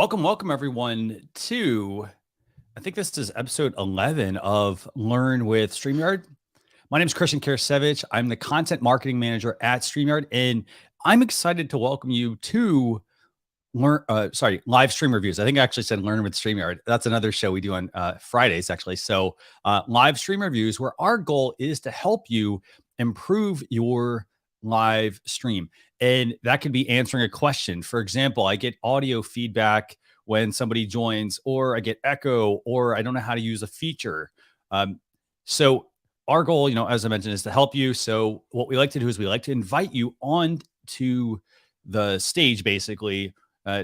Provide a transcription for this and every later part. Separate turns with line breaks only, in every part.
Welcome everyone to, I think this is episode 11 of Learn with StreamYard. My name is Christian Karasevich. I'm the content marketing manager at StreamYard, and I'm excited to welcome you to live stream reviews. I think I actually said Learn with StreamYard. That's another show we do on Fridays, actually. So live stream reviews, where our goal is to help you improve your live stream. And that could be answering a question. For example, I get audio feedback when somebody joins, or I get echo, or I don't know how to use a feature. So our goal, as I mentioned, is to help you. So what we like to do is we like to invite you on to the stage, basically,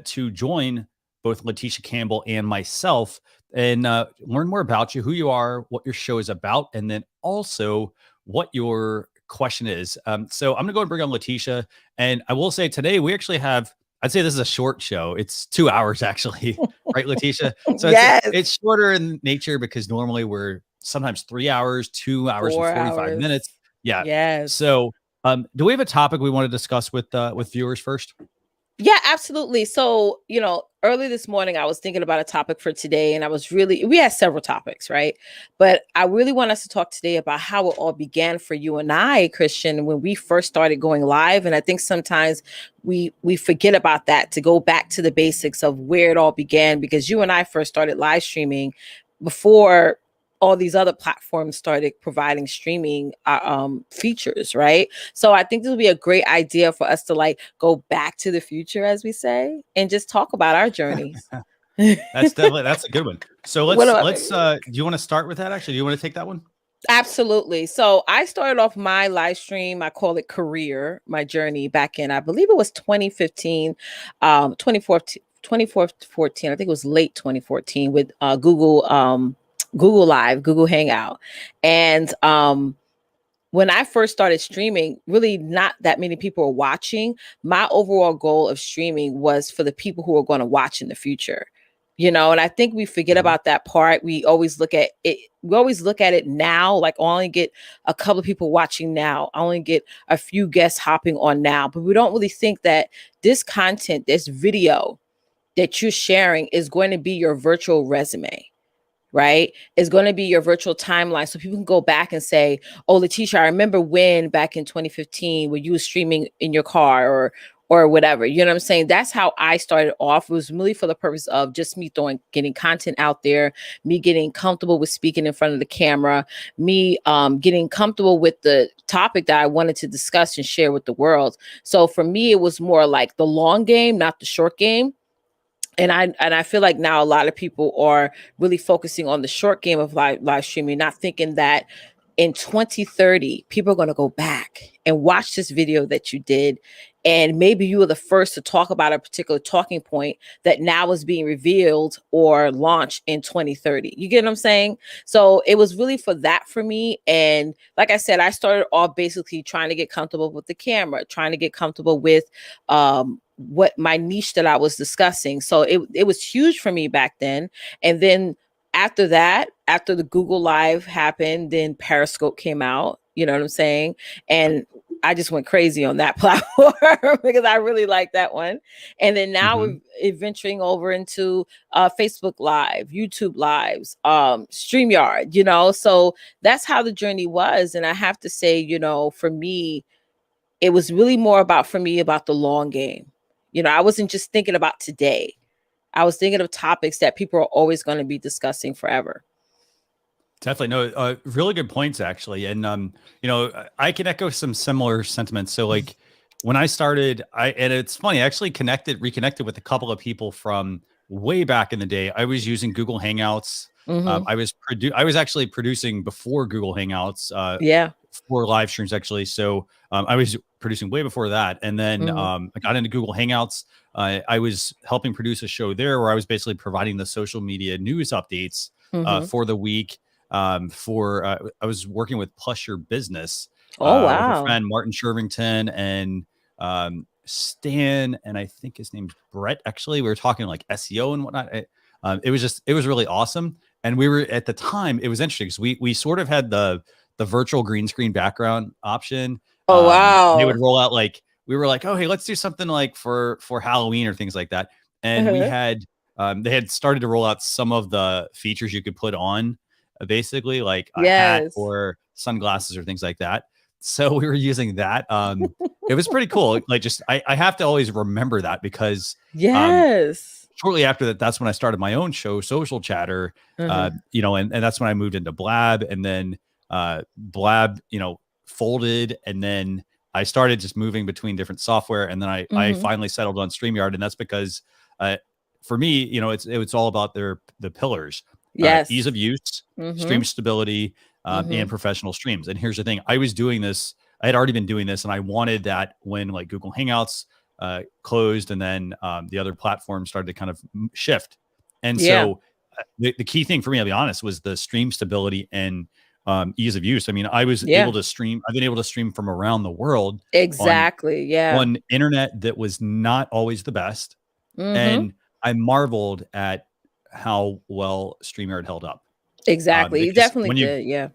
to join both Leticia Campbell and myself and learn more about you, who you are, what your show is about, and then also what your question is. So I'm going to go and bring on Leticia. And I will say today we actually have, I'd say this is a short show. It's 2 hours actually, right, Leticia? So
Yes.
it's shorter in nature because normally we're sometimes 3 hours, 2 hours and 45 minutes. Yeah.
Yes.
So do we have a topic we want to discuss with viewers first?
Yeah, absolutely. So, early this morning, I was thinking about a topic for today, and we had several topics, right? But I really want us to talk today about how it all began for you and I, Christian, when we first started going live. And I think sometimes we forget about that, to go back to the basics of where it all began, because you and I first started live streaming before all these other platforms started providing streaming features, right? So I think this would be a great idea for us to go back to the future, as we say, and just talk about our journeys.
That's a good one. So let's do you want to start with that? Actually, do you want to take that one?
Absolutely. So I started off my live stream, I call it career, my journey back in, I believe it was 2015, 2014. I think it was late 2014 with Google Live, Google Hangout. And when I first started streaming, really not that many people were watching. My overall goal of streaming was for the people who are going to watch in the future. And I think we forget about that part. We always look at it now, like I only get a couple of people watching now. I only get a few guests hopping on now, but we don't really think that this content, this video that you're sharing is going to be your virtual resume, right? Is going to be your virtual timeline. So people can go back and say, oh, Leticia, I remember when back in 2015 when you were streaming in your car or whatever. You know what I'm saying? That's how I started off. It was really for the purpose of just me getting content out there, me getting comfortable with speaking in front of the camera, me getting comfortable with the topic that I wanted to discuss and share with the world. So for me, it was more like the long game, not the short game. And I feel like now a lot of people are really focusing on the short game of live streaming, not thinking that in 2030, people are going to go back and watch this video that you did. And maybe you were the first to talk about a particular talking point that now is being revealed or launched in 2030. You get what I'm saying? So it was really for that for me. And like I said, I started off basically trying to get comfortable with the camera, trying to get comfortable with what my niche that I was discussing. So it was huge for me back then. And then after that, after the Google Live happened, then Periscope came out, you know what I'm saying? And I just went crazy on that platform because I really like that one. And then now we're venturing over into Facebook Live, YouTube Lives, StreamYard, so that's how the journey was. And I have to say, for me, it was really more about the long game. I wasn't just thinking about today. I was thinking of topics that people are always going to be discussing forever.
Definitely. No, really good points, actually. And, I can echo some similar sentiments. So like when I started, and it's funny, I actually reconnected with a couple of people from way back in the day. I was using Google Hangouts. I was actually producing before Google Hangouts, for live streams, actually. So I was producing way before that. And then I got into Google Hangouts. I was helping produce a show there where I was basically providing the social media news updates for the week. I was working with Plus Your Business with a friend, Martin Shervington, and Stan, and I think his name's Brett. Actually, we were talking like SEO and whatnot. It was really awesome. And we were, at the time, it was interesting because we sort of had the virtual green screen background option.
Oh, wow.
They would roll out we were like, oh, hey, let's do something like for Halloween or things like that. And we had they had started to roll out some of the features you could put on, basically like a hat
Yes.
or sunglasses or things like that. So we were using that. It was pretty cool. Like, just I have to always remember that because um,
Yes.
shortly after that, that's when I started my own show, Social Chatter.
Uh-huh.
And that's when I moved into Blab, and then Blab, folded, and then I started just moving between different software, and then I
Mm-hmm.
finally settled on StreamYard, and that's because for me, it's all about the pillars: ease
Yes.
of use,
Mm-hmm.
stream stability,
Mm-hmm.
and professional streams. And here's the thing: I was doing this. I had already been doing this, and I wanted that when like Google Hangouts closed, and then the other platforms started to kind of shift. And
Yeah.
so the key thing for me, I'll be honest, was the stream stability and ease of use. I mean, I was able
Yeah.
to stream. I've been able to stream from around the world on
Exactly. Yeah.
internet that was not always the best,
Mm-hmm.
and I marveled at how well StreamYard held up.
Exactly. You
Because
definitely
when you
did. Yeah.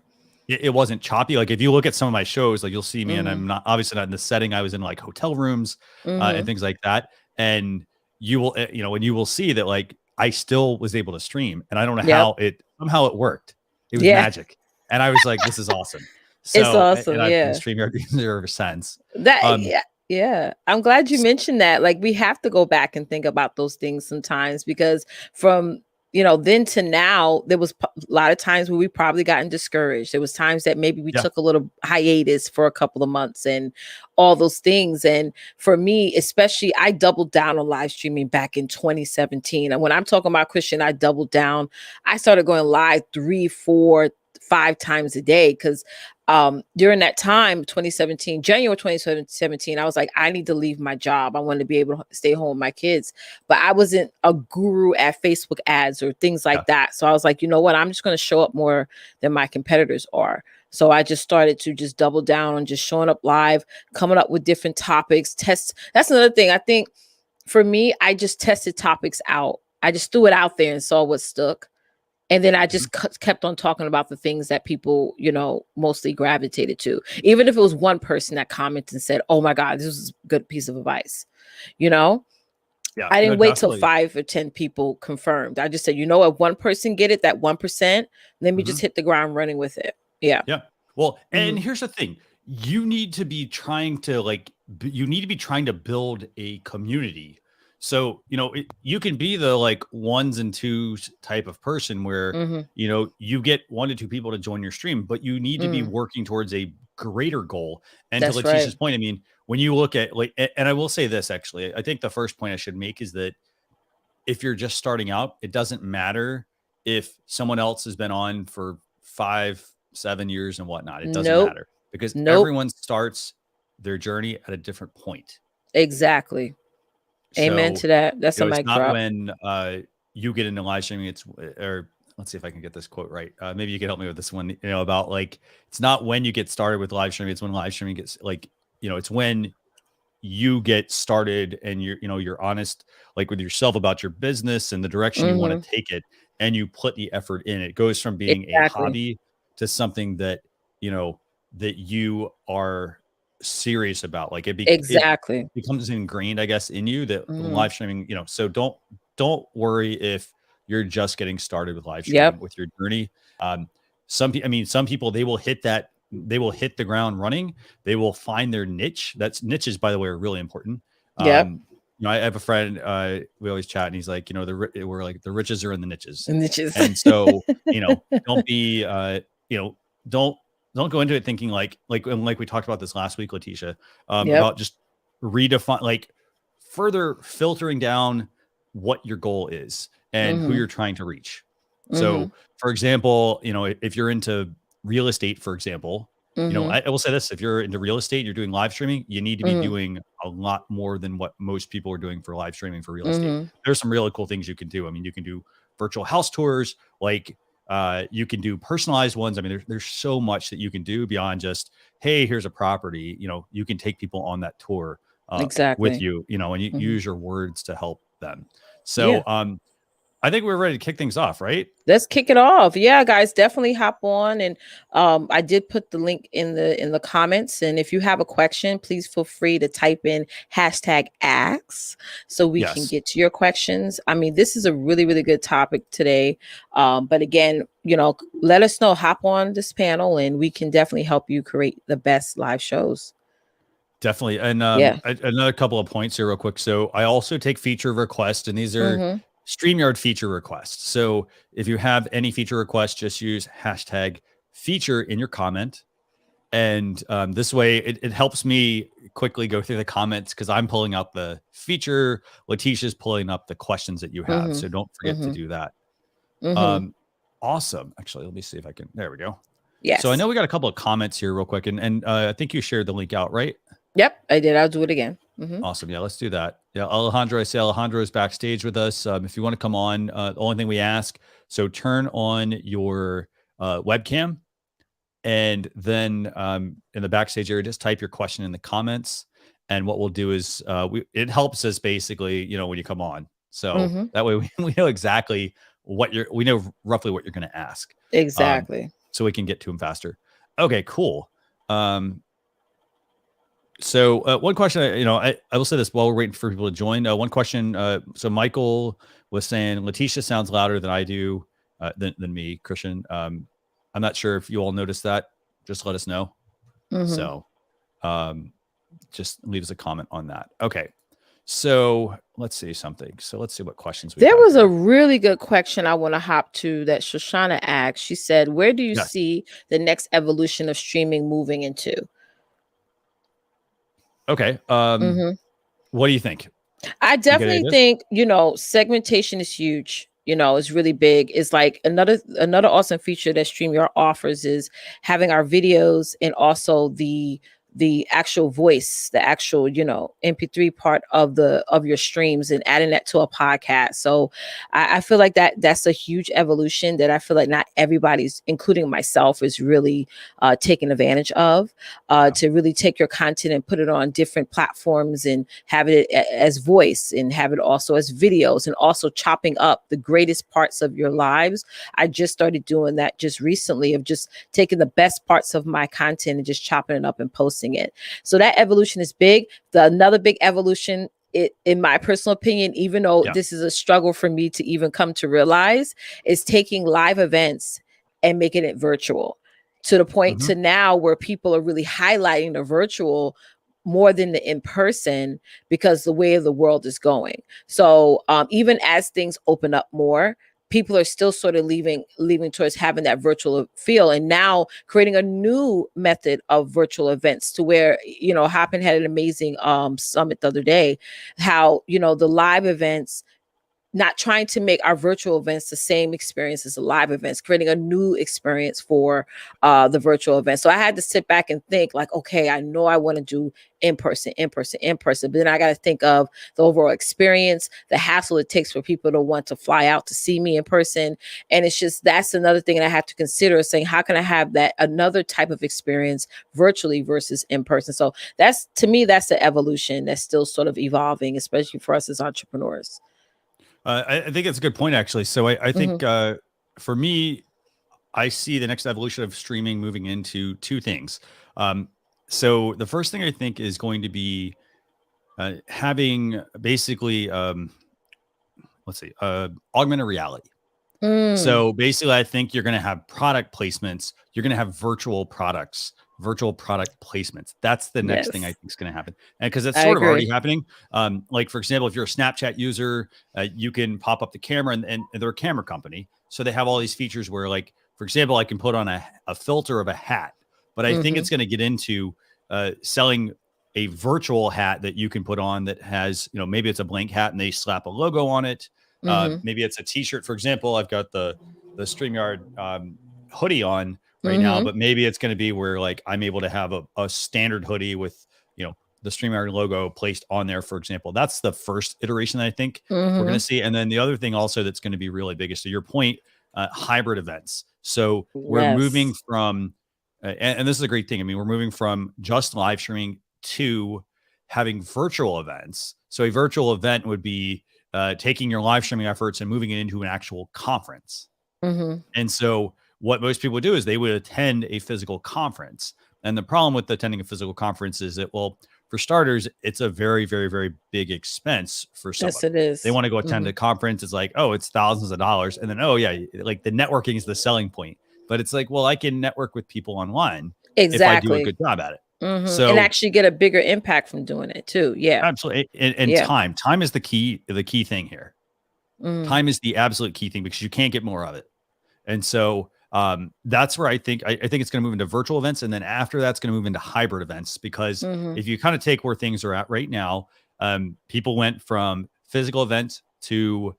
it wasn't choppy. Like, if you look at some of my shows, like, you'll see me, and
Mm-hmm.
I'm not obviously not in the setting. I was in like hotel rooms and
Mm-hmm.
things like that. And you will, and you will see that like I still was able to stream, and I don't know
Yep.
how it somehow it worked. It was
Yeah.
magic, and I was like, this is awesome.
It's
So, and
awesome.
I've been
Yeah.
StreamYard user ever since.
That
Um,
yeah, yeah. I'm glad you mentioned that. Like we have to go back and think about those things sometimes because from then to now, there was a lot of times where we probably gotten discouraged. There was times that maybe we
yeah,
took a little hiatus for a couple of months and all those things. And for me, especially, I doubled down on live streaming back in 2017. And when I'm talking about Christian, I doubled down. I started going live 3, 4, 5 times a day because during that time 2017 January 2017 I was like I need to leave my job. I wanted to be able to stay home with my kids, but I wasn't a guru at Facebook ads or things
yeah,
like that. So I was like, you know what, I'm just going to show up more than my competitors are. So I just started to just double down on just showing up live, coming up with different topics, test. That's another thing I think. For me, I just tested topics out. I just threw it out there and saw what stuck, and then I
mhm,
just kept on talking about the things that people, mostly gravitated to. Even if it was one person that commented and said, "Oh my God, this was a good piece of advice," you know.
yeah,
I
no,
didn't wait till
definitely.
5 or 10 people confirmed. I just said, you know what, one person get it, that 1%. Let me just
Mhm.
hit the ground running with it. Yeah.
Yeah. Well, and
Hmm.
here's the thing. You need to be trying to you need to be trying to build a community. So, you can be the like ones and twos type of person where,
Hmm.
you get 1 to 2 people to join your stream, but you need to be
Mm,
working towards a greater goal. And to
that's right.
Letitia's point, I mean, when you look at and I will say this actually, I think the first point I should make is that if you're just starting out, it doesn't matter if someone else has been on for 5, 7 years and whatnot. It doesn't
Nope.
matter because
Nope.
everyone starts their journey at a different point.
Exactly. Amen
So,
to that. That's a
it's
mic
not
drop.
when you get into live streaming, or let's see if I can get this quote right. Maybe you can help me with this one, about like, it's not when you get started with live streaming, it's when live streaming gets like, it's when you get started and you're honest like with yourself about your business and the direction you want
Hmm.
to take it, and you put the effort in. It goes from being a
Exactly.
hobby to something that that you are serious about. Like, it
Exactly.
becomes ingrained, I guess, in you, that
Hmm.
live streaming, so don't worry if you're just getting started with live streaming
Yep.
with your journey. um some people, they will hit the ground running. They will find their niche. That's Niches, by the way, are really important.
Yep.
I have a friend, we always chat, and he's like, we're like, the riches are in the niches.
Niches.
And so, don't be, you know, don't go into it thinking like we talked about this last week, Leticia,
Yep.
about just redefine, like, further filtering down what your goal is and who
Mhm.
you're trying to reach.
Mhm.
So, for example, if you're into real estate, for example,
Mhm.
I will say this: if you're into real estate, you're doing live streaming, you need to be
Mhm.
doing a lot more than what most people are doing for live streaming for real estate.
Mhm.
There's some really cool things you can do. I mean, you can do virtual house tours, like, you can do personalized ones. I mean, there's so much that you can do beyond just, hey, here's a property. You can take people on that tour with
Exactly.
you, and you
Mhm.
use your words to help them.
Yeah.
So, I think we're ready to kick things off, right?
Let's kick it off. Yeah, guys, definitely hop on. And I did put the link in the comments. And if you have a question, please feel free to type in #ask so we can
Yes.
get to your questions. I mean, this is a really, really good topic today. But again, let us know, hop on this panel, and we can definitely help you create the best live shows.
Definitely. And
Yeah.
another couple of points here real quick. So I also take feature requests, and these are
Mm-hmm.
StreamYard feature requests. So if you have any feature requests, just use #feature in your comment. And this way it helps me quickly go through the comments because I'm pulling out the feature. Leticia's pulling up the questions that you have.
Mm-hmm.
So don't forget to
Mm-hmm.
do that.
Mm-hmm.
Awesome. Actually, let me see if I can. There we go. So I
Yes.
know we got a couple of comments here real quick. And I think you shared the link out, right?
Yep, I did. I'll do it again. Mm-hmm.
Awesome. Yeah, let's do that. Yeah, Alejandro, I see Alejandro is backstage with us. If you want to come on, the only thing we ask, so turn on your webcam, and then in the backstage area, just type your question in the comments. And what we'll do is it helps us basically, when you come on. So
Mm-hmm.
that way we know exactly we know roughly what you're going to ask.
Exactly.
So we can get to them faster. Okay, cool. So one question, I will say this while we're waiting for people to join. One question. So Michael was saying Leticia sounds louder than I do, than me, Christian. I'm not sure if you all noticed that. Just let us know.
Mm-hmm.
So just leave us a comment on that. Okay. So let's see something. So let's see what questions we
There
have
was
here.
a really good question I want to hop to that Shoshana asked. She said, where do you
Yes.
see the next evolution of streaming moving into?
Okay.
Mm-hmm.
What do you think?
I
You get
definitely
ideas?
think, segmentation is huge. It's really big. It's like another awesome feature that StreamYard offers is having our videos and also the actual voice, the actual, MP3 part of your streams and adding that to a podcast. So I feel like that's a huge evolution that I feel like not everybody's, including myself, is really taking advantage of, to really take your content and put it on different platforms and have it as voice and have it also as videos and also chopping up the greatest parts of your lives. I just started doing that just recently, of just taking the best parts of my content and just chopping it up and posting it. So that evolution is big. Another big evolution, in my personal opinion, even though this is a struggle for me to even come to realize, is taking live events and making it virtual, to the point to now where people are really highlighting the virtual more than the in person because the way the world is going. So even as things open up more, people are still sort of leaving towards having that virtual feel, and now creating a new method of virtual events, to where Happen had an amazing summit the other day, how the live events, not trying to make our virtual events the same experience as the live events, creating a new experience for the virtual event. So I had to sit back and think like, okay, I know I want to do in person, but then I got to think of the overall experience, the hassle it takes for people to want to fly out to see me in person. And it's just, that's another thing that I have to consider, saying, how can I have that another type of experience virtually versus in person? So that's, to me, that's the evolution that's still sort of evolving, especially for us as entrepreneurs.
I think it's a good point, actually. So I think for me, I see the next evolution of streaming moving into two things. So the first thing I think is going to be having basically, augmented reality. So basically, I think you're going to have product placements. You're going to have virtual products, virtual product placements. That's the next thing I think is going to happen. And because it's
I
sort of already
agree.
happening. Like, for example, if you're a Snapchat user, you can pop up the camera, and they're a camera company. So they have all these features where, like, for example, I can put on a filter of a hat. But I think it's going to get into selling a virtual hat that you can put on that has, maybe it's a blank hat and they slap a logo on it. Maybe it's a t-shirt. For example, I've got the StreamYard hoodie on right now, but maybe it's going to be where, like, I'm able to have a standard hoodie with, the StreamYard logo placed on there, for example. That's the first iteration that I think we're going to see. And then the other thing also that's going to be really big is, to your point, hybrid events. So we're moving
Yes.
from, and this is a great thing. I mean, we're moving from just live streaming to having virtual events. So a virtual event would be, taking your live streaming efforts and moving it into an actual conference.
Mm-hmm.
And so what most people do is they would attend a physical conference. And the problem with attending a physical conference is that, well, for starters, it's a very, very, very big expense for
Yes,
someone.
it
They
is.
want to go attend
Mm-hmm.
a conference. It's like, oh, it's thousands of dollars. And then, oh, yeah, like the networking is the selling point. But it's like, well, I can network with people online if I do a
Exactly.
good job at it.
Mm-hmm. And
So
actually get a bigger impact from doing it too. Yeah.
absolutely. And
Yeah.
time is the key thing here.
Mm-hmm.
Time is the absolute key thing because you can't get more of it. And so that's where I think it's going to move into virtual events, and then after that's going to move into hybrid events. Because
Mm-hmm.
if you kind of take where things are at right now, people went from physical events to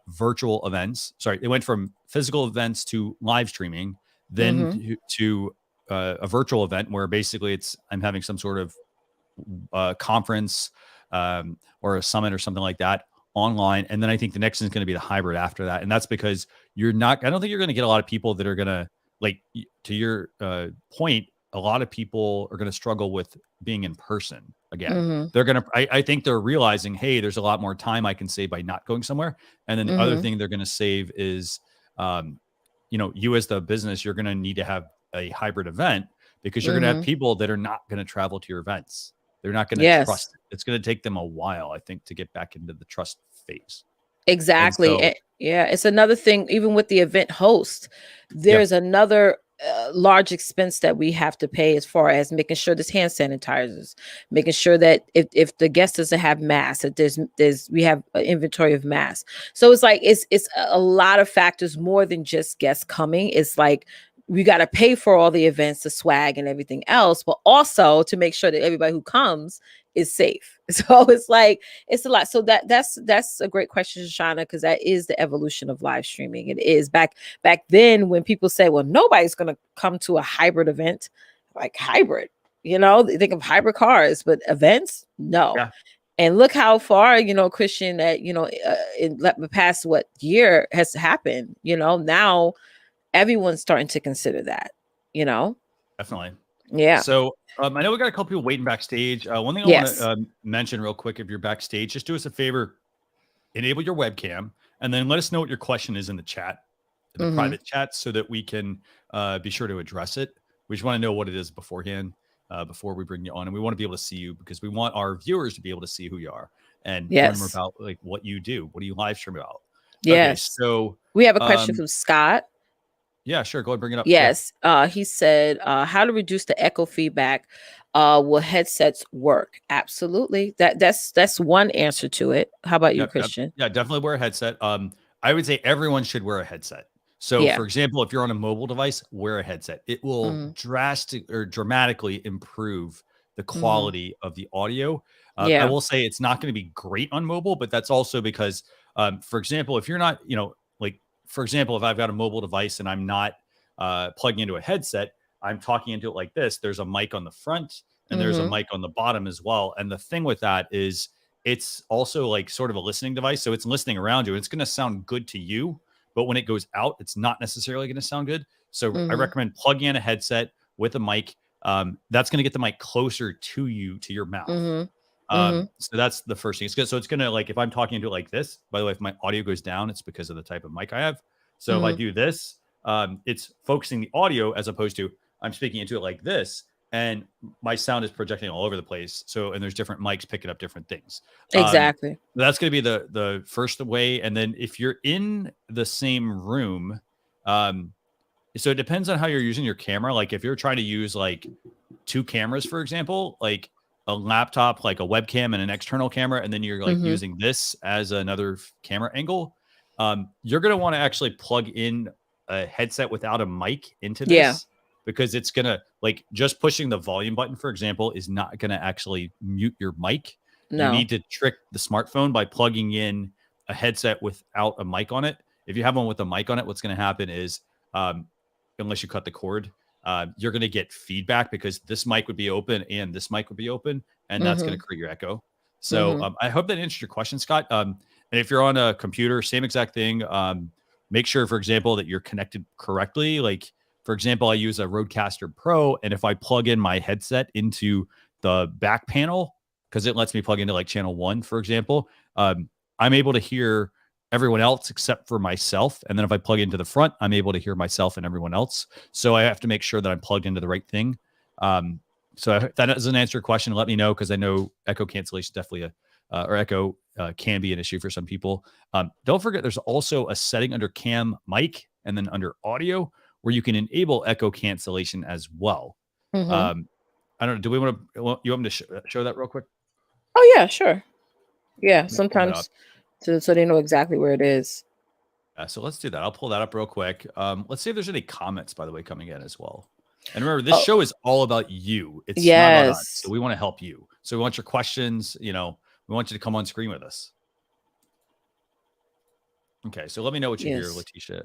virtual events. Sorry, they went from physical events to live streaming, then
Mm-hmm.
to a virtual event where basically I'm having some sort of conference or a summit or something like that online. And then I think the next is going to be the hybrid after that. And that's because I don't think you're going to get a lot of people that are going to, like, to your point, a lot of people are going to struggle with being in person again.
Mm-hmm.
I think they're realizing, hey, there's a lot more time I can save by not going somewhere. And then the other
Mm-hmm.
thing they're going to save is, you as the business, you're going to need to have a hybrid event because you're going to have
Mm-hmm.
people that are not going to travel to your events. They're not going to
Yes.
trust it. It's going to take them a while, I think, to get back into the trust phase. And
Exactly.
so,
Yeah, it's another thing. Even with the event host,
yeah,
there's another large expense that we have to pay as far as making sure there's hand sanitizers, making sure that if the guest doesn't have masks, that we have an inventory of masks. So it's like it's a lot of factors more than just guests coming. It's like we got to pay for all the events, the swag, and everything else, but also to make sure that everybody who comes is safe. So it's like it's a lot. So that's a great question, Shoshana, because that is the evolution of live streaming. It is back then when people say, well, nobody's gonna come to a hybrid event. Like hybrid, they think of hybrid cars, but events, no.
yeah,
And look how far, Christian, that in the past year has happened. Now everyone's starting to consider that. You know,
definitely.
yeah,
So I know we got a couple people waiting backstage. One thing I want
yes,
to mention real quick, if you're backstage, just do us a favor, enable your webcam, and then let us know what your question is in the chat, in the
mm-hmm.
private chat, so that we can be sure to address it. We just want to know what it is beforehand, before we bring you on, and we want to be able to see you because we want our viewers to be able to see who you are and learn more
Yes,
about like what you do. What do you live stream about? Okay,
yes.
so
We have a question from Scott.
yeah, sure, go ahead, bring it up. Yeah,
Yes. He said, how to reduce the echo feedback. Will headsets work? Absolutely. That's one answer to it. How about you, Christian?
yeah, definitely wear a headset. I would say everyone should wear a headset. So,
Yeah.
for example, if you're on a mobile device, wear a headset. It will
Mm-hmm.
dramatically improve the
Mm-hmm.
quality of the audio. I
Yeah.
will say it's not going to be great on mobile, but that's also because, for example, if you're not, like, for example, if I've got a mobile device and I'm not plugging into a headset, I'm talking into it like this. There's a mic on the front and there's a
Mm-hmm.
mic on the bottom as well. And the thing with that is it's also like sort of a listening device. So it's listening around you. It's going to sound good to you, but when it goes out, it's not necessarily going to sound good. So I
Mm-hmm.
recommend plugging in a headset with a mic. That's going to get the mic closer to you, to your mouth.
Mm-hmm. Mm-hmm.
So that's the first thing. It's good. So it's going to, like, if I'm talking into it like this, by the way, if my audio goes down, it's because of the type of mic I have. So if I
Mm-hmm.
do this, it's focusing the audio as opposed to I'm speaking into it like this, and my sound is projecting all over the place. So, and there's different mics picking up different things.
Exactly.
That's going to be the first way. And then if you're in the same room, um, so it depends on how you're using your camera. Like if you're trying to use like two cameras, for example, like a laptop, like a webcam and an external camera, and then you're like
Mm-hmm.
using this as another camera angle, you're going to want to actually plug in a headset without a mic into
Yeah.
this, because it's going to, like, just pushing the volume button, for example, is not going to actually mute your mic. You
No.
need to trick the smartphone by plugging in a headset without a mic on it. If you have one with a mic on it, what's going to happen is, unless you cut the cord, you're going to get feedback because this mic would be open and this mic would be open, and that's going
Mm-hmm.
to create your echo. So
Mm-hmm.
I hope that answers your question, Scott. And if you're on a computer, same exact thing. Make sure, for example, that you're connected correctly. Like, for example, I use a Rodecaster Pro, and if I plug in my headset into the back panel, because it lets me plug into like channel 1, for example, I'm able to hear everyone else except for myself. And then if I plug into the front, I'm able to hear myself and everyone else. So I have to make sure that I'm plugged into the right thing. So if that doesn't answer your question, let me know, because I know echo cancellation definitely or echo can be an issue for some people. Don't forget, there's also a setting under cam mic and then under audio where you can enable echo cancellation as well.
Mm-hmm.
I don't know. Do we want to? You want me to show that real quick?
Oh yeah, sure. Yeah,
Let me pull that up.
sometimes so they know exactly where it is.
So let's do that. I'll pull that up real quick. Let's see if there's any comments, by the way, coming in as well. And remember, this
Oh
show is all about you. It's not about us. So
yes.
we want to help you. So we want your questions. We want you to come on screen with us. Okay, so let me know what you hear,
Yes.
Leticia.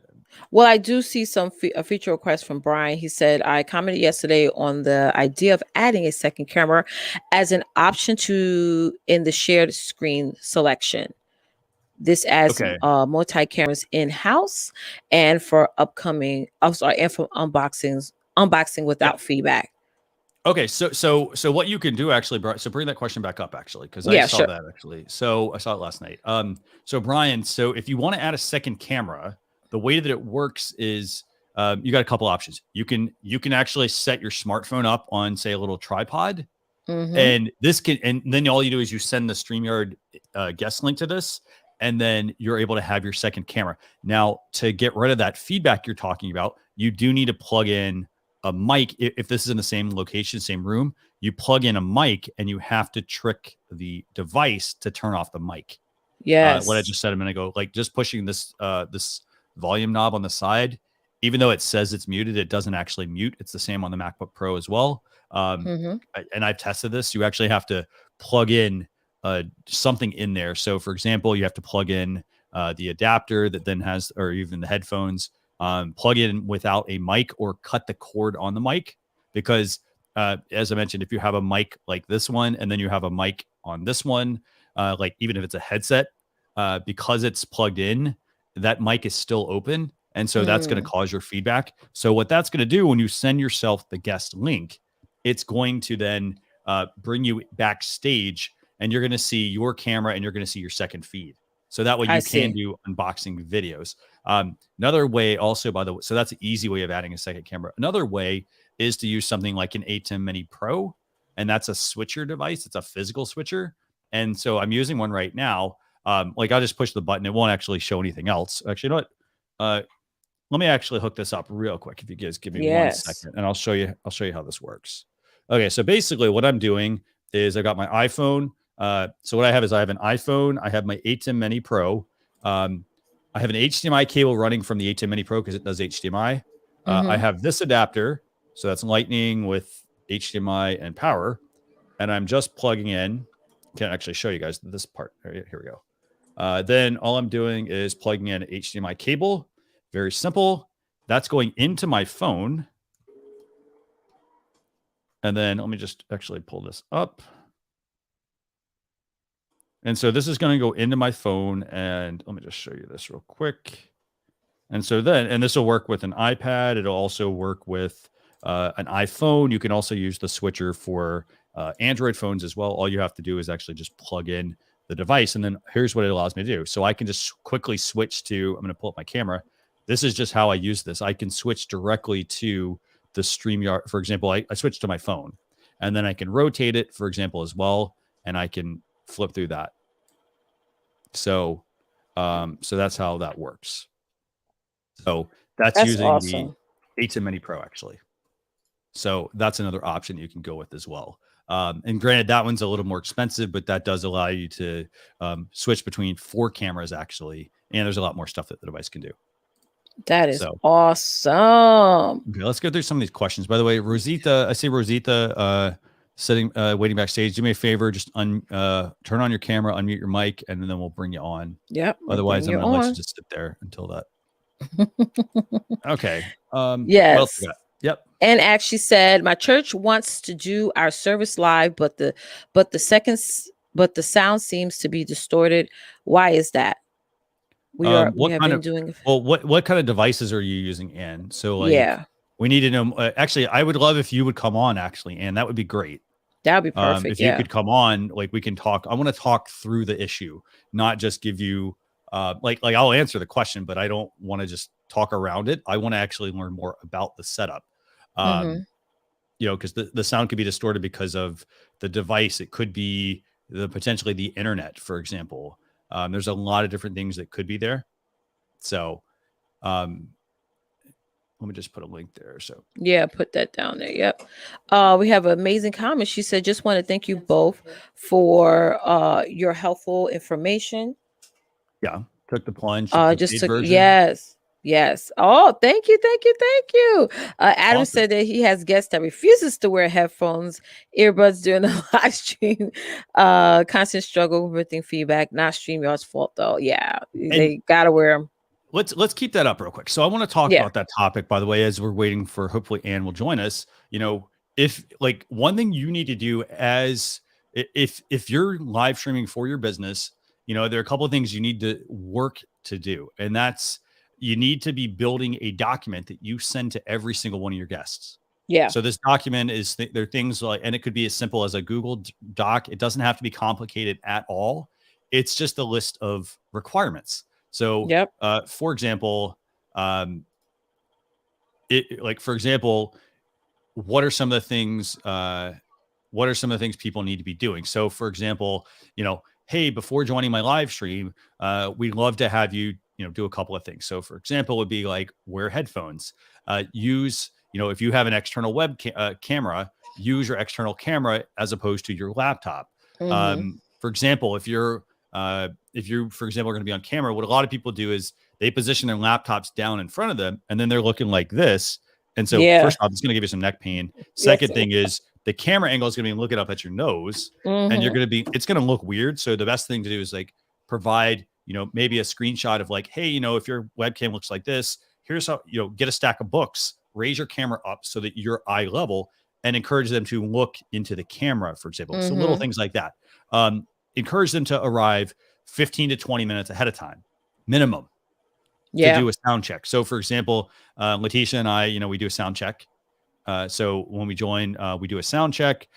Well, I do see a feature request from Brian. He said, I commented yesterday on the idea of adding a second camera as an option to in the shared screen selection. This adds
Okay.
multi cameras in house and for upcoming. I'm sorry, and for unboxing
Yeah.
without feedback.
Okay, so what you can do actually, Brian, so bring that question back up actually, because I
Yeah,
saw
sure.
that actually. So I saw it last night. So Brian, so if you want to add a second camera, the way that it works is you got a couple options. You can actually set your smartphone up on, say, a little tripod,
Mm-hmm.
and then all you do is you send the StreamYard guest link to this, and then you're able to have your second camera. Now, to get rid of that feedback you're talking about, you do need to plug in a mic. If this is in the same location, same room, you plug in a mic and you have to trick the device to turn off the mic. What I
Yes.
just said a minute ago, like just pushing this volume knob on the side, even though it says it's muted, it doesn't actually mute. It's the same on the MacBook Pro as well.
Mm-hmm.
And I've tested this. You actually have to plug in something in there. So, for example, you have to plug in the adapter that then has, or even the headphones, plug in without a mic or cut the cord on the mic. Because, as I mentioned, if you have a mic like this one and then you have a mic on this one, like even if it's a headset, because it's plugged in, that mic is still open. And so that's going to
Mm.
cause your feedback. So, what that's going to do when you send yourself the guest link, it's going to then bring you backstage, and you're going to see your camera and you're going to see your second feed. So that way
I
you can
see.
do unboxing videos. Another way, also, by the way, so that's an easy way of adding a second camera. Another way is to use something like an ATEM Mini Pro, and that's a switcher device. It's a physical switcher. And so I'm using one right now. Like I'll just push the button. It won't actually show anything else. Actually, you know what? Let me actually hook this up real quick. If you guys give me one
Yes.
second, and I'll show you how this works. Okay, so basically what I'm doing is I got my iPhone. So what I have is I have an iPhone. I have my ATEM Mini Pro. I have an HDMI cable running from the ATEM Mini Pro because it does HDMI. I
Mm-hmm.
have this adapter, so that's Lightning with HDMI and power, and I'm just plugging in. Can't actually show you guys this part. Here we go. Then all I'm doing is plugging in HDMI cable. Very simple. That's going into my phone. And then let me just actually pull this up. And so this is going to go into my phone. And let me just show you this real quick. And so then, and this will work with an iPad. It'll also work with an iPhone. You can also use the switcher for Android phones as well. All you have to do is actually just plug in the device. And then here's what it allows me to do. So I can just quickly switch to, I'm going to pull up my camera. This is just how I use this. I can switch directly to the StreamYard. For example, I switch to my phone, and then I can rotate it, for example, as well. And I can flip through that. So, so that's how that works. So that's
That's
using the
awesome.
ATEM Mini Pro, actually. So that's another option you can go with as well. And granted, that one's a little more expensive, but that does allow you to switch between 4 cameras, actually. And there's a lot more stuff that the device can do.
That is
So,
awesome.
okay, let's go through some of these questions. By the way, Rosita, I see Rosita sitting, waiting backstage. Do me a favor, just turn on your camera, unmute your mic, and then we'll bring you on.
Yep.
Otherwise,
Bring
I'm
you
going to let you
on.
just sit there until that. Okay. What else we
Yes.
got? Yep.
And actually said, my church wants to do our service live, but the sound seems to be distorted. Why is that? We
What
have
kind
been
of
doing.
what kind of devices are you using, Ann? So like
Yeah.
we need to know. Actually, I would love if you would come on. Actually, Ann, that would be great.
That would be perfect.
If you
Yeah.
could come on, like we can talk. I want to talk through the issue, not just give you like I'll answer the question, but I don't want to just talk around it. I want to actually learn more about the setup.
Mm-hmm.
Because the sound could be distorted because of the device. It could be the potentially the internet, for example. There's a lot of different things that could be there. So um, let me just put a link there. So
Yeah, put that down there. Yep. We have an amazing comment. She said, just want to thank you both for your helpful information.
yeah, took the plunge, took the
Just
paid
took
version.
yes, yes. Oh, thank you, thank you, thank you. Adam
Awesome.
said that he has guests that refuses to wear headphones, earbuds during the live stream. Constant struggle with feedback. Not StreamYard's fault though. Yeah,
And
they gotta wear them.
let's keep that up real quick. So I want to talk
Yeah,
about that topic, by the way, as we're waiting for hopefully Ann will join us. If like one thing you need to do as if you're live streaming for your business, there are a couple of things you need to work to do, and that's you need to be building a document that you send to every single one of your guests.
yeah,
So this document is there are things like, and it could be as simple as a Google Doc. It doesn't have to be complicated at all. It's just a list of requirements. So,
yep.
for example, um, like for example, what are some of the things? What are some of the things people need to be doing? So, for example, hey, before joining my live stream, we'd love to have you, do a couple of things. So, for example, would be like wear headphones, use, if you have an external camera, use your external camera as opposed to your laptop.
Mm-hmm.
For example, if you, for example, are going to be on camera, what a lot of people do is they position their laptops down in front of them, and then they're looking like this. And so,
Yeah.
first off, it's going to give you some neck pain.
Yes.
Second thing is the camera angle is going to be looking up at your nose, and
Mm-hmm.
it's going to look weird. So the best thing to do is like provide, maybe a screenshot of like, hey, if your webcam looks like this, here's how, get a stack of books, raise your camera up so that you're eye level, and encourage them to look into the camera, for example. So little
Mm-hmm.
things like that. Encourage them to arrive 15 to 20 minutes ahead of time, minimum, to
Yeah.
do a sound check. So, for example, Leticia and I, we do a sound check. So when we join, we do a sound check.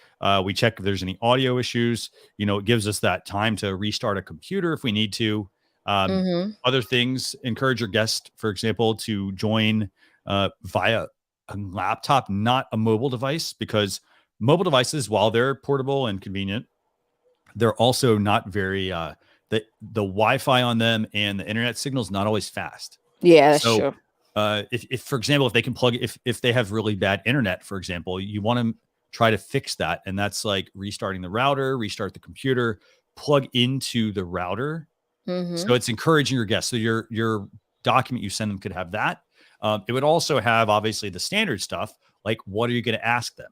We check if there's any audio issues. It gives us that time to restart a computer if we need to.
Mm-hmm.
Other things, encourage your guest, for example, to join via a laptop, not a mobile device, because mobile devices, while they're portable and convenient, they're also not very the Wi-Fi on them and the internet signal is not always fast.
Yeah, that's
So
true.
if for example, if they can plug if they have really bad internet, for example, you want to try to fix that, and that's like restarting the router, restart the computer, plug into the router.
Mm-hmm.
So it's encouraging your guests. So your document you send them could have that. It would also have obviously the standard stuff, like what are you going to ask them?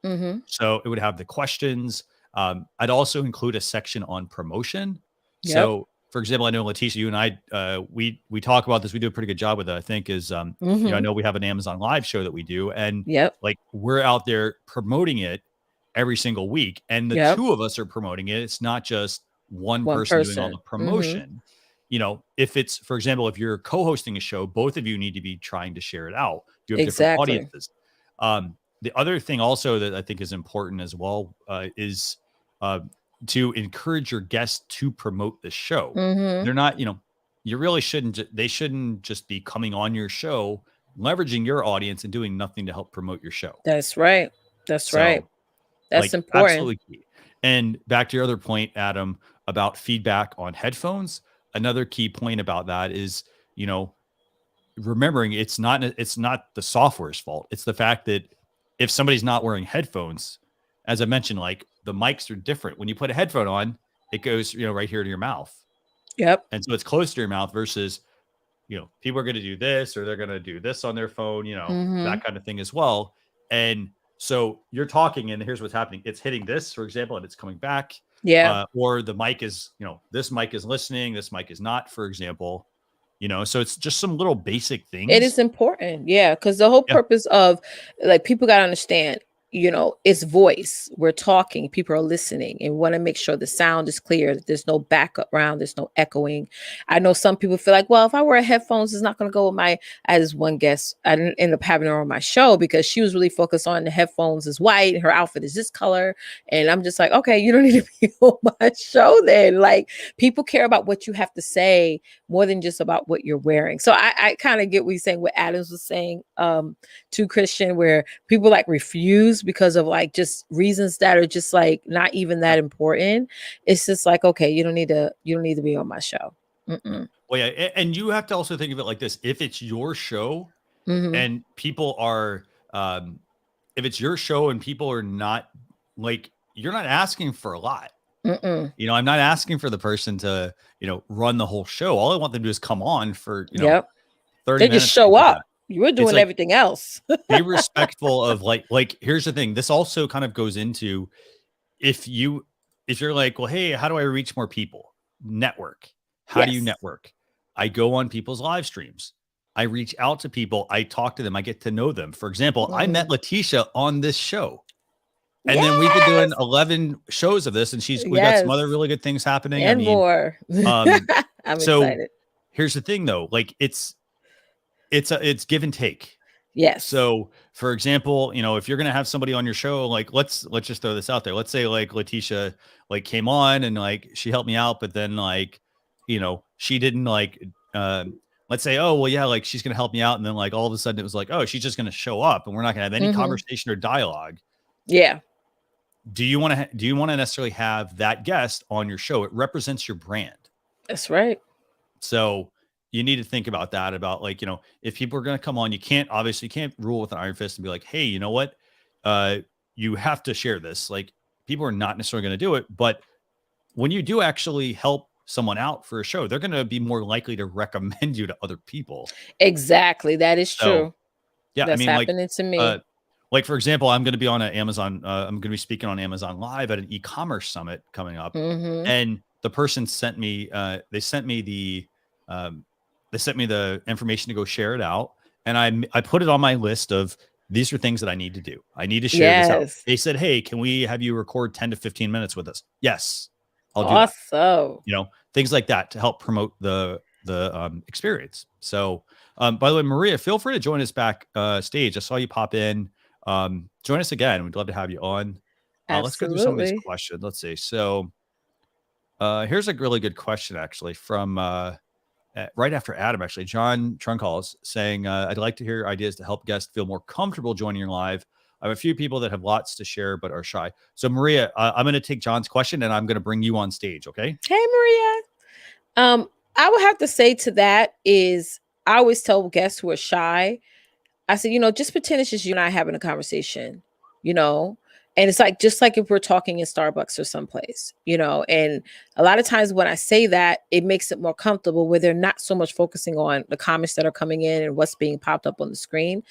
Mm-hmm.
So it would have the questions. I'd also include a section on promotion.
Yep.
So, for example, I know Leticia, you and I, we talk about this. We do a pretty good job with it. I think is, I
Mm-hmm.
know we have an Amazon Live show that we do, and
Yep.
like we're out there promoting it every single week, and the
Yep.
two of us are promoting it. It's not just one
One
person doing all the
person. Mm-hmm.
promotion. If it's, for example, if you're co-hosting a show, both of you need to be trying to share it out. You have different
Exactly.
audiences. The other thing also that I think is important as well is to encourage your guests to promote the show.
Mm-hmm.
They're not, you really shouldn't, they shouldn't just be coming on your show, leveraging your audience and doing nothing to help promote your show.
That's right. That's right.
So,
That's
like,
important.
absolutely key. And back to your other point, Adam, about feedback on headphones, another key point about that is, remembering it's not the software's fault. It's the fact that if somebody's not wearing headphones, as I mentioned, like the mics are different. When you put a headphone on, it goes, right here to your mouth.
Yep.
And so it's close to your mouth versus, people are going to do this or they're going to do this on their phone,
Mm-hmm.
that kind of thing as well. And so you're talking and here's what's happening. It's hitting this, for example, and it's coming back.
Yeah.
Or the mic is, this mic is listening, this mic is not, for example. So it's just some little basic
It
things.
is important. Yeah. Because the whole
Yeah.
purpose of like people gotta understand it's voice. We're talking, people are listening, and want to make sure the sound is clear, that there's no background, there's no echoing. I know some people feel like, well, if I wear headphones, it's not going to go with my. As one guest, I didn't end up having her on my show because she was really focused on the headphones is white and her outfit is this color. And I'm just like, okay, you don't need to be on my show then. Like, people care about what you have to say more than just about what you're wearing. So I kind of get what you're saying, what Adams was saying to Christian, where people like refuse because of like just reasons that are just like not even that important. It's just like, okay, you don't need to be on my show.
Yeah. Well, yeah, and you have to also think of it like this: if it's your show and people are, if it's your show and people are not like, you're not asking for a lot. I'm not asking for the person to, run the whole show. All I want them to do is come on for, 30
they
minutes.
just show
like
up. You were doing everything else.
Be respectful of like, here's the thing. This also kind of goes into if you're like, well, hey, how do I reach more people? Network. How do you network? I go on people's live streams. I reach out to people. I talk to them. I get to know them. For example, I met Leticia on this show. And then we've been doing 11 shows of this, and we got some other really good things happening.
And more. I'm excited.
Here's the thing though. Like it's give and take.
Yes.
So for example, if you're going to have somebody on your show, like let's just throw this out there. Let's say like Leticia like came on and like she helped me out, but then like, she didn't like, let's say, oh, well, yeah, like she's going to help me out. And then like all of a sudden it was like, oh, she's just going to show up and we're not going to have any conversation or dialogue.
Yeah.
Do you want to necessarily have that guest on your show? It represents your brand.
That's right.
So you need to think about that, about like, if people are going to come on, you can't rule with an iron fist and be like, hey, you know what? You have to share this. Like, people are not necessarily going to do it. But when you do actually help someone out for a show, they're going to be more likely to recommend you to other people.
Exactly. That is true.
Yeah.
That's happening to me.
Like, for example, I'm going to be on Amazon. I'm going to be speaking on Amazon Live at an e-commerce summit coming up. And the person sent me, they sent me the information to go share it out. And I put it on my list of, these are things that I need to do. I need to share this out. They said, hey, can we have you record 10 to 15 minutes with us? Yes, I'll do that.
Also,
things like that to help promote the experience. So, by the way, Maria, feel free to join us back stage. I saw you pop in. Join us again. We'd love to have you on. Let's go through some of these questions. Let's see. So, here's a really good question, actually, from right after Adam, actually. John Truncalls saying, I'd like to hear ideas to help guests feel more comfortable joining your live. I have a few people that have lots to share but are shy. So, Maria, I'm going to take John's question and I'm going to bring you on stage. Okay.
Hey, Maria. I would have to say to that is, I always tell guests who are shy, I said, just pretend it's just you and I having a conversation, and it's like, just like if we're talking in Starbucks or someplace, and a lot of times when I say that, it makes it more comfortable where they're not so much focusing on the comments that are coming in and what's being popped up on the screen.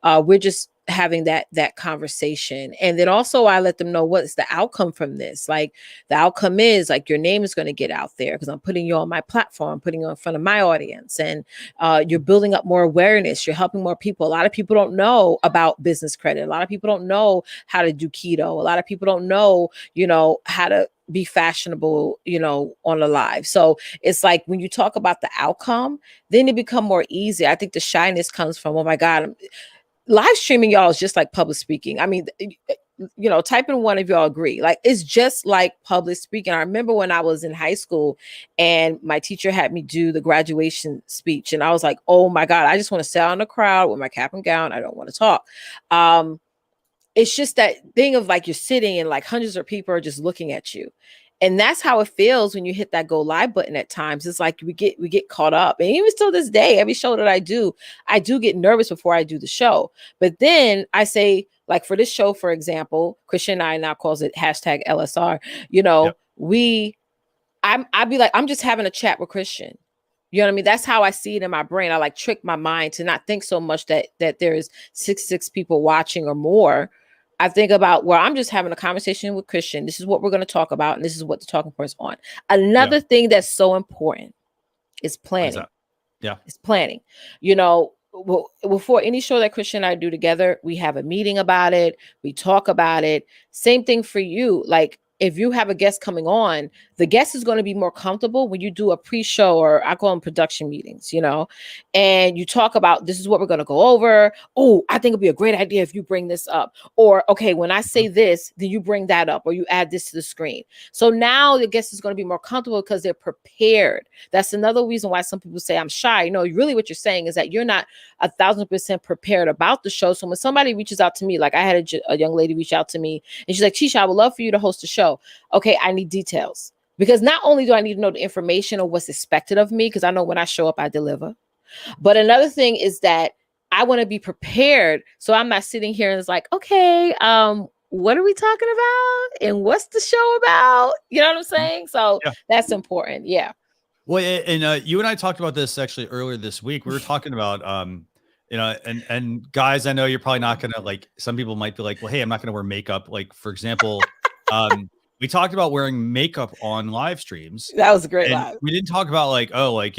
We're just having that conversation. And then also I let them know what's the outcome from this. Like, the outcome is like, your name is going to get out there because I'm putting you on my platform, putting you in front of my audience, and you're building up more awareness. You're helping more people. A lot of people don't know about business credit. A lot of people don't know how to do keto. A lot of people don't know, how to be fashionable, on a live. So it's like, when you talk about the outcome, then it become more easy. I think the shyness comes from, oh my God, live streaming, y'all, is just like public speaking. I mean, type in one if y'all agree. Like, it's just like public speaking. I remember when I was in high school and my teacher had me do the graduation speech, and I was like, oh my God, I just want to sit out in the crowd with my cap and gown. I don't want to talk. It's just that thing of like, you're sitting and like hundreds of people are just looking at you. And that's how it feels when you hit that go live button at times. It's like we get caught up. And even still this day, every show that I do get nervous before I do the show. But then I say, like for this show, for example, Christian and I now calls it hashtag LSR. I'd be like, I'm just having a chat with Christian. You know what I mean? That's how I see it in my brain. I like trick my mind to not think so much that there's six people watching or more. I think about where I'm just having a conversation with Christian. This is what we're going to talk about, and this is what the talking points on. Another thing that's so important is planning.
Yeah,
it's planning. well, before any show that Christian and I do together, we have a meeting about it. We talk about it. Same thing for you. Like if you have a guest coming on, the guest is going to be more comfortable when you do a pre-show, or I call them production meetings, and you talk about this is what we're going to go over. Oh, I think it'd be a great idea if you bring this up. Or, okay, when I say this, then you bring that up or you add this to the screen. So now the guest is going to be more comfortable because they're prepared. That's another reason why some people say I'm shy. Really what you're saying is that you're not 1,000% prepared about the show. So when somebody reaches out to me, like I had a young lady reach out to me and she's like, Tisha, I would love for you to host a show. Okay, I need details. Because not only do I need to know the information or what's expected of me, because I know when I show up, I deliver. But another thing is that I want to be prepared. So I'm not sitting here and it's like, okay, what are we talking about? And what's the show about? You know what I'm saying? So
Yeah.
that's important. Yeah.
Well, and you and I talked about this actually earlier this week. We were talking about, and guys, I know you're probably not gonna like. Some people might be like, well, hey, I'm not gonna wear makeup. Like, for example, we talked about wearing makeup on live streams,
That was a great
and
live.
we didn't talk about like, oh, like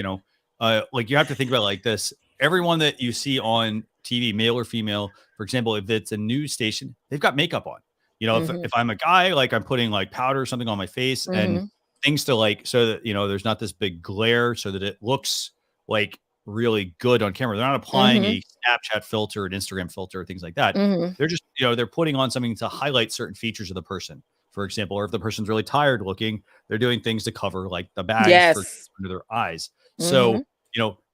like you have to think about it like this. Everyone that you see on TV, male or female, for example, if it's a news station, they've got makeup on. If I'm a guy, like I'm putting like powder or something on my face and things to like, so that, there's not this big glare so that it looks like really good on camera. They're not applying a Snapchat filter, an Instagram filter, things like that. They're just, they're putting on something to highlight certain features of the person, for example, or if the person's really tired looking, they're doing things to cover like the bags for under their eyes. So,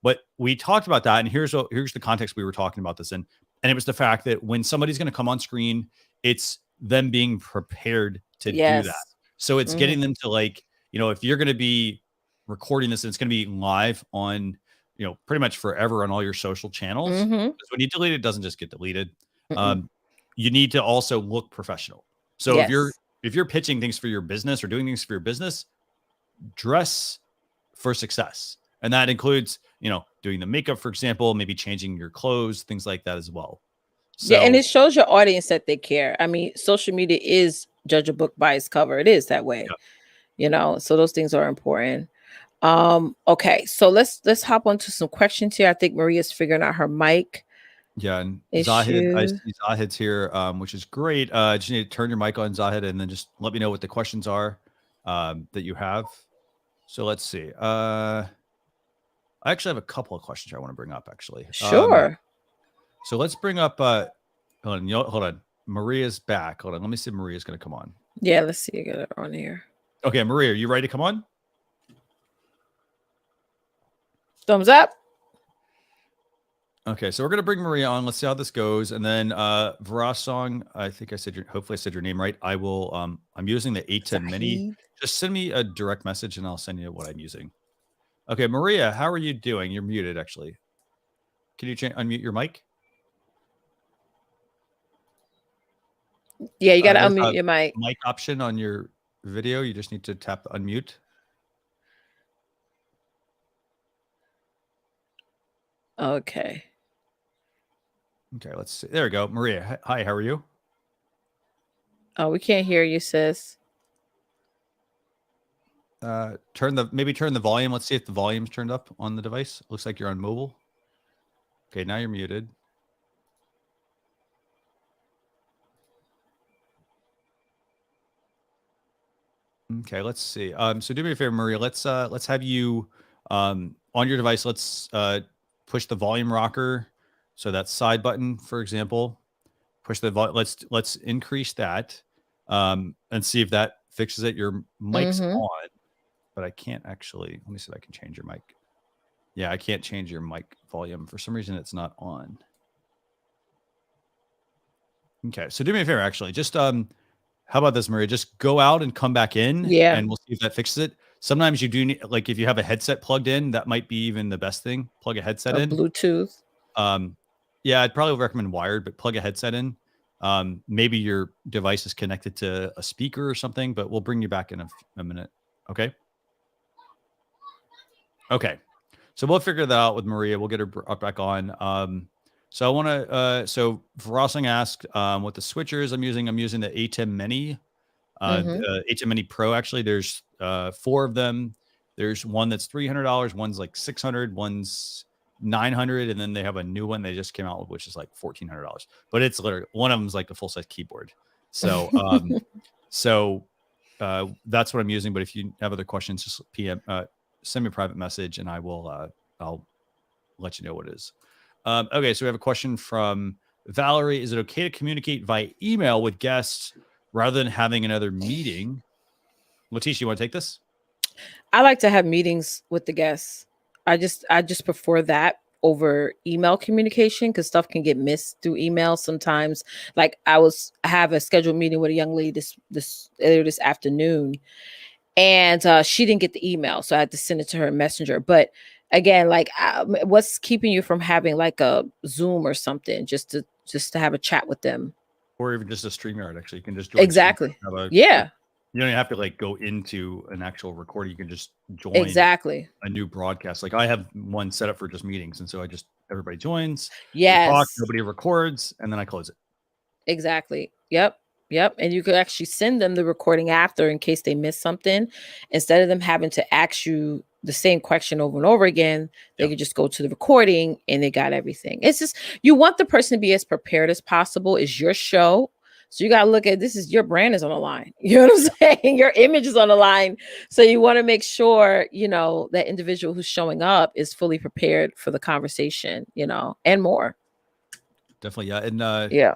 but we talked about that. And here's the context we were talking about this in. And it was the fact that when somebody's going to come on screen, it's them being prepared to do that. So it's getting them to like, if you're going to be recording this, and it's going to be live on, pretty much forever on all your social channels. Because when you delete it, it doesn't just get deleted. You need to also look professional. So if you're pitching things for your business or doing things for your business, dress for success. And that includes, doing the makeup, for example, maybe changing your clothes, things like that as well. So,
yeah, and it shows your audience that they care. I mean, social media is judge a book by its cover. It is that way. So those things are important. Okay, so let's hop onto some questions here. I think Maria's figuring out her mic.
Yeah, and Zahid, I see Zahid's here, which is great. Just need to turn your mic on, Zahid, and then just let me know what the questions are that you have. So let's see. I actually have a couple of questions I want to bring up, actually.
Sure.
So let's bring up hold on. Maria's back. Hold on. Let me see if Maria's going to come on.
Yeah, let's see. I got it on here.
Okay, Maria, are you ready to come on?
Thumbs up.
Okay, so we're gonna bring Maria on. Let's see how this goes, and then Varasong. I think hopefully I said your name right. I will. I'm using the 810 Mini. Just send me a direct message, and I'll send you what I'm using. Okay, Maria, how are you doing? You're muted, actually. Can you unmute your mic?
Yeah, you got to unmute your mic.
Mic option on your video. You just need to tap unmute.
Okay.
Okay, let's see. There we go. Maria, hi, how are you?
Oh, we can't hear you, sis.
Turn the volume. Let's see if the volume's turned up on the device. Looks like you're on mobile. Okay, now you're muted. Okay, let's see. So do me a favor, Maria. Let's have you on your device. Let's push the volume rocker. So that side button, for example, push the volume. Let's increase that and see if that fixes it. Your mic's on, but I can't actually. Let me see if I can change your mic. Yeah, I can't change your mic volume. For some reason, it's not on. Okay, so do me a favor, actually. Just how about this, Maria? Just go out and come back in, and we'll see if that fixes it. Sometimes you do need, like, if you have a headset plugged in, that might be even the best thing. Plug a headset in.
Bluetooth.
Yeah, I'd probably recommend wired, but plug a headset in. Maybe your device is connected to a speaker or something, but we'll bring you back in a minute. Okay. Okay. So we'll figure that out with Maria. We'll get her back on. So I want to, so Rossing asked what the switcher is I'm using the A10 Mini, the A10 Mini Pro. Actually, there's 4 of them. There's one that's $300, one's like $600, one's $900, and then they have a new one they just came out with, which is like $1,400. But it's literally one of them is like the full size keyboard. So that's what I'm using. But if you have other questions, just send me a private message, and I'll let you know what it is. Okay, so we have a question from Valerie. Is it okay to communicate via email with guests rather than having another meeting? Leticia, you want to take this?
I like to have meetings with the guests. I just prefer that over email communication because stuff can get missed through email sometimes. Like I have a scheduled meeting with a young lady this afternoon, and she didn't get the email, so I had to send it to her messenger. But again, like what's keeping you from having like a Zoom or something just to have a chat with them,
or even just a StreamYard? Actually, you can just join
exactly. Yeah,
you don't even have to like go into an actual recording. You can just join
exactly
a new broadcast. Like I have one set up for just meetings, and so everybody joins.
Yes.
We talk, nobody records, and then I close it.
Exactly. Yep. And you could actually send them the recording after in case they miss something. Instead of them having to ask you the same question over and over again, they could just go to the recording and they got everything. It's just, you want the person to be as prepared as possible. It's your show. So you got to look at this, is your brand is on the line. You know what I'm saying? Your image is on the line. So you want to make sure, that individual who's showing up is fully prepared for the conversation, and more.
Definitely. Yeah.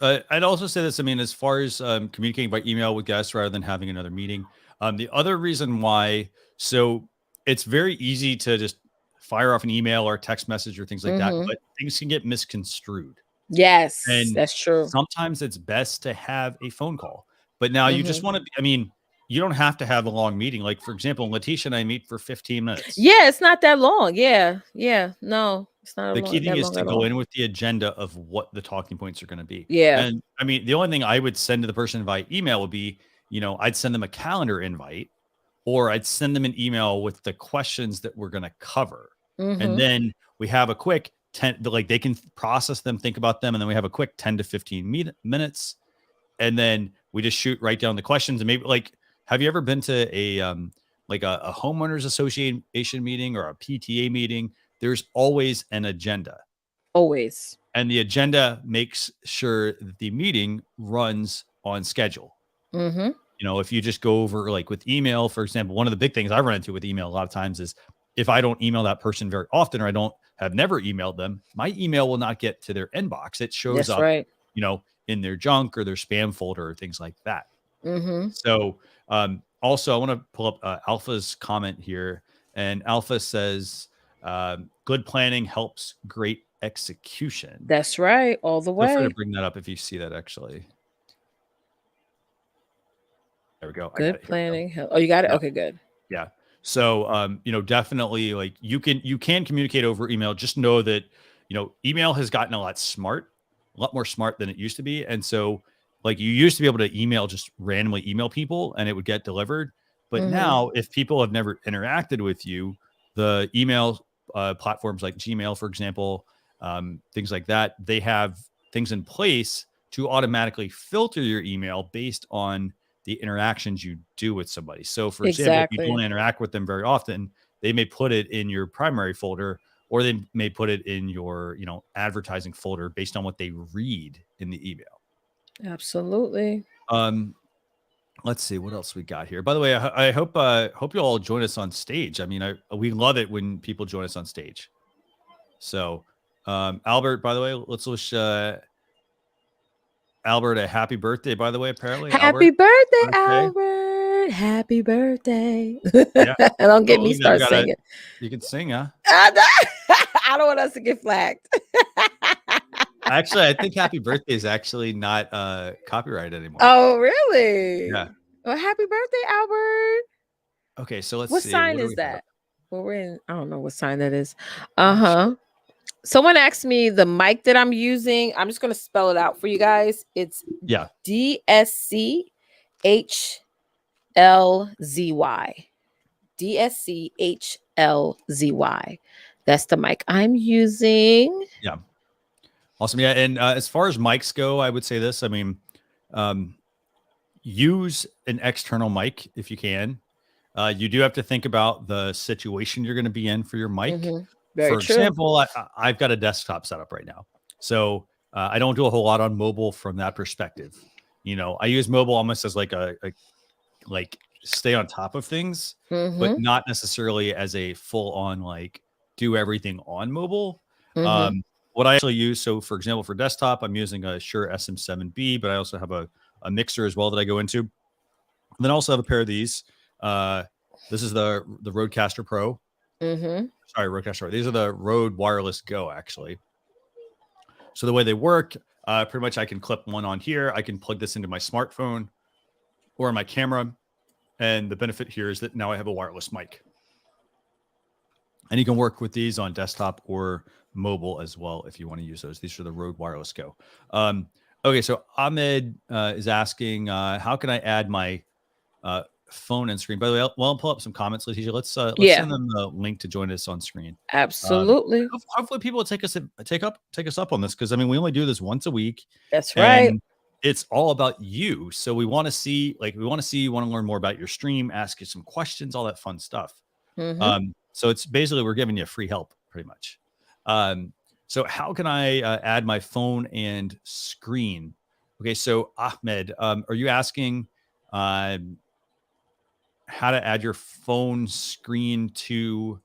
And I'd also say this. I mean, as far as communicating by email with guests rather than having another meeting, the other reason why, so it's very easy to just fire off an email or a text message or things like that, but things can get misconstrued.
Yes,
And
that's true.
sometimes it's best to have a phone call. But now you just want to, I mean, you don't have to have a long meeting. Like, for example, Leticia and I meet for 15 minutes.
Yeah, it's not that long. Yeah. No, it's not.
The key thing is to go in with the agenda of what the talking points are going to be.
Yeah.
And I mean, the only thing I would send to the person via email would be, I'd send them a calendar invite, or I'd send them an email with the questions that we're going to cover. And then we have a quick 10, like they can process them, think about them. And then we have a quick 10 to 15 minutes. And then we just shoot right down the questions. And maybe like, have you ever been to a homeowners association meeting or a PTA meeting? There's always an agenda.
Always.
And the agenda makes sure that the meeting runs on schedule. If you just go over like with email, for example, one of the big things I run into with email a lot of times is if I don't email that person very often, or I have never emailed them, my email will not get to their inbox. It shows up,
right.
In their junk or their spam folder or things like that. So also I want to pull up Alpha's comment here. And Alpha says, good planning helps great execution.
That's right. All the way.
Feel free to bring that up if you see that actually. There we go.
Good planning. Oh, you got it?
Yeah.
Okay, good.
Yeah. So, definitely like you can communicate over email. Just know that, email has gotten a lot more smart than it used to be. And so like you used to be able to just randomly email people and it would get delivered. But now if people have never interacted with you, the email platforms like Gmail, for example, things like that, they have things in place to automatically filter your email based on the interactions you do with somebody. So for example, if you don't interact with them very often, they may put it in your primary folder, or they may put it in your, advertising folder based on what they read in the email.
Absolutely.
Let's see what else we got here. By the way, I hope you all join us on stage. I mean, we love it when people join us on stage. So, Albert, by the way, let's wish Albert a happy birthday, by the way, apparently.
Happy birthday, Albert. Happy birthday. Yeah. Don't get me started singing.
You can sing, huh?
I don't want us to get flagged.
Actually, I think happy birthday is actually not copyrighted anymore.
Oh, really?
Yeah.
Well, happy birthday, Albert.
Okay, so let's see.
What sign is that? Well, we're in, I don't know what sign that is. Someone asked me the mic that I'm using. I'm just going to spell it out for you guys. It's DSCHLZY. DSCHLZY. That's the mic I'm using.
Yeah. Awesome. Yeah. And as far as mics go, I would say this. I mean, use an external mic if you can. You do have to think about the situation you're going to be in for your mic.
Very
For
true.
example, I've got a desktop setup right now. So I don't do a whole lot on mobile from that perspective. I use mobile almost as like a like stay on top of things, but
Mm-hmm.
not necessarily as a full on like do everything on mobile.
Mm-hmm.
Um, what I actually use, so for example, for desktop, I'm using a Shure SM7B, but I also have a mixer as well that I go into. And then I also have a pair of these. This is the Rodecaster Pro.
Mm-hmm.
Sorry, Rodecaster. These are the Rode Wireless Go, actually. So the way they work, pretty much I can clip one on here. I can plug this into my smartphone or my camera. And the benefit here is that now I have a wireless mic. And you can work with these on desktop or mobile as well if you want to use those. These are the Rode Wireless Go. Okay, so Ahmed is asking, how can I add my phone and screen? By the way, I'll pull up some comments, Leticia. Let's
Yeah,
send them the link to join us on screen.
absolutely.
Hopefully, people will take us up on this because I mean we only do this once a week,
That's right.
and it's all about you. So we want to see, you want to learn more about your stream, ask you some questions, all that fun stuff.
Mm-hmm.
So it's basically we're giving you free help pretty much. So how can I add my phone and screen? Okay, so Ahmed, are you asking how to add your phone screen to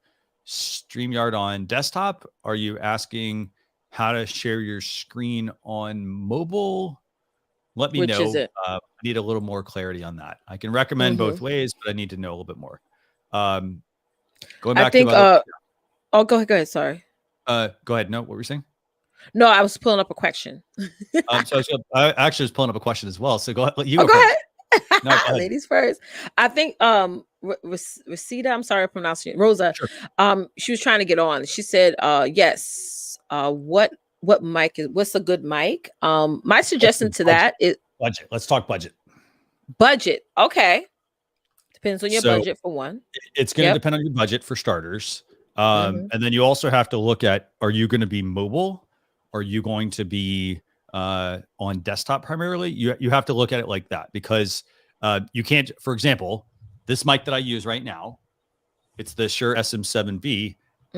StreamYard on desktop? Are you asking how to share your screen on mobile? Let me
Which is
know.
it?
I need a little more clarity on that. I can recommend
Mm-hmm.
both ways, but I need to know a little bit more. Um, Going
I
back to
think. Oh, go ahead. Go ahead. Sorry.
go ahead. No, what were you saying?
No, I was pulling up a question.
I actually was pulling up a question as well. So go ahead. You
Oh,
go
go
first. No, go
ahead.
ahead.
Ladies first. I think Rosita, I'm sorry I'm pronouncing it. Rosa,
Sure.
she was trying to get on. She said, yes. What mic is what's a good mic? My
Let's do
suggestion to
budget.
that is
Budget. Let's talk budget.
budget. Okay. Depends on your
So
budget for one.
it's going to
Yep.
depend on your budget for starters.
Mm-hmm.
And then you also have to look at, are you going to be mobile? Are you going to be on desktop primarily? You have to look at it like that because you can't, for example, this mic that I use right now, it's the Shure SM7B.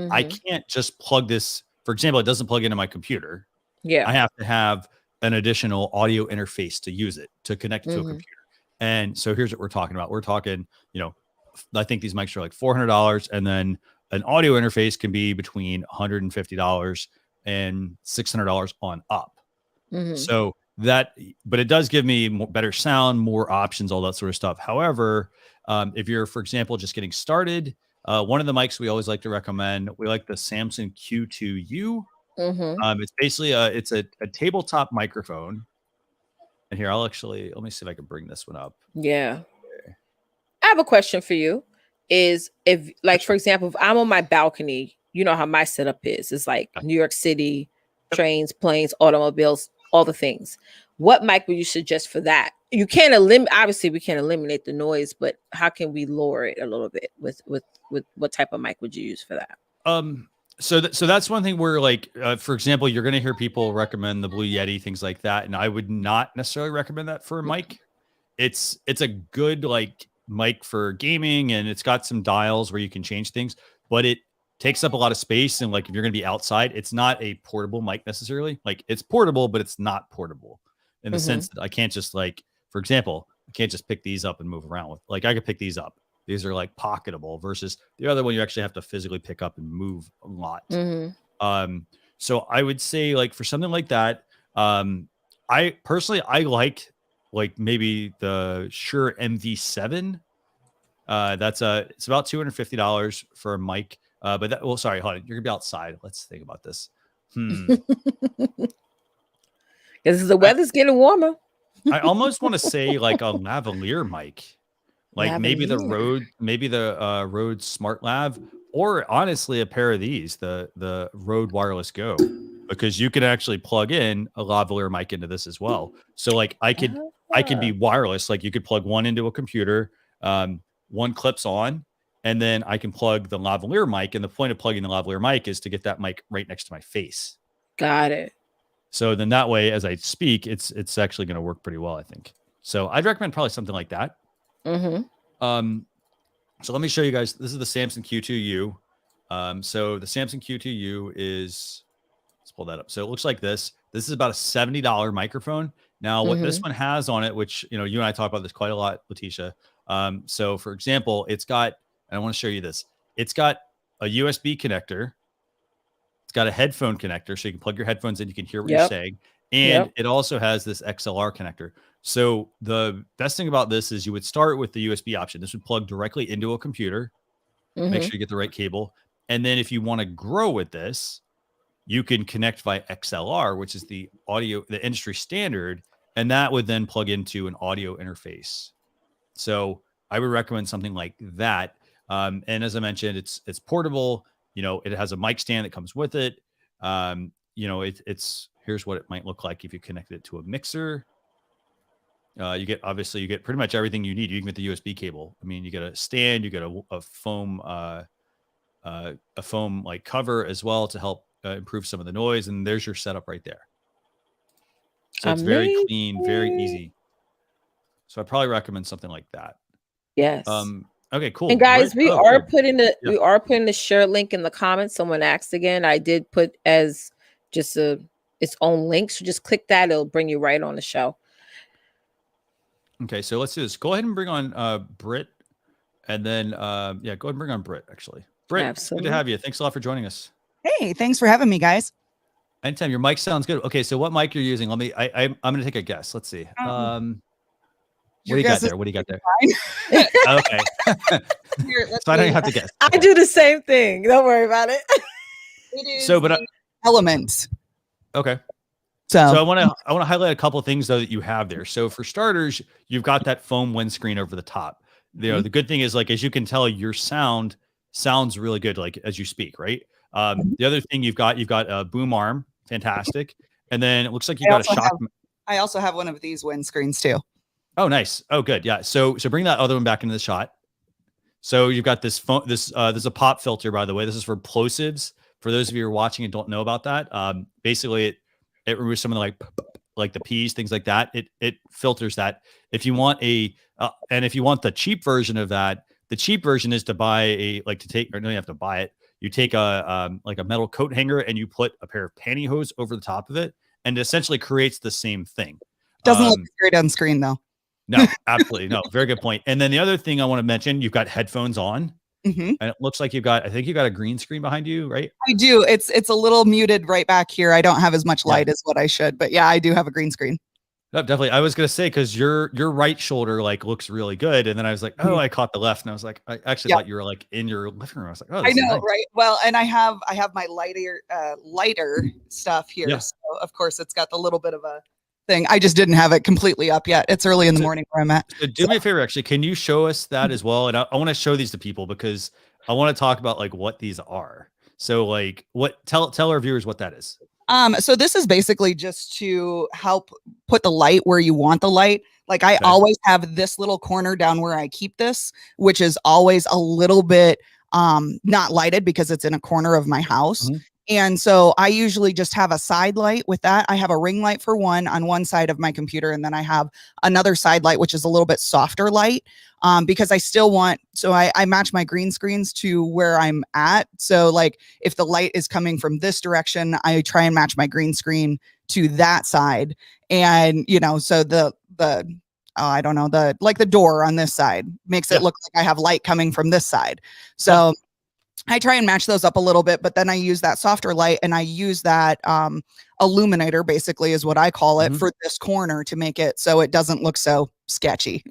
I
Mm-hmm.
can't just plug this. For example, it doesn't plug into my computer. I
Yeah.
have to have an additional audio interface to use it, to connect it to a
Mm-hmm.
computer. And so here's what we're talking about. We're talking, I think these mics are like $400, and then an audio interface can be between $150 and $600 on up.
Mm-hmm.
So but it does give me better sound, more options, all that sort of stuff. However, if you're, for example, just getting started, one of the mics we always like to recommend, we like the Samson Q2U.
Mm-hmm.
It's basically it's a tabletop microphone. And here, let me see if I can bring this one up.
Yeah. I have a question for you. Is if like for
Sure.
example, if I'm on my balcony, you know how my setup is. It's like
Okay.
New York City,
Yep.
trains, planes, automobiles, all the things. What mic would you suggest for that? You can't eliminate obviously we can't eliminate the noise, but how can we lower it a little bit with what type of mic would you use for that?
So that's one thing where for example, you're going to hear people recommend the Blue Yeti, things like that, and I would not necessarily recommend that for a mic. It's a good mic for gaming, and it's got some dials where you can change things, but it takes up a lot of space, and if you're going to be outside, it's not a portable mic necessarily. It's portable, but it's not portable in the
Mm-hmm.
sense that I can't just for example, I can't just pick these up and move around with. I could pick these up. These are pocketable versus the other one you actually have to physically pick up and move a lot.
Mm-hmm.
So I would say for something like that, I personally I like maybe the Shure MV7. It's about $250 for a mic. But sorry, hold on. You're gonna be outside. Let's think about this.
Because the weather's getting warmer.
I almost want to say a lavalier mic. Maybe
Lavalier.
the Rode Smart Lav, or honestly a pair of these, the Rode Wireless Go, because you can actually plug in a lavalier mic into this as well. So I could be wireless. You could plug one into a computer, one clips on, and then I can plug the lavalier mic. And the point of plugging the lavalier mic is to get that mic right next to my face.
Got it.
So then that way, as I speak, it's actually going to work pretty well, I think. So I'd recommend probably something like that.
Mm-hmm.
So let me show you guys. This is the Samson Q2U. So the Samsung Q2U is, let's pull that up. So it looks like this. This is about a $70 microphone. Now, what this
Mm-hmm.
one has on it, which you and I talk about this quite a lot, Leticia. So for example, it's got, and I want to show you this. It's got a USB connector. It's got a headphone connector, so you can plug your headphones in. You can hear what you're
Yep.
saying, and
Yep.
it also has this XLR connector. So the best thing about this is you would start with the USB option. This would plug directly into a computer. Make
Mm-hmm.
sure you get the right cable, and then if you want to grow with this, you can connect via XLR, which is the industry standard, and that would then plug into an audio interface. So I would recommend something like that. And as I mentioned, it's portable. It has a mic stand that comes with it. It's here's what it might look like if you connect it to a mixer. You get pretty much everything you need. You can get the USB cable. I mean, you get a stand, you get a foam like cover as well to help improve some of the noise. And there's your setup right there. So it's very clean, very
Amazing.
easy. So I'd probably recommend something like that.
Yes.
Okay, cool.
And guys, we are
good.
putting
Yeah.
we are putting the share link in the comments. Someone asked again. I did put as just its own link. So just click that. It'll bring you right on the show.
Okay, so let's do this. Go ahead and bring on Britt, and then go ahead and bring on Britt. Actually, Britt,
Absolutely.
good to have you. Thanks a lot for joining us.
Hey, thanks for having me, guys.
Anytime. Your mic sounds good. Okay, so what mic you're using? Let me. I'm gonna take a guess. Let's see. What do you got there? What do you got there? Okay.
Here,
so I don't have to guess.
I do the same thing. Don't worry about it.
It is
so, but
Elements.
Okay.
So
I want to highlight a couple of things though that you have there. So for starters, you've got that foam windscreen over the top. The good thing is, like, as you can tell, your sound sounds really good, like as you speak, right? The other thing you've got a boom arm, fantastic, and then it looks like you got a shock.
I also have one of these windscreens too.
Oh, nice. Oh, good. Yeah. So bring that other one back into the shot. So you've got this phone. There's a pop filter, by the way. This is for plosives. For those of you who are watching and don't know about that, basically it removes some of the like the P's, things like that. It filters that. If you want and if you want the cheap version of that, the cheap version is to buy you have to buy it. You take a metal coat hanger and you put a pair of pantyhose over the top of it, and it essentially creates the same thing.
Doesn't look great on screen though.
No, absolutely no. Very good point. And then the other thing I want to mention, you've got headphones on, and it looks like I think you got a green screen behind you, right?
I do. It's a little muted right back here. I don't have as much light as what I should, but yeah, I do have a green screen.
No, definitely. I was gonna say, because your right shoulder looks really good, and then I was like, oh, I caught the left, and I was like, I actually thought you were like in your living room. I was like, oh,
I know,
nice.
right? Well, and I have my lighter stuff here.
Yeah.
So of course it's got the little bit of a thing. I just didn't have it completely up yet. It's early in the morning where I'm at.
So do me a favor, actually. Can you show us that as well? And I want to show these to people because I want to talk about what these are. So tell our viewers what that is.
So this is basically just to help put the light where you want the light. Like I always have this little corner down where I keep this, which is always a little bit not lighted because it's in a corner of my house. And so I usually just have a side light with that. I have a ring light for on one side of my computer. And then I have another side light, which is a little bit softer light because I still I match my green screens to where I'm at. So if the light is coming from this direction, I try and match my green screen to that side. And, so the door on this side makes it look like I have light coming from this side. So I try and match those up a little bit, but then I use that softer light and I use that illuminator, basically is what I call it, for this corner to make it so it doesn't look so sketchy.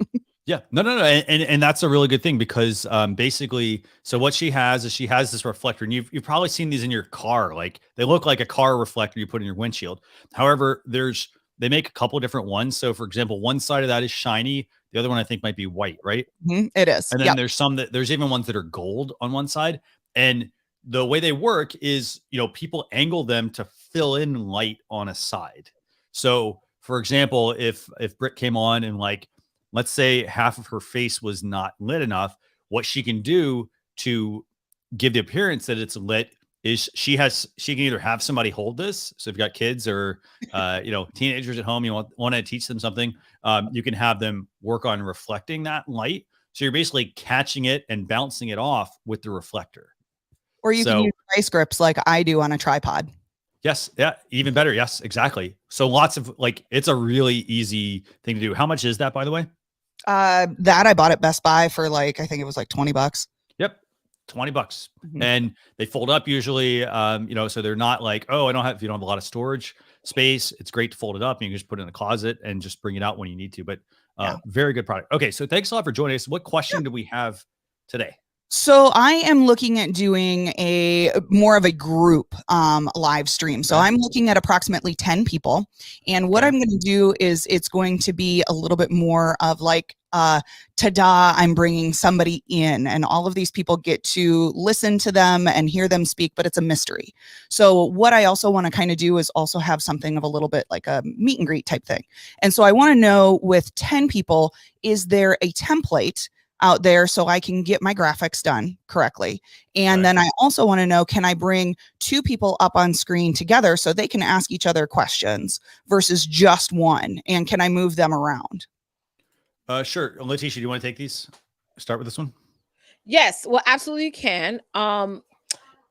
Yeah, no. And that's a really good thing because basically, so what she has is this reflector, and you've probably seen these in your car. Like they look like a car reflector you put in your windshield. However, they make a couple of different ones. So for example, one side of that is shiny. The other one I think might be white, right?
It is.
And then there's even ones that are gold on one side. And the way they work is, people angle them to fill in light on a side. So for example, if Britt came on and let's say half of her face was not lit enough, what she can do to give the appearance that it's lit is she can either have somebody hold this. So if you've got kids or, teenagers at home, you want to teach them something, you can have them work on reflecting that light. So you're basically catching it and bouncing it off with the reflector.
Or you can
So
use ice grips like I do on a tripod.
yes, yeah, even better. Yes, exactly. So lots of like, it's a really easy thing to do. How much is that, by the way?
That I bought at Best Buy for like, I think it was like $20.
Yep. $20.
Mhm.
And they fold up usually, so they're not like, oh, if you don't have a lot of storage space, it's great to fold it up and you can just put it in the closet and just bring it out when you need to. But
Yeah.
very good product. Okay. So thanks a lot for joining us. What question do we have today?
So I am looking at doing a more of a group live stream. So
Okay.
I'm looking at approximately 10 people. And what
Okay.
I'm going to do is it's going to be a little bit more of like, ta-da, I'm bringing somebody in and all of these people get to listen to them and hear them speak, but it's a mystery. So what I also want to kind of do is also have something of a little bit like a meet and greet type thing. And so I want to know with 10 people, is there a template out there so I can get my graphics done correctly? And then I also want to know, can I bring 2 people up on screen together so they can ask each other questions versus just one? And can I move them around?
Sure. Leticia, do you want to take these? Start with this one.
Yes, well, absolutely you can.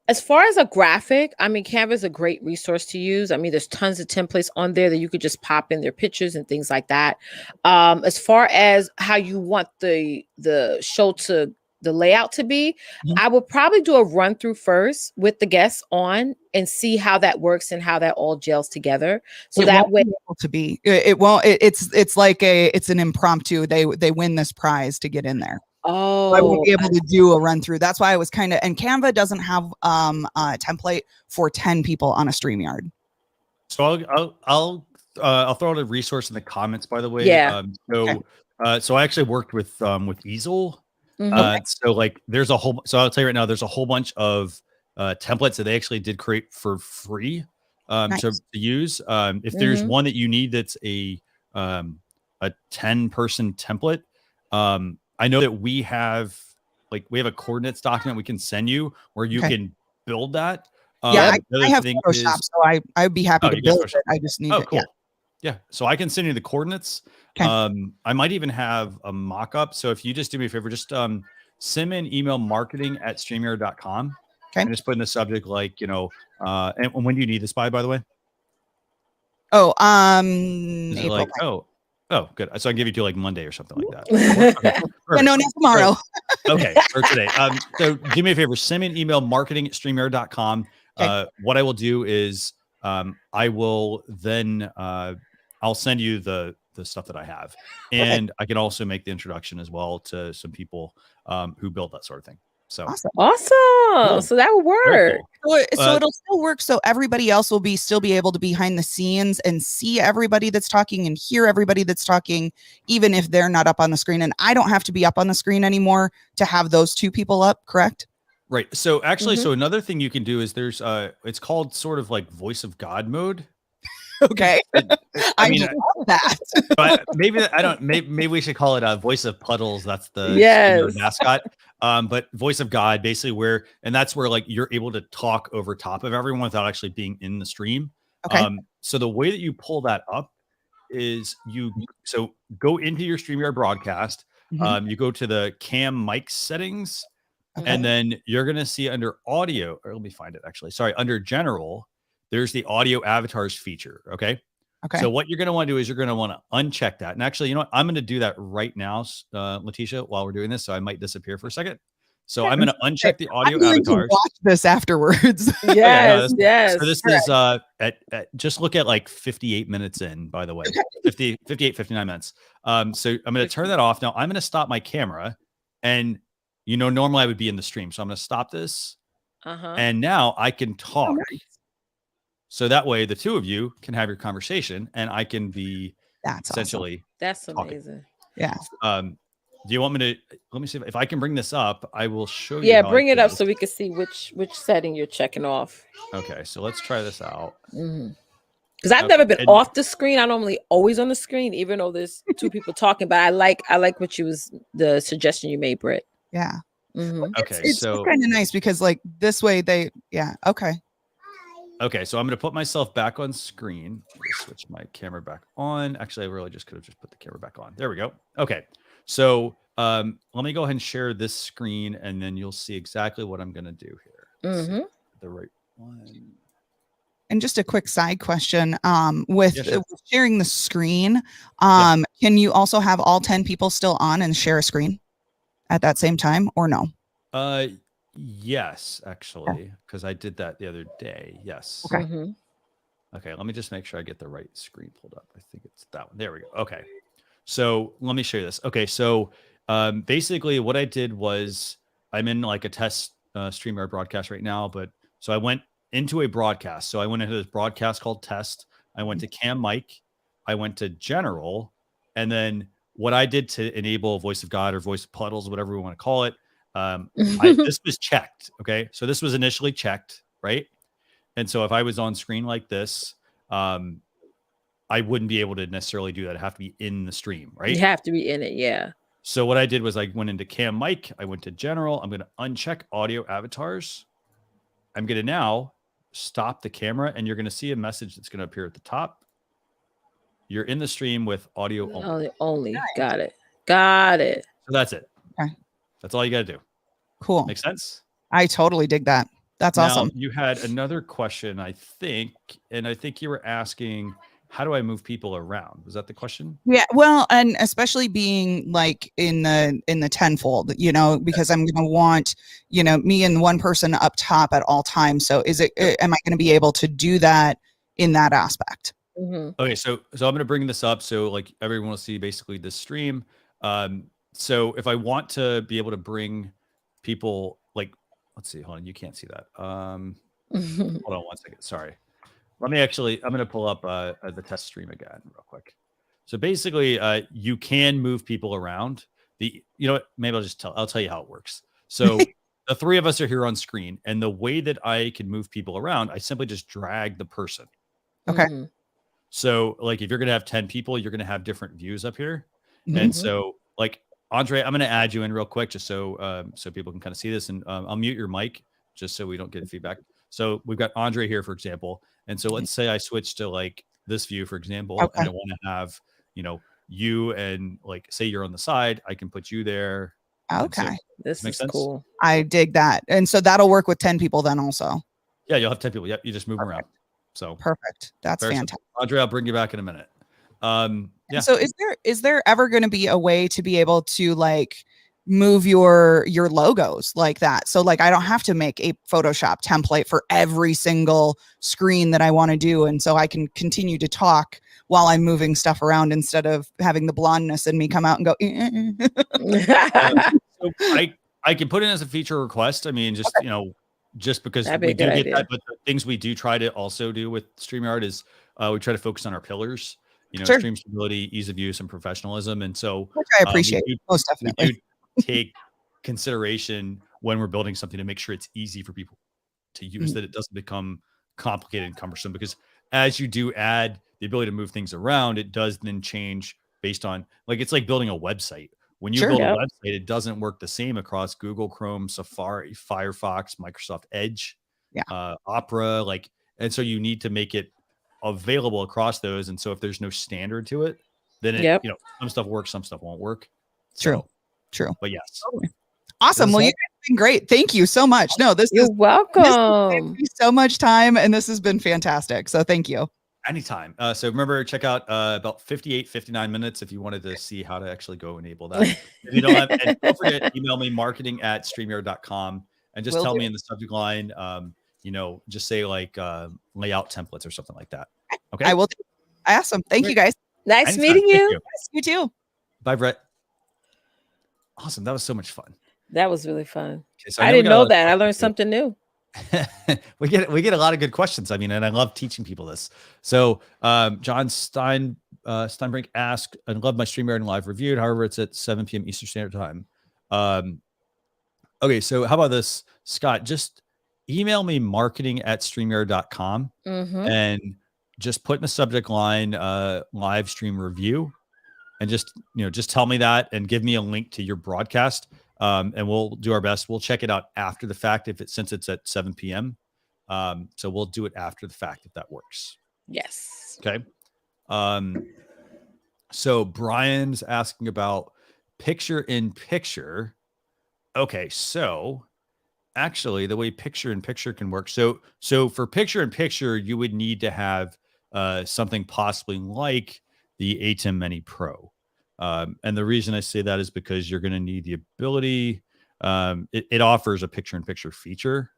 As far as a graphic, I mean, Canva is a great resource to use. I mean, there's tons of templates on there that you could just pop in their pictures and things like that. As far as how you want the show to the layout to be, I would probably do a run through first with the guests on and see how that works and how that all gels together. So that way,
it won't. It's like it's an impromptu. They win this prize to get in there. I won't be able to do a run through. That's why I was kind of, and Canva doesn't have a template for 10 people on a StreamYard.
So I'll throw out a resource in the comments, by the way.
Yeah.
So I actually worked with Easel.
Mhm.
So like there's a whole, so I'll tell you right now, there's a whole bunch of templates that they actually did create for free to use. If there's one that you need that's a 10-person template, I know that we have a coordinates document we can send you where you can build that.
Yeah, I have Photoshop, so I'd be happy to build it. I just need
Oh,
it.
cool. Yeah. So I can send you the coordinates. I might even have a mock-up. So if you just do me a favor, just send me an email, marketing@streamyard.com. And just put in the subject, like, and when do you need this by the way?
Oh,
Is it
April.
like, oh, good. So I can give you to like Monday or something like that. Okay,
yeah, no, not tomorrow.
Okay, or today. So do me a favor, send me an email, marketing@streamyard.com. What I will do is I will then I'll send you the stuff that I have, and I can also make the introduction as well to some people who build that sort of thing. So
awesome.
Cool.
So that would work.
Cool.
So it'll still work. So everybody else will still be able to behind the scenes and see everybody that's talking and hear everybody that's talking, even if they're not up on the screen. And I don't have to be up on the screen anymore to have those 2 people up, correct?
Right. So actually, so another thing you can do is there's it's called sort of like voice of God mode.
Okay. I mean, love that.
But maybe we should call it voice of puddles. That's the mascot. But voice of God, basically that's where like you're able to talk over top of everyone without actually being in the stream. So the way that you pull that up is so go into your StreamYard broadcast. You go to the cam mic settings, and then you're going to see under audio, or let me find it actually. Sorry, under general, there's the audio avatars feature. Okay. So what you're going to want to do is you're going to want to uncheck that. And actually, you know what? I'm going to do that right now, Leticia, while we're doing this. So I might disappear for a second. So I'm going to uncheck the audio avatars.
Watch this afterwards.
Yes.
So this is just look at like 58 minutes in, by the way, 58, 59 minutes. So I'm going to turn that off. Now I'm going to stop my camera, and normally I would be in the stream. So I'm going to stop this. And now I can talk. So that way the 2 of you can have your conversation and I can be essentially
that's amazing.
Yeah.
Do you want me to, let me see if I can bring this up. I will show you.
Yeah, bring it up so we can see which setting you're checking off.
Okay, so let's try this out.
Because I've never been off the screen. I'm normally always on the screen, even though there's 2 people talking. But I like the suggestion you made, Britt.
Yeah.
Okay,
it's so kind of nice because like this way
Okay, so I'm going to put myself back on screen. Switch my camera back on. Actually, I really just could have just put the camera back on. There we go. Okay, so let me go ahead and share this screen, and then you'll see exactly what I'm going to do here.
Mm-hmm.
The right one.
And just a quick side question, with
Yeah, sure.
sharing the screen,
Yeah.
can you also have all 10 people still on and share a screen at that same time or no?
Yes, actually, because I did that the other day. Yes.
Okay.
Mm-hmm.
Okay, let me just make sure I get the right screen pulled up. I think it's that one. There we go. Okay. So let me show you this. Okay, so basically what I did was I'm in like a test StreamYard broadcast right now, but so I went into a broadcast. So I went into this broadcast called test. I went to cam mic, I went to general, and then what I did to enable voice of God or voice of puddles, whatever we want to call it, this was checked. Okay, so this was initially checked, right? And so if I was on screen like this, um, I wouldn't be able to necessarily do that. I have to be in the stream,
You
right?
have to be in it. Yeah.
So what I did was I went into cam mic, I went to general, I'm going to uncheck audio avatars. I'm going to now stop the camera and you're going to see a message that's going to appear at the top. You're in the stream with audio only.
Only. Got it. Got it.
So that's it.
Okay.
That's all you got to do.
Cool.
Make sense?
I totally dig that. That's
Now,
awesome.
you had another question, I think, and I think you were asking, how do I move people around? Was that the question?
Yeah, well, and especially being like in the tenfold, you know, because I'm going to want, you know, me and one person up top at all times. So am I going to be able to do that in that aspect?
Mm-hmm.
Okay, so I'm going to bring this up so like everyone will see basically this stream. So if I want to be able to bring people, like, let's see, hold on, you can't see that. Hold on one second. Sorry. I'm going to pull up the test stream again real quick. So basically, you can move people around. You know what? Maybe I'll tell you how it works. So the three of us are here on screen, and the way that I can move people around, I simply just drag the person.
Okay.
Mm-hmm.
So like if you're going to have 10 people, you're going to have different views up here.
Mhm.
And so like Andre, I'm going to add you in real quick just so so people can kind of see this, and I'll mute your mic just so we don't get feedback. So we've got Andre here, for example. And so let's say I switch to like this view, for example,
Okay.
and I want to have, you know, you and like say you're on the side, I can put you there.
Okay.
This
Make
is
sense?
cool.
I dig that. And so that'll work with 10 people then also.
Yeah, you'll have 10 people. Yep, you just move them around. So
Perfect. That's
very
fantastic.
simple. Andre, I'll bring you back in a minute. Yeah.
So is there ever going to be a way to be able to like move your logos like that? So like I don't have to make a Photoshop template for every single screen that I want to do, and so I can continue to talk while I'm moving stuff around instead of having the blondness in me come out and go.
So I can put in as a feature request. I mean, just you know, just because
That'd be
we
a good
do get
idea.
that, but the things we do try to also do with StreamYard is we try to focus on our pillars, you know,
Sure.
stream stability, ease of use, and professionalism. And so
Which I appreciate most
we
definitely.
do take consideration when we're building something to make sure it's easy for people to use, that it doesn't become complicated and cumbersome. Because as you do add the ability to move things around, it does then change based on, like, it's like building a website. When you
Sure.
build a
Yep.
website, it doesn't work the same across Google, Chrome, Safari, Firefox, Microsoft Edge, Opera, like, and so you need to make it available across those. And so if there's no standard to it, then it,
Yep.
you know, some stuff works, some stuff won't work.
True.
So,
True.
but yes.
Awesome.
This
Well,
is
you guys have been great. Thank you so much. No, this
You're
is
welcome.
saved me so much time, and this has been fantastic. So thank you.
Anytime. So remember, check out about 59 minutes if you wanted to see how to actually go enable that. If you don't have, and don't forget, email me marketing@streamyard.com and just
Will
tell
do.
me in the subject line, you know, just say like layout templates or something like that. Okay.
I will do. Awesome. Thank you guys.
Nice
Anytime.
meeting
Thank
you.
you.
You too.
Bye, Brett. Awesome. That was so much fun.
That was really fun.
Okay, so
I
know we
didn't
got a
know
lot of
that. I
questions
learned
here.
something new.
we get a lot of good questions. I mean, and I love teaching people this. So John Steinbrink asked, I love my StreamYard and live reviewed. However, it's at 7 p.m. Eastern Standard Time. Okay, so how about this, Scott? Just email me marketing@streamyard.com and just put in the subject line live stream review, and just tell me that and give me a link to your broadcast. And we'll do our best. We'll check it out after the fact since it's at 7 p.m. So we'll do it after the fact if that works.
Yes.
Okay. So Brian's asking about picture in picture. Okay, so actually, the way picture in picture can work. So for picture in picture, you would need to have something possibly like the ATEM Mini Pro. And the reason I say that is because you're going to need the ability. It offers a picture in picture feature.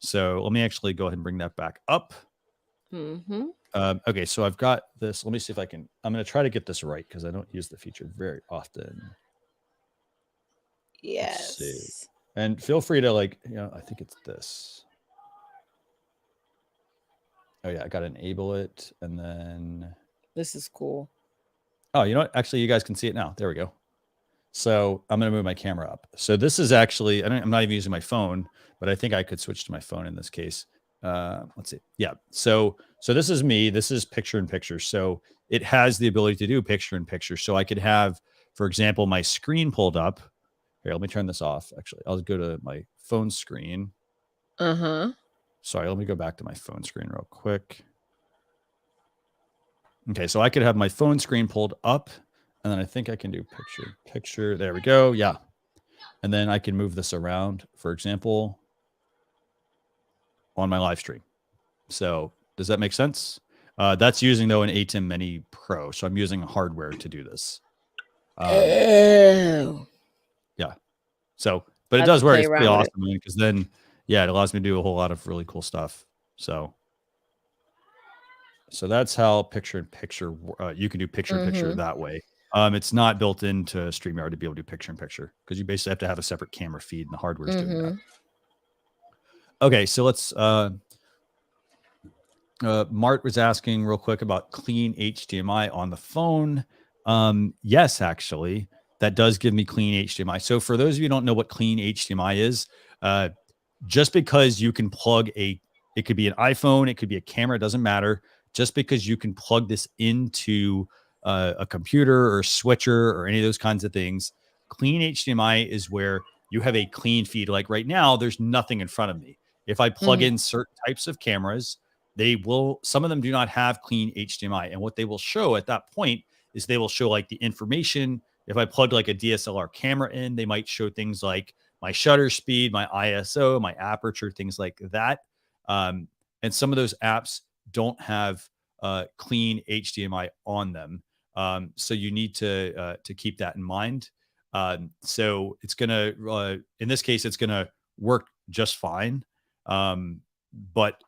So let me actually go ahead and bring that back up.
Mm-hmm.
Okay, so I've got this. Let me see if I can. I'm going to try to get this right because I don't use the feature very often. Let's see.
Yes.
And feel free to I think it's this. Oh yeah, I got to enable it, and then
This is cool.
oh, you know what? Actually, you guys can see it now. There we go. So I'm going to move my camera up. So this is actually I'm not even using my phone, but I think I could switch to my phone in this case. Let's see. Yeah. So this is me. This is picture in picture. So it has the ability to do picture in picture. So I could have, for example, my screen pulled up. Here, let me turn this off. Actually, I'll go to my phone screen.
Uh-huh.
Sorry, let me go back to my phone screen real quick. Okay, so I could have my phone screen pulled up, and then I think I can do picture. There we go. Yeah. And then I can move this around, for example, on my live stream. So does that make sense? That's using, though, an ATEM Mini Pro. So I'm using hardware to do this.
Oh.
Yeah. So, but it
Have
does
to
work.
play
It's pretty
around with it.
awesome because then, yeah, it allows me to do a whole lot of really cool stuff. So that's how picture in picture, you can do picture in picture
Mm-hmm.
that way. It's not built into StreamYard to be able to do picture in picture because you basically have to have a separate camera feed and the hardware is doing that.
Mm-hmm.
Okay, so let's. Mart was asking real quick about clean HDMI on the phone. Yes, actually, that does give me clean HDMI. So for those of you who don't know what clean HDMI is, just because you can plug it could be an iPhone, it could be a camera, it doesn't matter. Just because you can plug this into a computer or switcher or any of those kinds of things, clean HDMI is where you have a clean feed. Like right now, there's nothing in front of me. If I plug in certain types of cameras, some of them do not have clean HDMI. And what they will show at that point is they will show like the information. If I plug like a DSLR camera in, they might show things like my shutter speed, my ISO, my aperture, things like that. And some of those apps don't have clean HDMI on them. So you need to keep that in mind. So it's gonna, in this case, it's gonna work just fine. But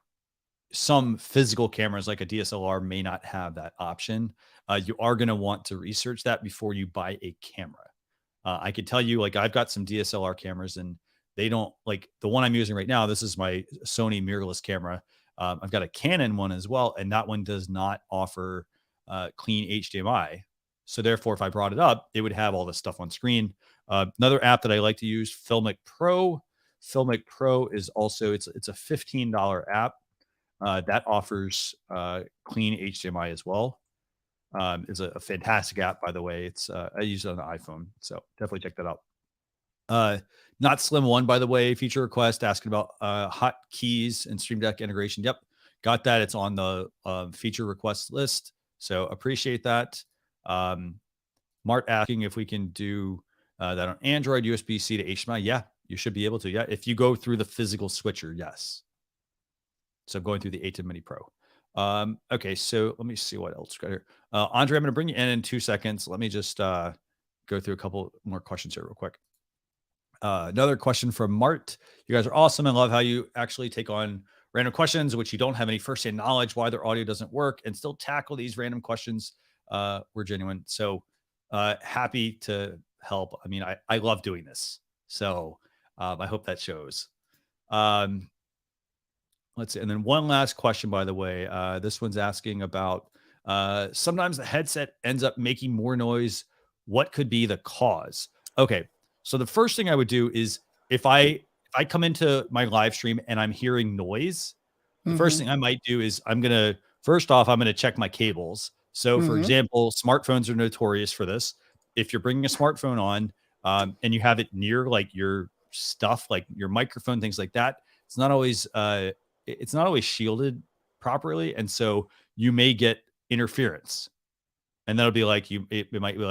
some physical cameras like a DSLR may not have that option. You are going to want to research that before you buy a camera. I can tell you, like, I've got some DSLR cameras and they don't, like the one I'm using right now. This is my Sony mirrorless camera. I've got a Canon one as well, and that one does not offer clean HDMI. So therefore, if I brought it up, it would have all this stuff on screen. Another app that I like to use, Filmic Pro. Filmic Pro is also it's a $15 app that offers clean HDMI as well. It's a fantastic app, by the way. It's I use it on the iPhone, so definitely check that out. Not Slim One, by the way, feature request asking about hotkeys and Stream Deck integration. Yep, got that. It's on the feature request list, so appreciate that. Mart asking if we can do that on Android USB-C to HDMI. Yeah, you should be able to. Yeah, if you go through the physical switcher, yes. So going through the ATEM Mini Pro. Okay, so let me see what else got here. Andre, I'm going to bring you in 2 seconds. Let me just go through a couple more questions here real quick. Another question from Mart. You guys are awesome. I love how you actually take on random questions, which you don't have any firsthand knowledge why their audio doesn't work, and still tackle these random questions. We're genuine. So happy to help. I mean, I love doing this. So I hope that shows. Let's see. And then one last question, by the way. This one's asking about sometimes the headset ends up making more noise. What could be the cause? Okay. So the first thing I would do is if I come into my live stream and I'm hearing noise, the first thing I might do is I'm going to check my cables. So for example, smartphones are notorious for this. If you're bringing a smartphone on and you have it near like your stuff, like your microphone, things like that, it's not always shielded properly, and so you may get interference, and that'll be like it might be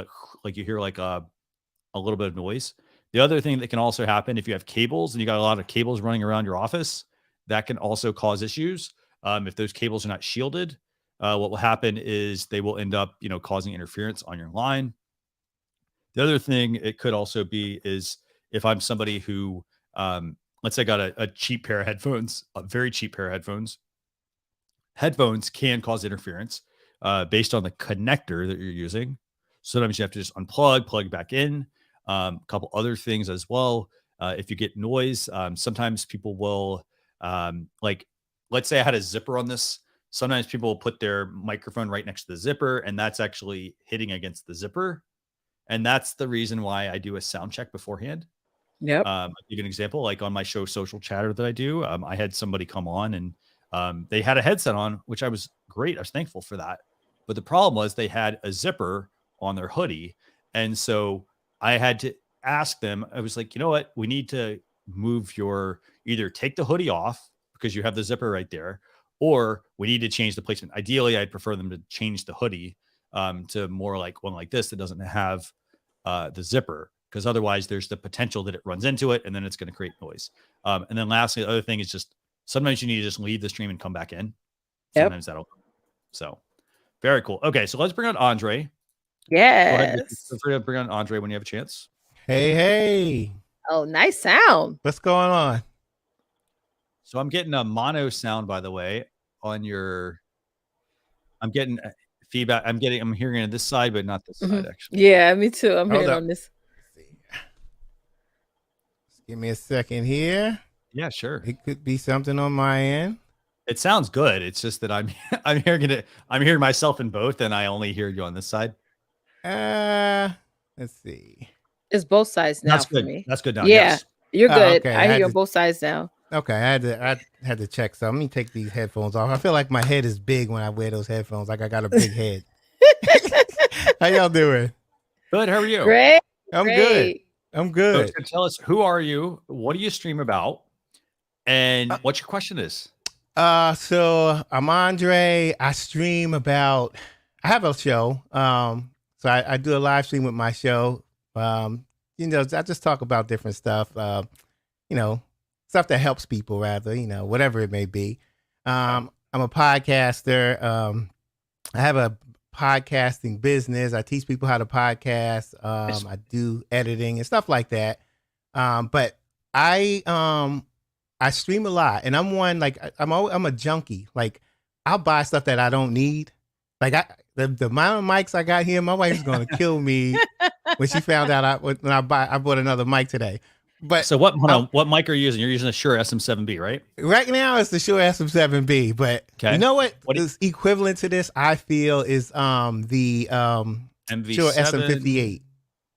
like you hear like a little bit of noise. The other thing that can also happen if you have cables and you got a lot of cables running around your office, that can also cause issues. If those cables are not shielded, what will happen is they will end up, causing interference on your line. The other thing it could also be is if I'm somebody who, let's say, I got a cheap pair of headphones, a very cheap pair of headphones. Headphones can cause interference based on the connector that you're using. Sometimes you have to just unplug, plug back in. A couple other things as well. If you get noise, sometimes people will, like, let's say I had a zipper on this. Sometimes people will put their microphone right next to the zipper, and that's actually hitting against the zipper. And that's the reason why I do a sound check beforehand.
Yep.
I'll give you an example. Like on my show, Social Chatter, that I do, I had somebody come on and they had a headset on, which I was great. I was thankful for that. But the problem was they had a zipper on their hoodie. And so I had to ask them, I was like, you know what? We need to move either take the hoodie off because you have the zipper right there, or we need to change the placement. Ideally, I'd prefer them to change the hoodie to more like one like this that doesn't have the zipper, because otherwise there's the potential that it runs into it and then it's going to create noise. And then lastly, the other thing is just sometimes you need to just leave the stream and come back in. Sometimes that'll. So very cool. Okay, so let's bring on Andre.
Yes.
Feel free to bring on Andre when you have a chance.
Hey.
Oh, nice sound.
What's going on?
So I'm getting a mono sound, by the way, on your. I'm getting feedback. I'm hearing it on this side, but not this side, actually.
Yeah, me too. I'm hearing on this.
Give me a second here.
Yeah, sure.
It could be something on my end.
It sounds good. It's just that I'm hearing it. I'm hearing myself in both, and I only hear you on this side.
Let's see.
It's both sides now.
That's good.
For me.
That's good now.
Yeah,
Yes.
you're good.
Okay.
I hear you on both sides now.
Okay, I had to check. So let me take these headphones off. I feel like my head is big when I wear those headphones. Like I got a big head. How y'all doing?
Good. How are you?
Great.
I'm good. I'm good.
So tell us, who are you? What do you stream about? And what your question is?
So I'm Andre. I stream about. I have a show. So I do a live stream with my show. I just talk about different stuff. Stuff that helps people, rather, whatever it may be. I'm a podcaster. I have a podcasting business. I teach people how to podcast. I do editing and stuff like that. But I stream a lot, and I'm one, like, I'm a junkie. Like, I'll buy stuff that I don't need. Like the amount of mics I got here, my wife's gonna kill me when she found out I bought another mic today. But
so what mic are you using? You're using a Shure SM7B, right?
Right now it's the Shure SM7B, but you know what is equivalent to this, I feel, is the
MV7.
Shure SM58.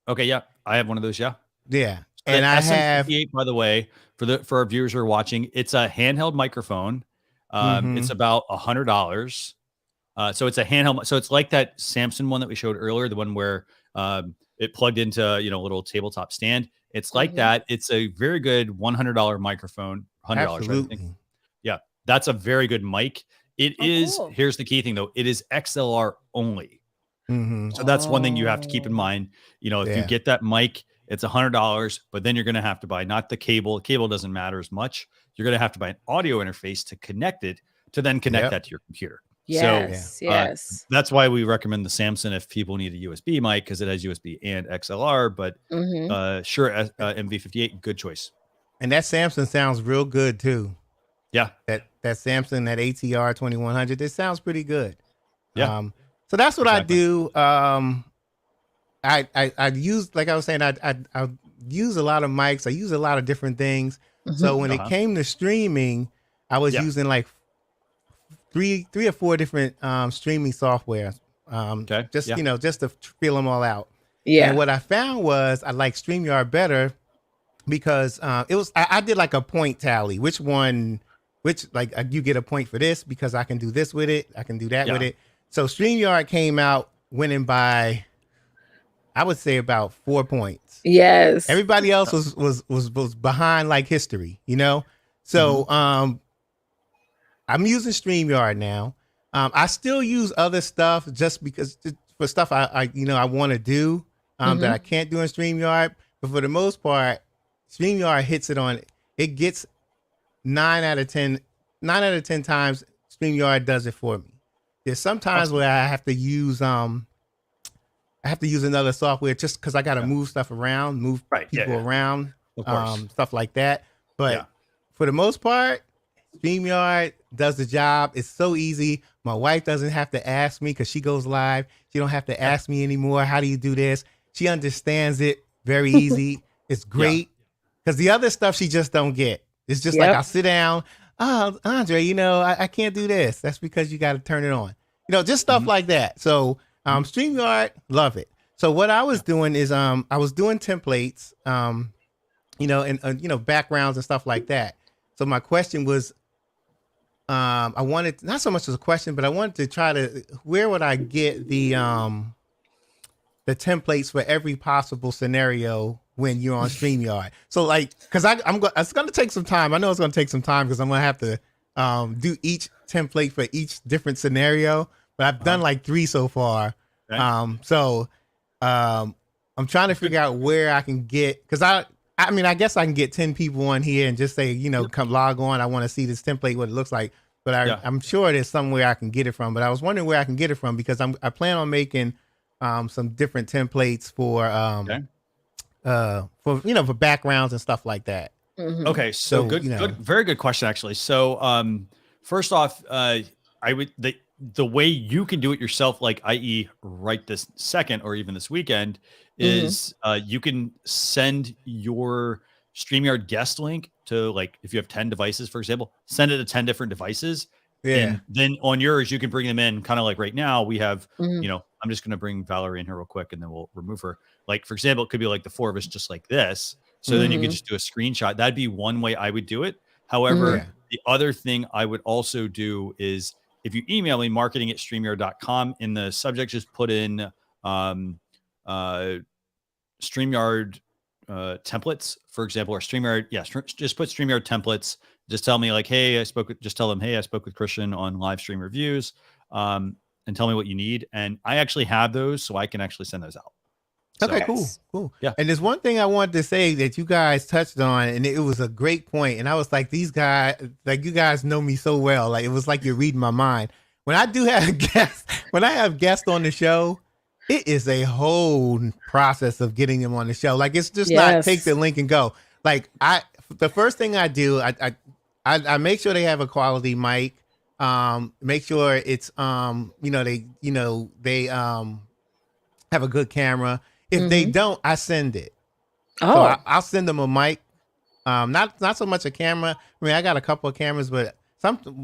Okay, yeah. I have one of those, yeah.
Yeah.
So and I have SM58, by the way, for our viewers who are watching, it's a handheld microphone. It's about $100. So it's a handheld. So it's like that Samsung one that we showed earlier, the one where it plugged into a little tabletop stand. It's like that. It's a very good $100 microphone. $100.
Absolutely.
Right? Yeah, that's a very good mic. It is. Cool. Here's the key thing, though. It is XLR only. So that's one thing you have to keep in mind. If you get that mic, it's $100, but then you're going to have to buy not the cable. Cable doesn't matter as much. You're going to have to buy an audio interface to connect it, to then connect that to your computer.
Yes,
so,
yes.
That's why we recommend the Samsung if people need a USB mic, because it has USB and XLR. But Shure MV58, good choice.
And that Samsung sounds real good too.
Yeah,
that Samsung, that ATR 2100, it sounds pretty good.
Yeah.
So that's what I do. I use, like I was saying, I use a lot of mics. I use a lot of different things. So when it came to streaming, I was using like three or four different streaming software. Just to feel them all out. Yeah. And what I found was I like StreamYard better because I did like a point tally. Which you get a point for this because I can do this with it. I can do that with it. So StreamYard came out winning by, I would say, about 4 points.
Yes.
Everybody else was behind like history, So I'm using StreamYard now. I still use other stuff just because for stuff I want to do that I can't do in StreamYard. but for the most part, StreamYard hits it on. It gets 9 out of 10 times StreamYard does it for me. There's sometimes
Awesome.
where I have to use another software just because I got to move stuff around, move people around,
Of course.
stuff like that. But for the most part, StreamYard does the job. It's so easy. My wife doesn't have to ask me because she goes live. She don't have to ask me anymore. How do you do this? She understands it very easy. It's great because the other stuff she just don't get. It's just like I'll sit down. Oh, Andre, I can't do this. That's because you got to turn it on. Just stuff like that. So StreamYard, love it. So what I was doing is I was doing templates, and backgrounds and stuff like that. So my question was, I wanted not so much as a question, but I wanted to try to where would I get the templates for every possible scenario when you're on StreamYard. So because it's going to take some time. I know it's going to take some time because I'm going to have to do each template for each different scenario. But I've done like 3 so far. Okay. So I'm trying to figure out where I can get, because I guess I can get 10 people on here and just say, come log on. I want to see this template, what it looks like. But I'm sure there's somewhere I can get it from. But I was wondering where I can get it from because I plan on making some different templates for for backgrounds and stuff like that.
Mm-hmm. Okay, so good, very good question actually. So first off, I would the way you can do it yourself, like i.e. right this second or even this weekend, is you can send your StreamYard guest link to, if you have 10 devices, for example, send it to 10 different devices. Yeah. And then on yours, you can bring them in kind of like right now we have, I'm just going to bring Valerie in here real quick and then we'll remove her. Like, for example, it could be like the 4 of us just like this. So then you could just do a screenshot. That'd be one way I would do it. However, the other thing I would also do is if you email me marketing@streamyard.com, in the subject, just put in StreamYard templates, for example, or StreamYard. Yeah, just put StreamYard templates. Just tell me hey, just tell them, hey, I spoke with Christian on live stream reviews, and tell me what you need. And I actually have those, so I can actually send those out.
Okay, cool. Yeah. And there's one thing I wanted to say that you guys touched on, and it was a great point. And I was like, these guys, you guys know me so well. Like, it was like you're reading my mind. When I do have guests, on the show, it is a whole process of getting them on the show. Like, it's just not take the link and go. Like, the first thing I do, I make sure they have a quality mic. Make sure it's they have a good camera. If they don't, I send it. Oh, so I'll send them a mic. Not so much a camera. I mean, I got a couple of cameras, but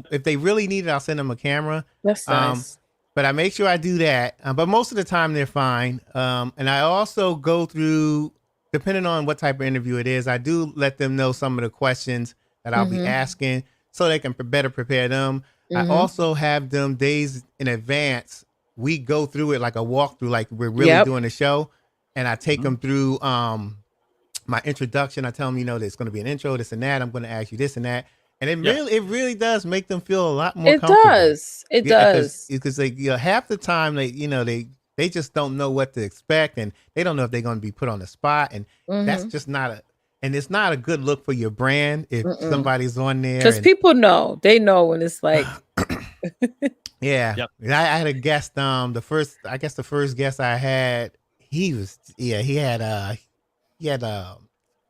if they really need it, I'll send them a camera.
That's nice.
But I make sure I do that. But most of the time they're fine. And I also go through, depending on what type of interview it is, I do let them know some of the questions that I'll be asking so they can better prepare them. I also have them days in advance. We go through it like a walkthrough, like we're really doing a show. And I take them through my introduction. I tell them, there's going to be an intro, this and that. I'm going to ask you this and that. And it really does make them feel a lot more comfortable.
It does.
Because half the time they just don't know what to expect, and they don't know if they're going to be put on the spot. And that's just it's not a good look for your brand if somebody's on there.
Because people know. They know when it's like.
Yeah. Yep. I had a guest, the first guest I had, he had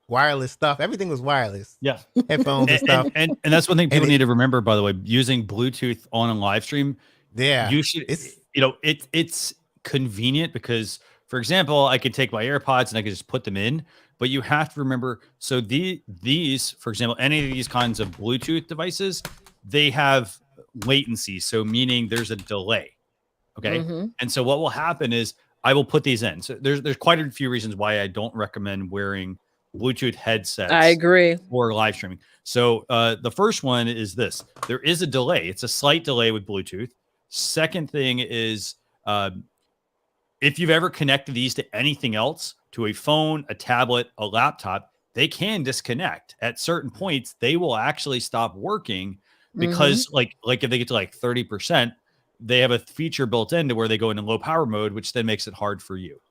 wireless stuff. Everything was wireless.
Yeah.
Headphones and stuff.
And that's one thing people need to remember, by the way, using Bluetooth on a live stream.
Yeah.
You should, it's convenient because, for example, I could take my AirPods and I could just put them in, but you have to remember, so these, for example, any of these kinds of Bluetooth devices, they have latency. So meaning there's a delay. Okay. And so what will happen is I will put these in. So there's quite a few reasons why I don't recommend wearing Bluetooth headsets.
I agree.
For live streaming. So the first one is this. There is a delay. It's a slight delay with Bluetooth. Second thing is if you've ever connected these to anything else, to a phone, a tablet, a laptop, they can disconnect. At certain points, they will actually stop working because like if they get to 30%, they have a feature built in to where they go into low power mode, which then makes it hard for you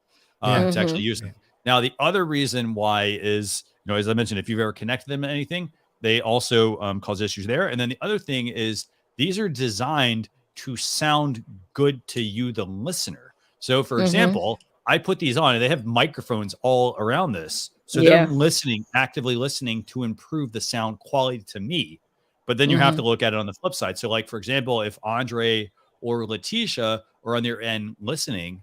to actually use it. Now, the other reason why is, as I mentioned, if you've ever connected them to anything, they also cause issues there. And then the other thing is these are designed to sound good to you, the listener. So, for example, I put these on and they have microphones all around this. So they're actively listening to improve the sound quality to me. But then you have to look at it on the flip side. So, like, for example, if Andre or Leticia are on their end listening,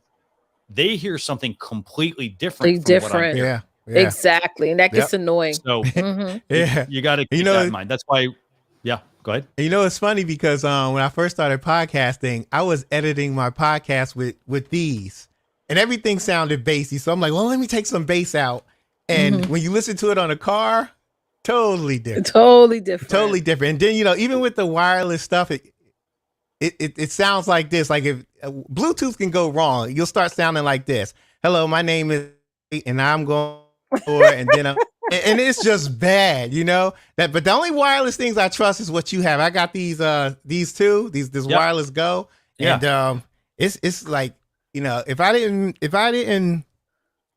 they hear something completely different from what I'm hearing.
Yeah.
Exactly. And that gets annoying.
So
Yeah,
you got to keep that in mind. That's why, go ahead.
It's funny because when I first started podcasting, I was editing my podcast with these and everything sounded bassy. So I'm like, well, let me take some bass out. And when you listen to it on a car, totally different.
Totally different.
Totally different. And then, even with the wireless stuff, it sounds like this. Like if Bluetooth can go wrong, you'll start sounding like this. Hello, my name is, and I'm going for, and then and it's just bad, that. But the only wireless things I trust is what you have. I got these two, this wireless Go, and it's like, if I didn't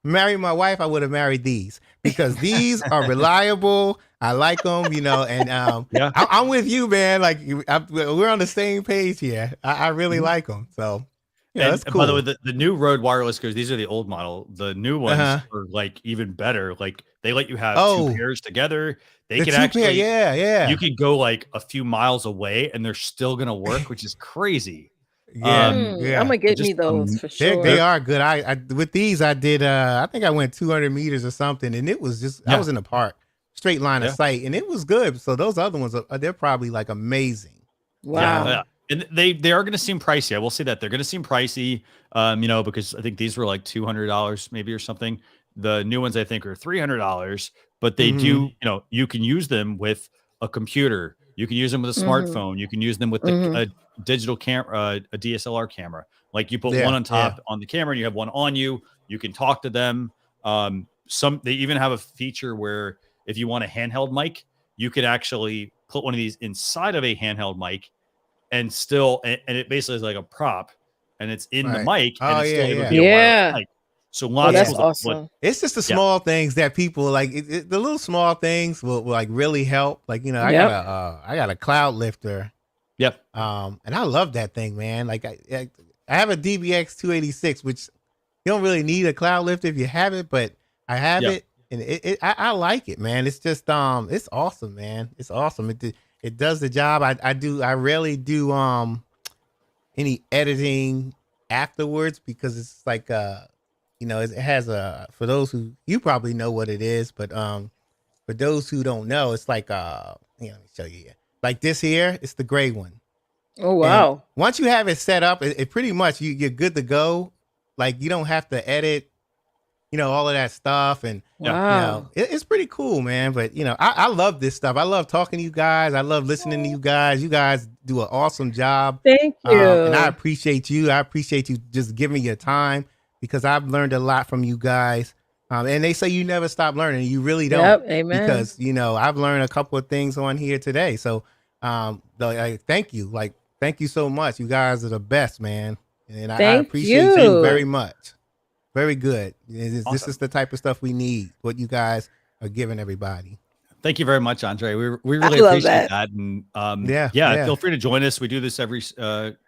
marry my wife, I would have married these because these are reliable. I like them, and I'm with you, man. Like we're on the same page here. I really like them. So that's cool.
By the way, the new Rode wireless goes. These are the old model. The new ones are like even better. Like they let you have two pairs togetger. They can actually, you can go like a few miles away and they're still gonna work, which is crazy.
I'm gonna get me those for sure.
They are good. I with these I did. I think I went 200 meters or something, and it was just I was in the park. Straight line of sight, and it was good. So those other ones they're probably like amazing.
Wow.
And they are going to seem pricey. I will say that they're going to seem pricey, because I think these were like $200 maybe or something. The new ones I think are $300, but they do, you can use them with a computer. You can use them with a smartphone. You can use them with a digital camera, a DSLR camera. Like you put one on top on the camera, and you have one on you. You can talk to them. They even have a feature where if you want a handheld mic, you could actually put one of these inside of a handheld mic and it basically is like a prop and it's in the mic and it's still able to be a wireless mic. So lots
that's
of
awesome.
It's just the small things that people like. The little small things will like really help. Like, I got a cloud lifter.
Yep.
And I love that thing, man. Like I have a DBX 286, which you don't really need a cloud lifter if you have it, but I have it. And I like it, man. It's just it's awesome, man. It's awesome. It does the job. I rarely do any editing afterwards because it's like it has for those who you probably know what it is, but for those who don't know, it's like let me show you here. Like this here, it's the gray one.
Oh wow.
And once you have it set up, it pretty much you're good to go. Like you don't have to edit all of that stuff. And, it's pretty cool, man. But, I love this stuff. I love talking to you guys. I love listening to you guys. You guys do an awesome job.
Thank you.
And I appreciate you. I appreciate you just giving your time because I've learned a lot from you guys. And they say you never stop learning. You really don't.
Yep, amen.
Because, I've learned a couple of things on here today. So thank you. Like, thank you so much. You guys are the best, man. And I appreciate you very much. Very good.
Awesome.
This is the type of stuff we need, what you guys are giving everybody.
Thank you very much, Andre. We really appreciate that. And feel free to join us. We do this every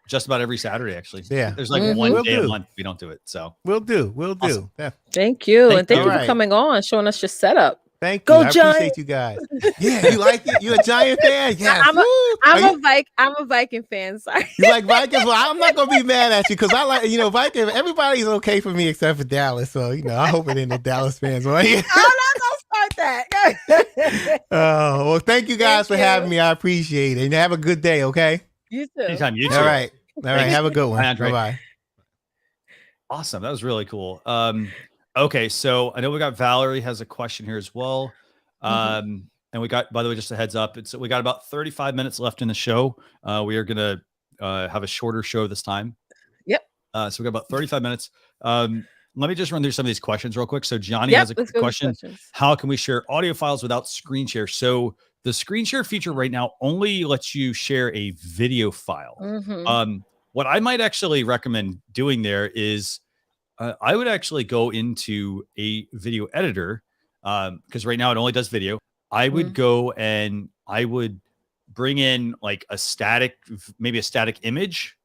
just about every Saturday, actually.
Yeah.
There's like one day a month we don't do it. So
we'll do.
Awesome.
Yeah.
Thank you. And thank you for coming on, showing us your setup.
Thank you.
Go
I
Giants.
appreciate you guys. Yeah, you like it? You a Giant fan? Yeah.
I'm a Viking fan. Sorry.
You like Vikings? Well, I'm not gonna be mad at you because I like Vikings. Everybody's okay for me except for Dallas. So I hope it ain't the Dallas fans. Right?
I'm not gonna start that.
Well, thank you guys for having me. I appreciate it. And have a good day. Okay.
You too.
Anytime. You too.
All right. Have a good one. Bye bye.
Awesome. That was really cool. Okay, so I know we got Valerie has a question here as well. And we got, by the way, just a heads up, we got about 35 minutes left in the show. We are gonna have a shorter show this time.
Yep.
So we got about 35 minutes. Let me just run through some of these questions real quick. So Johnny has a question. How can we share audio files without screen share? So the screen share feature right now only lets you share a video file. What I might actually recommend doing there is I would actually go into a video editor because right now it only does video. I would go and I would bring in like maybe a static image.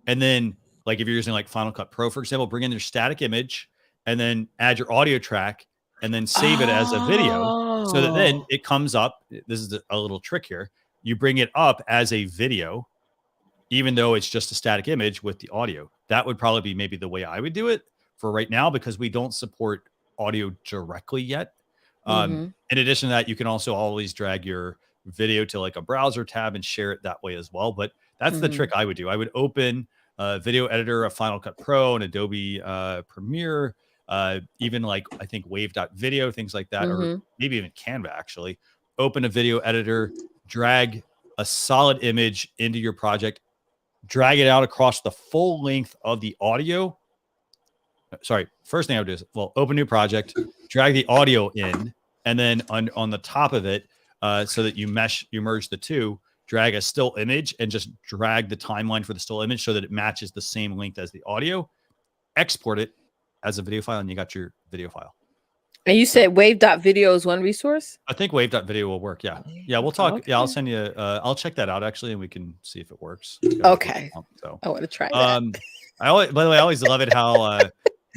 And then like if you're using like Final Cut Pro, for example, bring in your static image and then add your audio track and then save it as a video so that then it comes up. This is a little trick here. You bring it up as a video, even though it's just a static image with the audio. That would probably be maybe the way I would do it for right now, because we don't support audio directly yet. In addition to that, you can also always drag your video to like a browser tab and share it that way as well. But that's the trick I would do. I would open a video editor, a Final Cut Pro, and Adobe Premiere, even like I think Wave.video, things like that, or maybe even Canva actually. Open a video editor, drag a solid image into your project, drag it out across the full length of the audio. Sorry, first thing I would do is, well, open new project, drag the audio in, and then on the top of it, so that you merge the two, drag a still image and just drag the timeline for the still image so that it matches the same length as the audio. Export it as a video file, and you got your video file.
And you said Wave.video is one resource?
I think Wave.video will work. Yeah. Yeah. We'll talk. Okay. Yeah. I'll send you, I'll check that out actually, and we can see if it works.
Okay.
So
I want to try that.
By the way, I always love it how,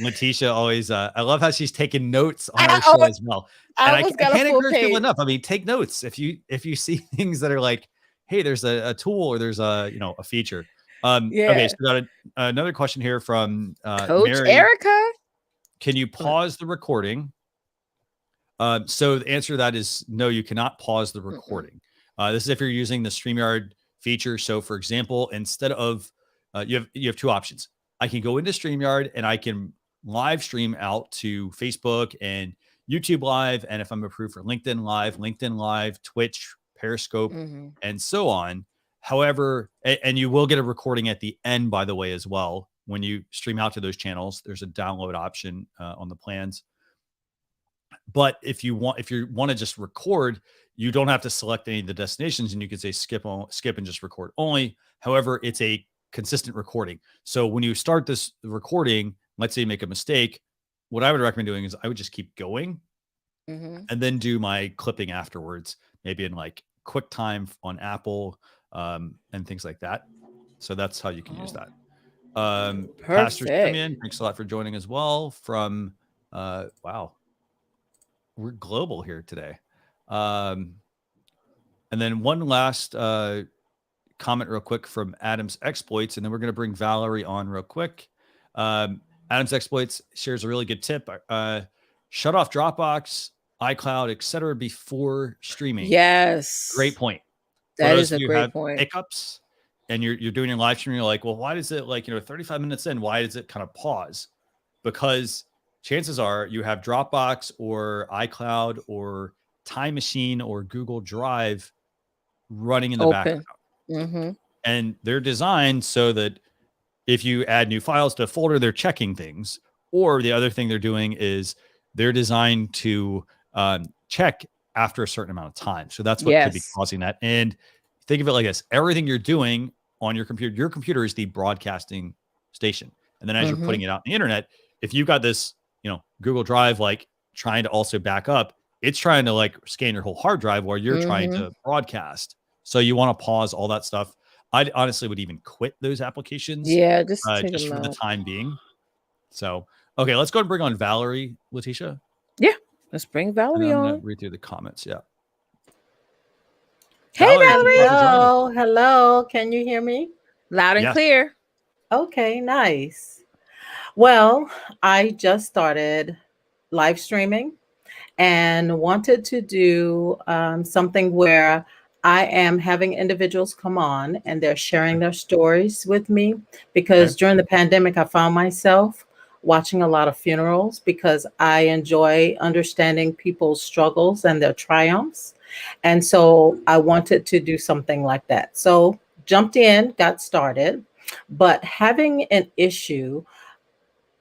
Leticia always, I love how she's taking notes on our show as well. And I can't encourage people enough. I mean, take notes if you see things that are like, hey, there's a tool or there's a feature. Okay. So we got another question here from,
Coach
Mary.
Erica.
Can you pause the recording? So the answer to that is no, you cannot pause the recording. This is if you're using the StreamYard feature. So for example, instead of, you have two options. I can go into StreamYard and I can live stream out to Facebook and YouTube Live. And if I'm approved for LinkedIn Live, Twitch, Periscope, and so on. However, and you will get a recording at the end, by the way, as well. When you stream out to those channels, there's a download option on the plans. But if you want to just record, you don't have to select any of the destinations, and you can say skip and just record only. However, it's a consistent recording. So when you start this recording, let's say you make a mistake, what I would recommend doing is I would just keep going and then do my clipping afterwards, maybe in like QuickTime on Apple and things like that. So that's how you can use that. Pastor Simeon, thanks a lot for joining as well from wow. We're global here today. And then one last comment real quick from Adam's Exploits, and then we're going to bring Valerie on real quick. Adam's Exploits shares a really good tip. Shut off Dropbox, iCloud, etc. before streaming.
Yes.
Great point.
That is a great point.
Hiccups, and you're doing your live stream, you're like, well, why does it 35 minutes in, why does it kind of pause? Because chances are you have Dropbox or iCloud or Time Machine or Google Drive running in the background. And they're designed so that if you add new files to a folder, they're checking things. Or the other thing they're doing is they're designed to check after a certain amount of time. So that's what could be causing that. And think of it like this. Everything you're doing on your computer is the broadcasting station. And then as you're putting it out on the internet, if you've got this Google Drive, like trying to also back up, it's trying to like scan your whole hard drive while you're trying to broadcast. So you want to pause all that stuff. I honestly would even quit those applications.
Yeah, just
for the time being. So, okay, let's go and bring on Valerie, Leticia.
Yeah, let's bring Valerie on.
Read through the comments. Yeah.
Hey, Valerie.
Hello. Can you hear me?
Loud and clear.
Okay, nice. Well, I just started live streaming and wanted to do something where I am having individuals come on and they're sharing their stories with me, because during the pandemic, I found myself watching a lot of funerals because I enjoy understanding people's struggles and their triumphs. And so I wanted to do something like that. So jumped in, got started, but having an issue.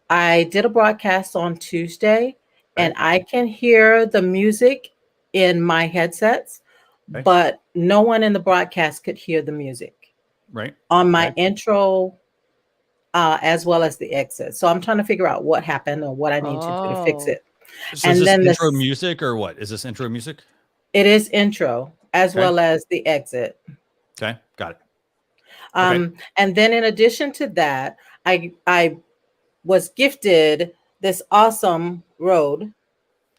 I did a broadcast on Tuesday and I can hear the music in my headsets, but no one in the broadcast could hear the music.
Right.
On my intro as well as the exit. So I'm trying to figure out what happened or what I need to do to fix
Oh.
it.
So is
And
this
then
intro
this,
music or what? Is this intro music?
it is intro as
Okay.
well as the exit.
Okay. Got it. Okay.
And then in addition to that, I was gifted this awesome Rode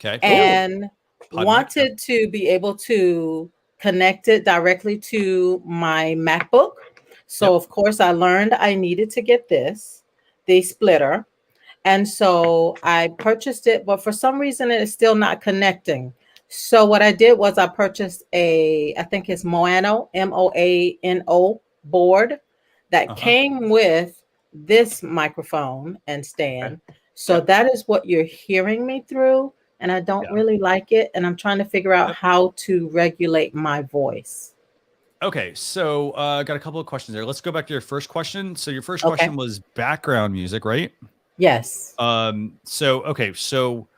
Okay.
and
Pod mic. Yep.
wanted to be able to connect it directly to my MacBook. So
Yep.
of course I learned I needed to get the splitter. And so I purchased it, but for some reason it is still not connecting. So what I did was I purchased I think it's Moano, Moano board that
Uh-huh.
came with this microphone and stand. So
Yep.
that is what you're hearing me through. And I don't
Yeah.
really like it. And I'm trying to figure out
Yep.
how to regulate my voice.
Okay, so got a couple of questions there. Let's go back to your first question. So your first
Okay.
question was background music, right?
Yes.
So okay, so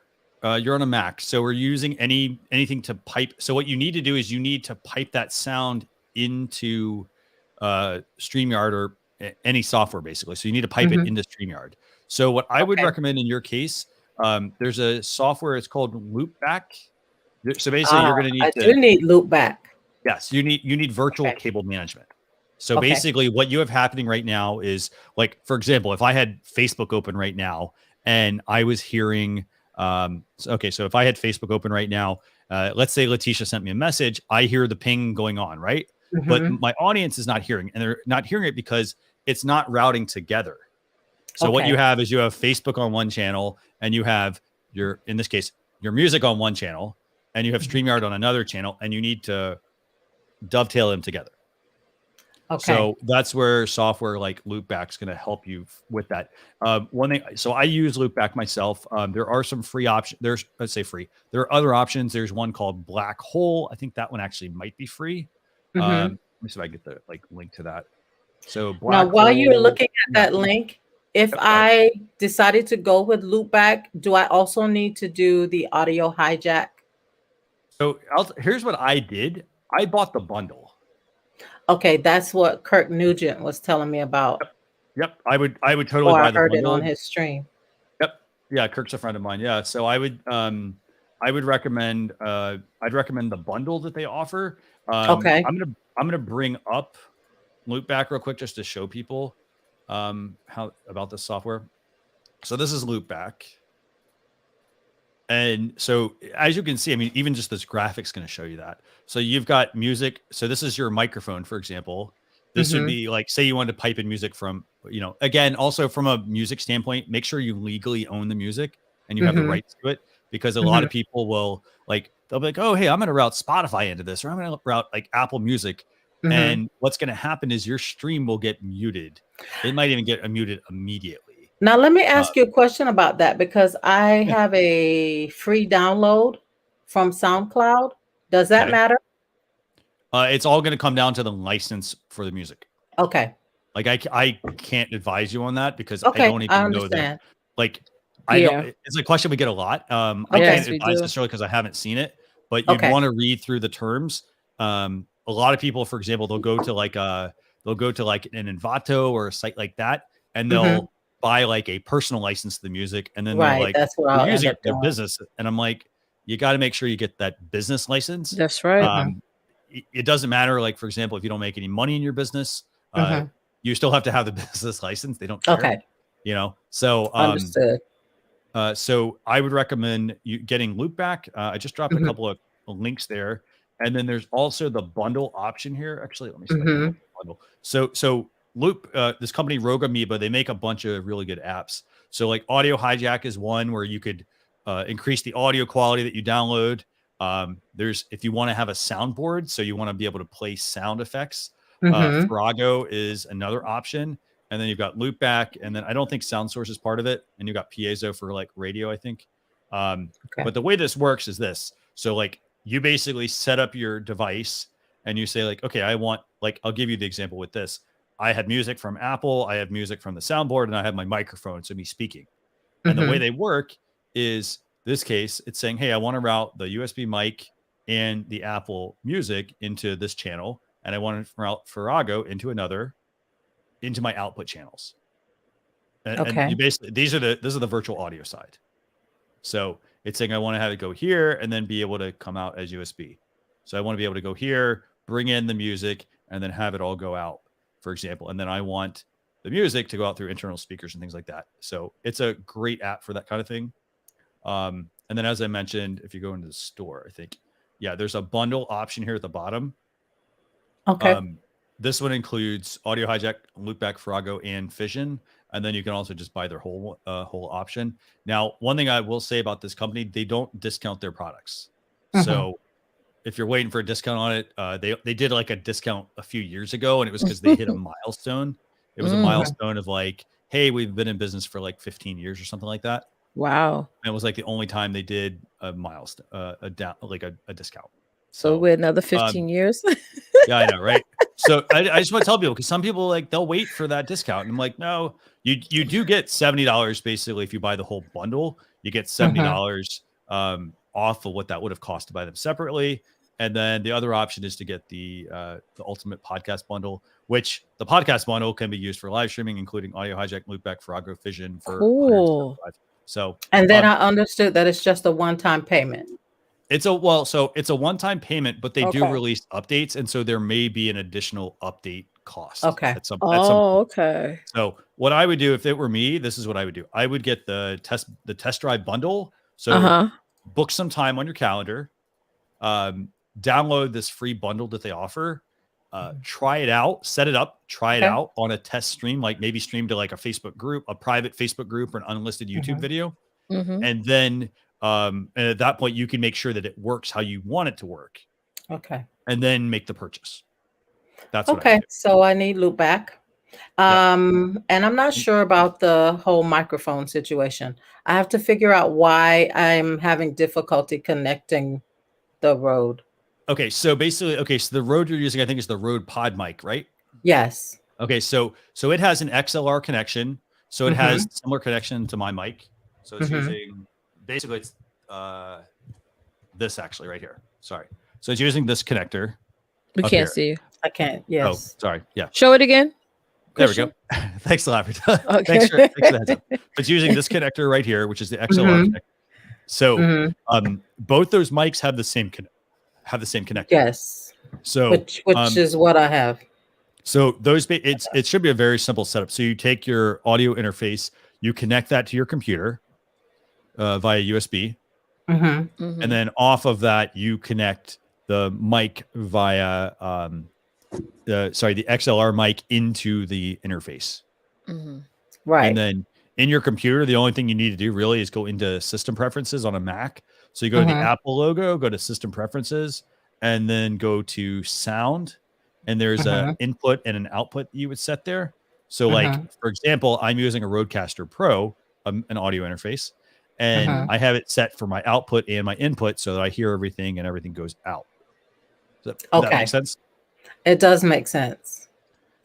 you're on a Mac. So we're using anything to pipe. So what you need to do is you need to pipe that sound into StreamYard or any software basically. So you need to pipe it
Mhm.
into StreamYard. So what I would
Okay.
recommend in your case, there's a software, it's called Loopback. So basically you're going to
I
need
do
to,
need loop back.
yes, you need virtual
Okay.
cable management. So
Okay.
basically what you have happening right now is, like, for example, if I had Facebook open right now and I was hearing, so if I had Facebook open right now, let's say Leticia sent me a message, I hear the ping going on, right? But
Mhm.
my audience is not hearing, and they're not hearing it because it's not routing together. So what you
Okay.
have is you have Facebook on one channel, and you have in this case, your music on one channel, and you have
Mhm.
StreamYard on another channel, and you need to dovetail them together.
Okay.
So that's where software like Loopback's going to help you with that. One thing, so I use Loopback myself. There are some free options. Let's say free. There are other options. There's one called Black Hole. I think that one actually might be free.
Mhm.
Let me see if I get the link to that. So
Now,
Black
while you're
Hole.
looking at
Yeah.
that link, if
Yep, got it.
I decided to go with loopback, do I also need to do the audio hijack?
So here's what I did. I bought the bundle.
Okay, that's what Kirk Nugent was telling me about,
Yep. I would totally
or I
buy the
heard it on
bundle.
his stream.
Yep. Yeah, Kirk's a friend of mine. Yeah. So I would recommend I'd recommend the bundle that they offer.
Okay.
I'm gonna bring up Loopback real quick just to show people how about this software. So this is Loopback. And so as you can see, I mean, even just this graphic's going to show you that. So you've got music. So this is your microphone, for example. This would
Mhm.
be like, say you wanted to pipe in music from, again, also from a music standpoint, make sure you legally own the music and you have the
Mhm.
rights to it, because a lot
Mhm.
of people will they'll be like, oh, hey, I'm going to route Spotify into this, or I'm going to route like Apple Music.
Mhm.
And what's going to happen is your stream will get muted. It might even get muted immediately.
Now, let me
Uh,
ask you a question about that, because I
Yeah.
have a free download from SoundCloud. Does that
Okay.
matter?
It's all going to come down to the license for the music.
Okay.
Like I can't advise you on that because I
Okay.
don't
I
even know that.
understand.
Like
Yeah.
it's a question we get a lot. I
Okay.
can't
Yes, we
advise
do.
necessarily because I haven't seen it, but you'd
Okay.
want to read through the terms. A lot of people, for example, they'll go to an Envato or a site like that, and
Mhm.
they'll buy like a personal license to the music, and then they're
Right.
like,
That's what
they're
I'll end
using it
up
for their
doing.
business. And I'm like, you got to make sure you get that business license.
That's right.
Um, it doesn't matter. Like, for example, if you don't make any money in your business,
Mhm.
you still have to have the business license. They don't care,
Okay.
So,
Understood.
so I would recommend you getting Loopback. I just dropped a
Mhm.
couple of links there, and then there's also the bundle option here. Actually, let me see if I can pull up
Mhm.
the bundle. So Loop, this company Rogue Amoeba, they make a bunch of really good apps. So like Audio Hijack is one where you could increase the audio quality that you download. There's, if you want to have a soundboard, so you want to be able to play sound effects.
Mhm.
Farrago is another option. And then you've got Loopback, and then I don't think Sound Source is part of it. And you've got Piezo for like radio, I think.
Okay.
But the way this works is this. So like you basically set up your device and you say like, okay, I want, like, I'll give you the example with this. I have music from Apple, I have music from the soundboard, and I have my microphone, so me speaking. And the way
Mhm.
they work is this case, it's saying, hey, I want to route the USB mic and the Apple Music into this channel, and I want to route Farrago into my output channels.
Okay.
and you basically this is the virtual audio side. So it's saying I want to have it go here and then be able to come out as USB. So I want to be able to go here, bring in the music, and then have it all go out, for example. And then I want the music to go out through internal speakers and things like that. So it's a great app for that kind of thing. And then, as I mentioned, if you go into the store, I think, yeah, there's a bundle option here at the bottom.
Okay.
This one includes Audio Hijack, Loopback, Farrago, and Fission. And then you can also just buy their whole option. Now, one thing I will say about this company, they don't discount their products. So if you're waiting for a discount on it, they did like a discount a few years ago, and it was because they hit a milestone. It was a milestone of like, hey, we've been in business for like 15 years or something like that.
Wow.
And it was like the only time they did a milestone, a discount.
So we're another 15 years.
Yeah, I know, right? So I just want to tell people, because some people like they'll wait for that discount. And I'm like, no, you do get $70 basically if you buy the whole bundle. You get $70 off of what that would have cost to buy them separately. And then the other option is to get the ultimate podcast bundle, which the podcast bundle can be used for live streaming, including Audio Hijack, Loopback, Farrago, Fission for
Cool.
So
And then I understood that it's just a one-time payment.
it's a one-time payment, but they do release updates, and so there may be an additional update cost. At some point.
Okay.
So what I would do if it were me, this is what I would do. I would get the test drive bundle. So book some time on your calendar. Download this free bundle that they offer. Try it out, set it up, try it out on a test stream, like maybe stream to like a Facebook group, a private Facebook group, or an unlisted YouTube video. And then and at that point you can make sure that it works how you want it to work. And then make the purchase. That's what I do.
So I need Loopback. And I'm not sure about the whole microphone situation. I have to figure out why I'm having difficulty connecting the Rode.
Okay, so basically, so the Rode you're using, I think, is the Rode Pod mic, right?
Yes.
Okay, so it has an XLR connection, so it has similar connection to my mic. So it's using basically it's this actually right here. Sorry, so it's using this connector.
We can't see you.
I can't. Yes.
Oh, sorry. Yeah.
Show it again.
There we go. Thanks a lot. Thanks for the heads up. It's using this connector right here, which is the XLR connector. So both those mics have the same connector.
Yes.
So
which is what I have.
So those it should be a very simple setup. So you take your audio interface, you connect that to your computer via USB, and then off of that you connect the mic via the XLR mic into the interface.
Right.
And then in your computer, the only thing you need to do really is go into system preferences on a Mac. So you go to the Apple logo, go to system preferences, and then go to sound. And there's an input and an output you would set there. So like, for example, I'm using a Rodecaster Pro, an audio interface, and I have it set for my output and my input so that I hear everything and everything goes out. Does that make sense?
It does make sense.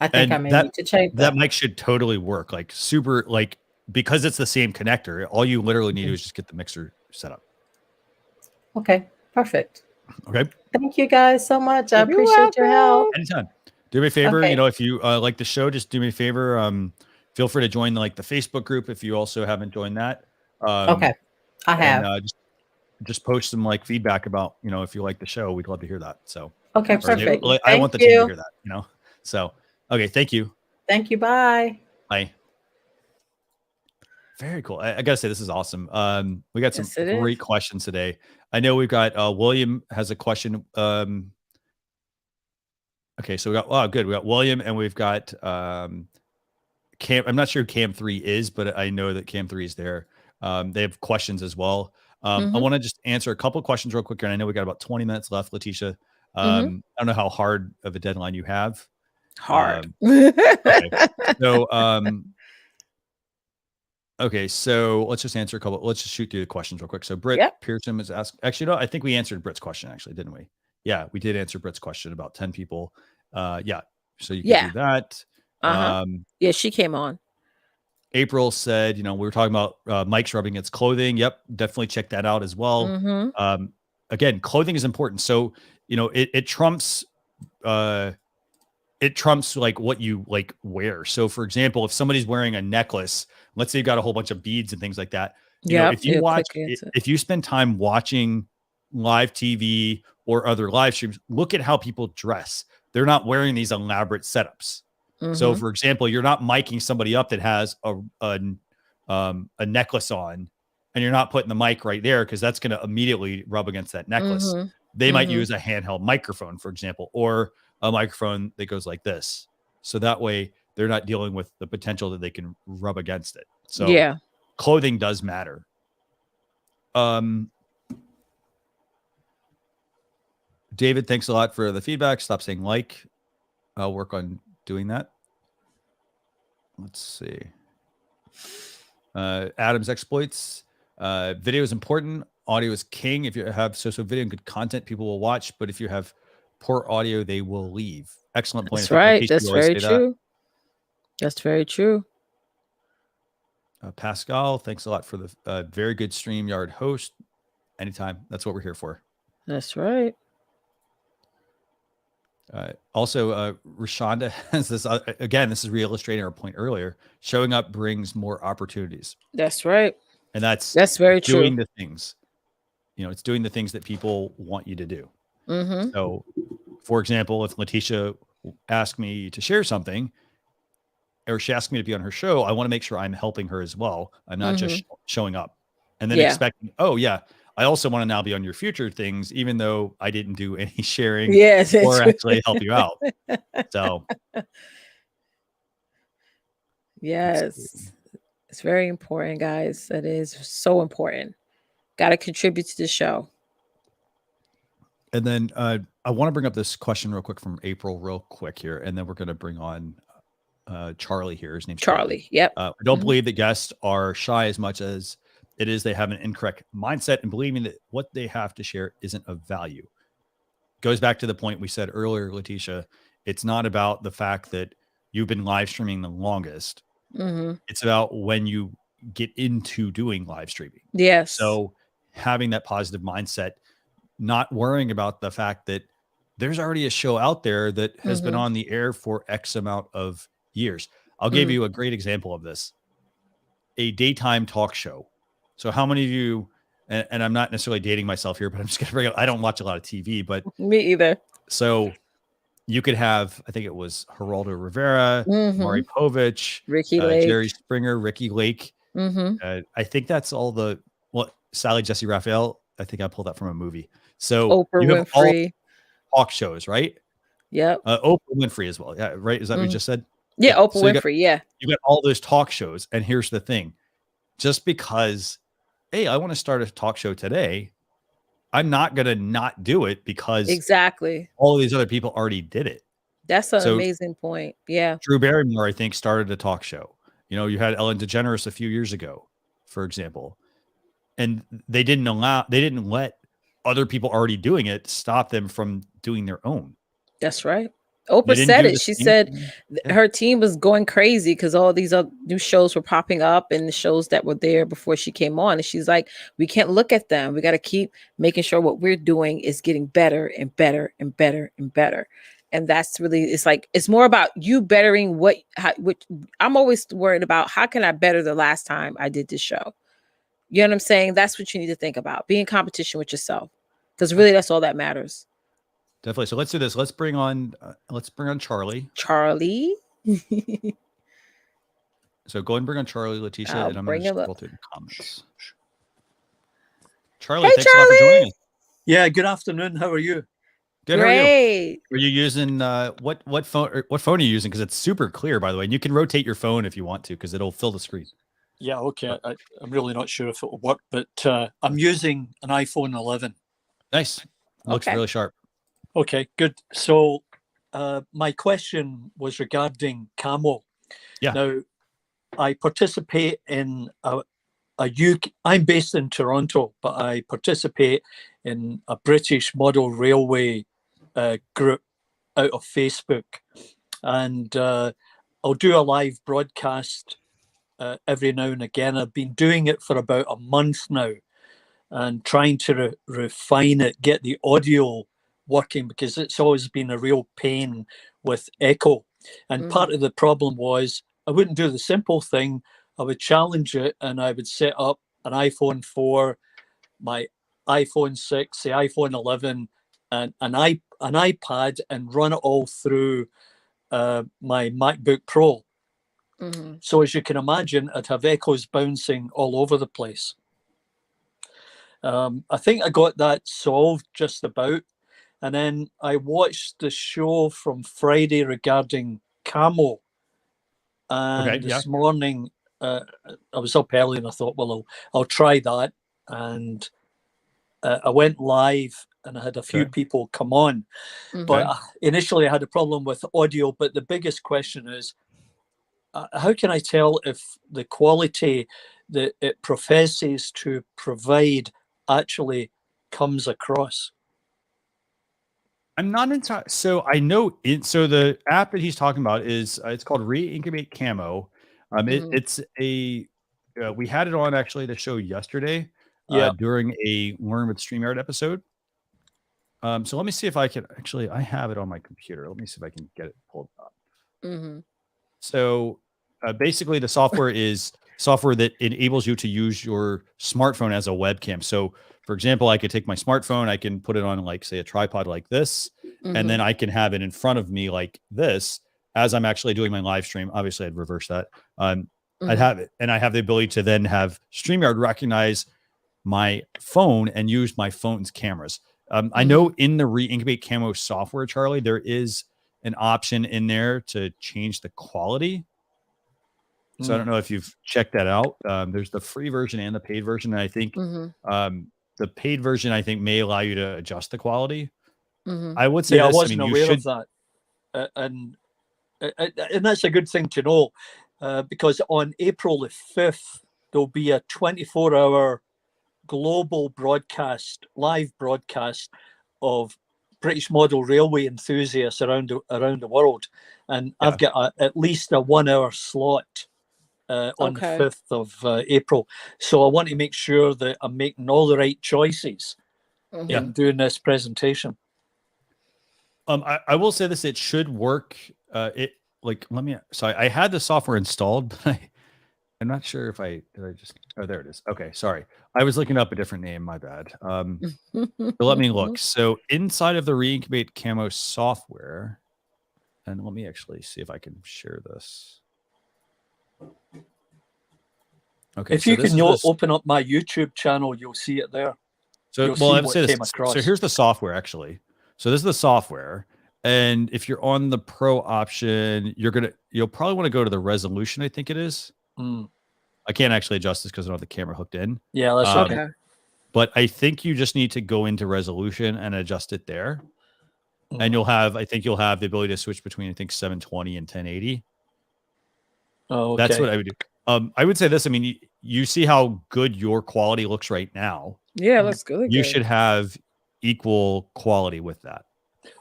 I think I may need to change that.
That mic should totally work, like super, like, because it's the same connector. All you literally need to do is just get the mixer set up.
Okay, perfect.
Okay.
Thank you guys so much. I appreciate your help.
Anytime. Do me a favor, if you like the show, just do me a favor. Feel free to join the Facebook group if you also haven't joined that.
I have.
And, just post some feedback about, if you like the show, we'd love to hear that. So
okay, perfect.
I want the team to hear that, So okay, thank you.
Thank you. Bye.
Bye. Very cool. I gotta say, this is awesome. We got some great questions today. I know we've got William has a question. Okay, so we got good. We got William and we've got Cam. I'm not sure who Cam 3 is, but I know that Cam 3 is there. They have questions as well. I want to just answer a couple questions real quick here. And I know we got about 20 minutes left, Leticia. I don't know how hard of a deadline you have.
Hard.
Okay. So okay, so let's just answer a couple. Let's just shoot through the questions real quick. So Britt Pearson was asked. Actually, no, I think we answered Britt's question. Actually, didn't we? Yeah, we did answer Britt's question about 10 people. Yeah, so you can do that.
Yeah, she came on.
April said, we were talking about Mike's rubbing its clothing. Yep, definitely check that out as well. Again, clothing is important. So it trumps. It trumps like what you wear. So for example, if somebody's wearing a necklace let's say you've got a whole bunch of beads and things like that. You know,
Yeah.
if you if you spend time watching live TV or other live streams, look at how people dress. They're not wearing these elaborate setups. So, for example, you're not miking somebody up that has a necklace on, and you're not putting the mic right there because that's going to immediately rub against that necklace. They might use a handheld microphone, for example, or a microphone that goes like this. So that way they're not dealing with the potential that they can rub against it. So clothing does matter. David, thanks a lot for the feedback. Stop saying like. I'll work on doing that. Let's see. Adam's exploits. Video is important. Audio is king. If you have social video and good content, people will watch. But if you have poor audio, they will leave. Excellent point.
That's right. That's very true. That's very true.
Pascal, thanks a lot for the very good StreamYard host. Anytime. That's what we're here for.
That's right.
Also, Rashonda has this, again, this is re-illustrating our point earlier. Showing up brings more opportunities.
That's right.
And that's
very true.
Doing the things, you know, it's doing the things that people want you to do. So, for example, if Leticia asked me to share something, or she asked me to be on her show, I want to make sure I'm helping her as well. I'm not just showing up and then expecting, oh yeah, I also want to now be on your future things, even though I didn't do any sharing or actually help you out. So,
yes, it's very important, guys. It is so important. Got to contribute to the show.
And then I want to bring up this question real quick from April real quick here. And then we're going to bring on Charlie here. His name's
Charlie. Yep.
I don't believe that guests are shy as much as it is they have an incorrect mindset and believing that what they have to share isn't of value. Goes back to the point we said earlier, Leticia. It's not about the fact that you've been live streaming the longest. It's about when you get into doing live streaming.
Yes.
So having that positive mindset, not worrying about the fact that there's already a show out there that has been on the air for X amount of years. I'll give you a great example of this. A daytime talk show. So how many of you, and I'm not necessarily dating myself here, but I'm just going to bring up, I don't watch a lot of TV, but
me either.
So you could have, I think it was Geraldo Rivera, Maury Povich,
Ricky Lake,
Jerry Springer, Ricky Lake. I think that's all Sally Jesse Raphael. I think I pulled that from a movie. So
Oprah
you have
Winfrey.
All talk shows, right?
Yep.
Oprah Winfrey as well. Yeah, right. Is that what you just said?
Yeah, Oprah Winfrey.
You got all those talk shows. And here's the thing. Just because, hey, I want to start a talk show today, I'm not going to not do it because all of these other people already did it.
That's an amazing point. Yeah.
Drew Barrymore, I think, started a talk show. You know, you had Ellen DeGeneres a few years ago, for example, and they didn't let other people already doing it stop them from doing their own.
That's right. Oprah said it. She said her team was going crazy because all these other new shows were popping up and the shows that were there before she came on. And she's like, we can't look at them. We got to keep making sure what we're doing is getting better and better and better and better. And that's really, it's more about you bettering which I'm always worried about. How can I better the last time I did this show? You know what I'm saying? That's what you need to think about. Be in competition with yourself, because really that's all that matters.
Definitely. So let's do this. Let's bring on Charlie.
Charlie.
So go ahead and bring on Charlie, Leticia, and I'm going to scroll through the comments. Charlie,
hey,
thanks a lot for joining us.
Yeah, good afternoon. How are you?
Good.
Great.
Are you using what phone? What phone are you using? Because it's super clear, by the way. And you can rotate your phone if you want to, because it'll fill the screen.
Yeah, okay. I'm really not sure if it will work, but I'm using an iPhone 11.
Nice. Looks really sharp.
Okay, good. So my question was regarding Camo.
Yeah.
Now, I participate in a UK. I'm based in Toronto, but I participate in a British model railway group out of Facebook, and I'll do a live broadcast every now and again. I've been doing it for about a month now, and trying to refine it, get the audio working, because it's always been a real pain with echo. And part of the problem was I wouldn't do the simple thing I would challenge it, and I would set up an iPhone 4, my iPhone 6, the iPhone 11, and an iPad, and run it all through my MacBook Pro.
Mm-hmm.
So as you can imagine, I'd have echoes bouncing all over the place. I think I got that solved just about. And then I watched the show from Friday regarding camo. And this morning, I was up early and I thought, well, I'll try that. And I went live and I had a few people come on.
Mm-hmm.
But initially I had a problem with audio. But the biggest question is, how can I tell if the quality that it professes to provide actually comes across?
I'm not entirely. So I know it. So the app that he's talking about is it's called Reincubate Camo. It's a we had it on actually the show yesterday. During a Learn with StreamYard episode. So let me see if I can actually. I have it on my computer. Let me see if I can get it pulled up.
Mm-hmm.
So basically, the software is software that enables you to use your smartphone as a webcam. So, for example, I could take my smartphone, I can put it on, like, say, a tripod like this, and then I can have it in front of me like this as I'm actually doing my live stream. Obviously, I'd reverse that. I'd have it, and I have the ability to then have StreamYard recognize my phone and use my phone's cameras. I know in the Reincubate Camo software, Charlie, there is an option in there to change the quality. So I don't know if you've checked that out. There's the free version and the paid version. And I think the paid version, I think, may allow you to adjust the quality. I would say
I
this.
wasn't aware of that. And that's a good thing to know, because on April the 5th, there'll be a 24-hour global broadcast, live broadcast of British model railway enthusiasts around the world. And I've got at least a 1 hour slot on the 5th of April. So I want to make sure that I'm making all the right choices in doing this presentation.
I will say this, it should work. So I had the software installed, but I'm not sure if oh, there it is. Okay. Sorry. I was looking up a different name. My bad. So let me look. So inside of the Reincubate Camo software, and let me actually see if I can share this. Okay.
If you can open up my YouTube channel, you'll see it there.
So, so here's the software actually. So this is the software. And if you're on the pro option, you'll probably want to go to the resolution. I think it is. I can't actually adjust this because I don't have the camera hooked in.
Yeah, that's okay.
But I think you just need to go into resolution and adjust it there. And I think you'll have the ability to switch between, I think, 720 and 1080.
Oh, okay.
That's what I would do. I would say this. I mean, you see how good your quality looks right now.
Yeah, that's good.
You should have equal quality with that.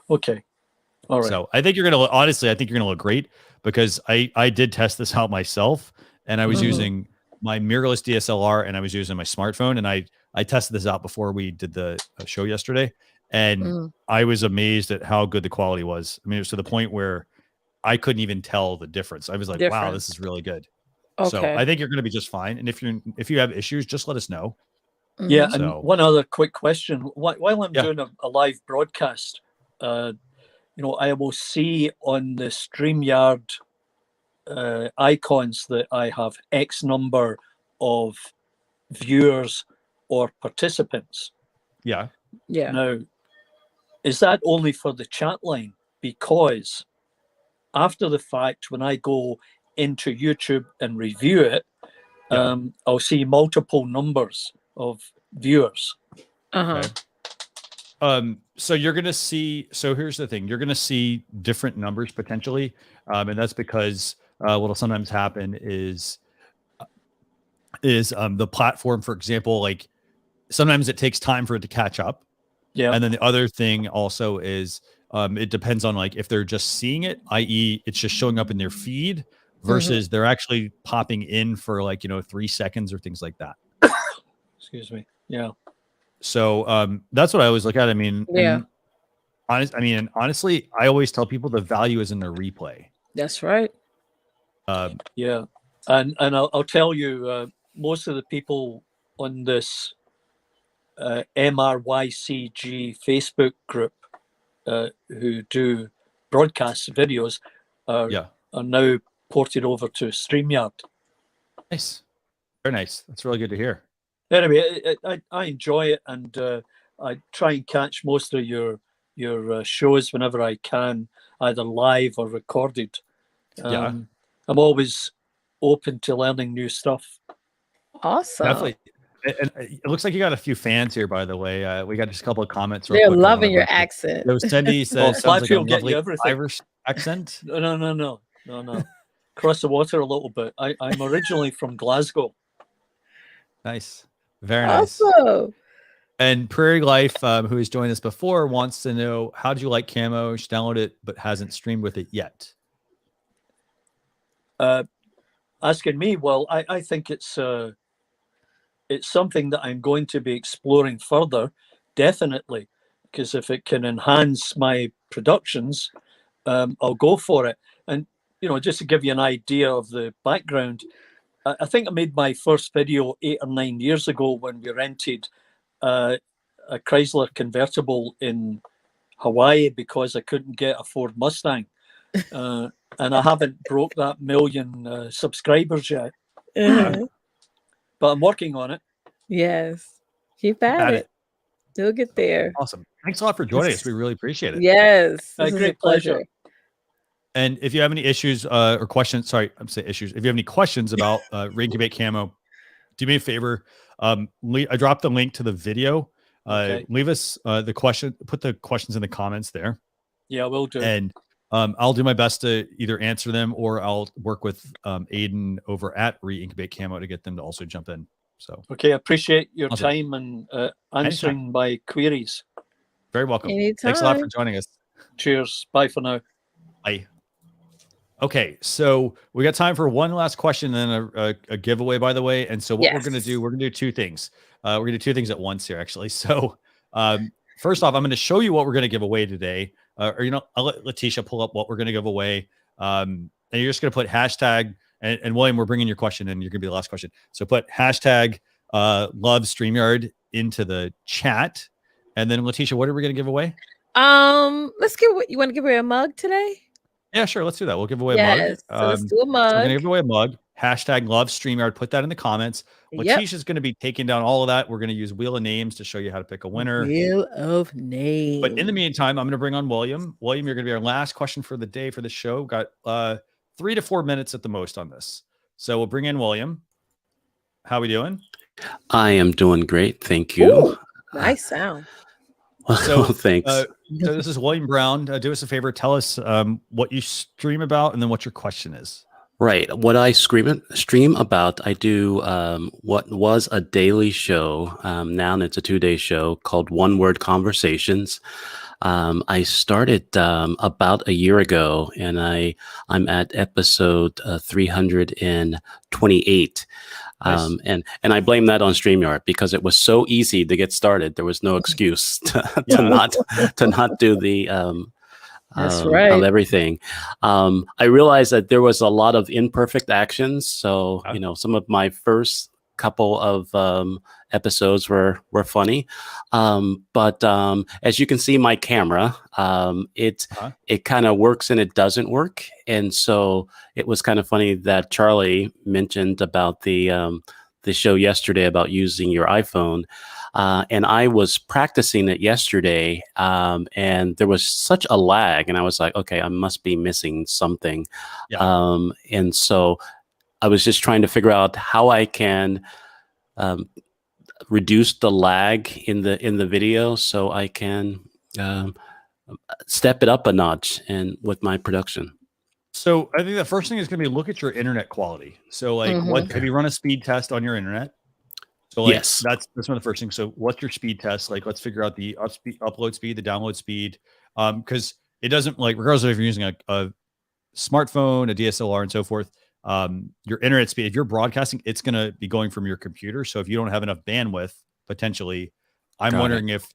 Okay. All right.
So I think you're going to look great, because I did test this out myself, and I was using my mirrorless DSLR and I was using my smartphone, and I tested this out before we did the show yesterday, and I was amazed at how good the quality was. I mean, it was to the point where I couldn't even tell the difference. I was like, wow, this is really good. Okay. So I think you're going to be just fine. And if you have issues, just let us know.
Yeah. And one other quick question. While I'm doing a live broadcast, I will see on the StreamYard icons that I have X number of viewers or participants.
Yeah.
Now, is that only for the chat line? Because after the fact, when I go into YouTube and review it, I'll see multiple numbers of viewers.
Okay. So you're going to see, so here's the thing, you're going to see different numbers potentially. And that's because what'll sometimes happen is the platform, for example, like sometimes it takes time for it to catch up. Yeah. And then the other thing also is it depends on, like, if they're just seeing it, i.e. it's just showing up in their feed versus they're actually popping in for, like, 3 seconds or things like that.
Excuse me. Yeah.
So that's what I always look at. I mean, honestly, I always tell people the value is in the replay.
That's right.
Yeah. And I'll tell you, most of the people on this MRYCG Facebook group who do broadcast videos are now ported over to StreamYard.
Nice. Very nice. That's really good to hear.
Anyway, I enjoy it, and I try and catch most of your shows whenever I can, either live or recorded. I'm always open to learning new stuff.
Awesome.
Definitely. And it looks like you got a few fans here, by the way. We got just a couple of comments.
They're loving your accent.
So Cindy says, sounds like a lovely
everything.
Irish accent.
No. Across the water a little bit. I'm originally from Glasgow.
Nice. Very nice.
Awesome.
And Prairie Life, who has joined us before, wants to know, how do you like Camo? She downloaded it, but hasn't streamed with it yet.
Asking me, well, I think it's something that I'm going to be exploring further, definitely, because if it can enhance my productions, I'll go for it. And, just to give you an idea of the background, I think I made my first video 8 or 9 years ago when we rented a Chrysler convertible in Hawaii because I couldn't get a Ford Mustang. And I haven't broke that million subscribers yet. But I'm working on it.
Yes. Keep at it. You'll get there.
Awesome. Thanks a lot for joining us. We really appreciate it.
Yes.
A great pleasure.
And if you have any issues or questions, sorry, I'm saying issues. If you have any questions about Reincubate Camo, do me a favor. I dropped the link to the video.
Okay.
Leave us the question, put the questions in the comments there.
Yeah, we'll do.
And I'll do my best to either answer them, or I'll work with Aiden over at Reincubate Camo to get them to also jump in. So
okay, I appreciate your time and answering my queries.
Very welcome.
Anytime.
Thanks a lot for joining us.
Cheers. Bye for now.
Bye. Okay, so we got time for one last question and then a giveaway, by the way. And so what we're going to do two things. We're going to do two things at once here, actually. So first off, I'm going to show you what we're going to give away today. I'll let Leticia pull up what we're going to give away. And you're just going to put hashtag, and William, we're bringing your question in. You're going to be the last question. So put hashtag love StreamYard into the chat. And then Leticia, what are we going to give away?
You want to give away a mug today?
Yeah, sure. Let's do that. We'll give away a mug.
So let's do a mug.
So we're going to give away a mug. Hashtag love StreamYard. Put that in the comments. Leticia's going to be taking down all of that. We're going to use Wheel of Names to show you how to pick a winner.
Wheel of Names.
But in the meantime, I'm going to bring on William. William, you're going to be our last question for the day for the show. Got 3 to 4 minutes at the most on this. So we'll bring in William. How we doing?
I am doing great. Thank you.
Ooh, nice sound.
So
thanks.
So this is William Brown. Do us a favor. Tell us what you stream about and then what your question is.
Right. What I stream about, I do what was a daily show. Now it's a 2-day show called One Word Conversations. I started about a year ago, and I'm at episode 328.
Nice.
And I blame that on StreamYard because it was so easy to get started. There was no excuse to not do the
That's right.
of everything. I realized that there was a lot of imperfect actions. So, some of my first couple of episodes were funny. But as you can see, my camera, it kind of works and it doesn't work. And so it was kind of funny that Charlie mentioned about the show yesterday about using your iPhone. And I was practicing it yesterday, and there was such a lag, and I was like, okay, I must be missing something. And so I was just trying to figure out how I can reduce the lag in the video so I can step it up a notch and with my production.
So I think the first thing is going to be look at your internet quality. So like, have you run a speed test on your internet? So like,
yes,
that's one of the first things. So what's your speed test? Like, let's figure out the upload speed, the download speed. Because it doesn't, like, regardless of if you're using a smartphone, a DSLR, and so forth, your internet speed, if you're broadcasting, it's going to be going from your computer. So if you don't have enough bandwidth, potentially, I'm wondering if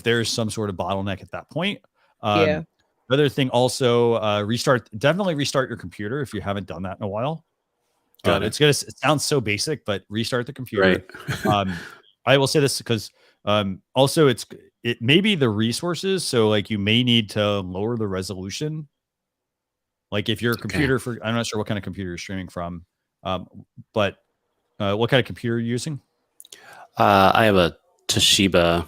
there's some sort of bottleneck at that point. The other thing also, definitely restart your computer if you haven't done that in a while.
Got it.
It sounds so basic, but restart the computer.
Right.
I will say this because also it may be the resources. So like you may need to lower the resolution. Like if your computer I'm not sure what kind of computer you're streaming from, but what kind of computer are you using?
I have a Toshiba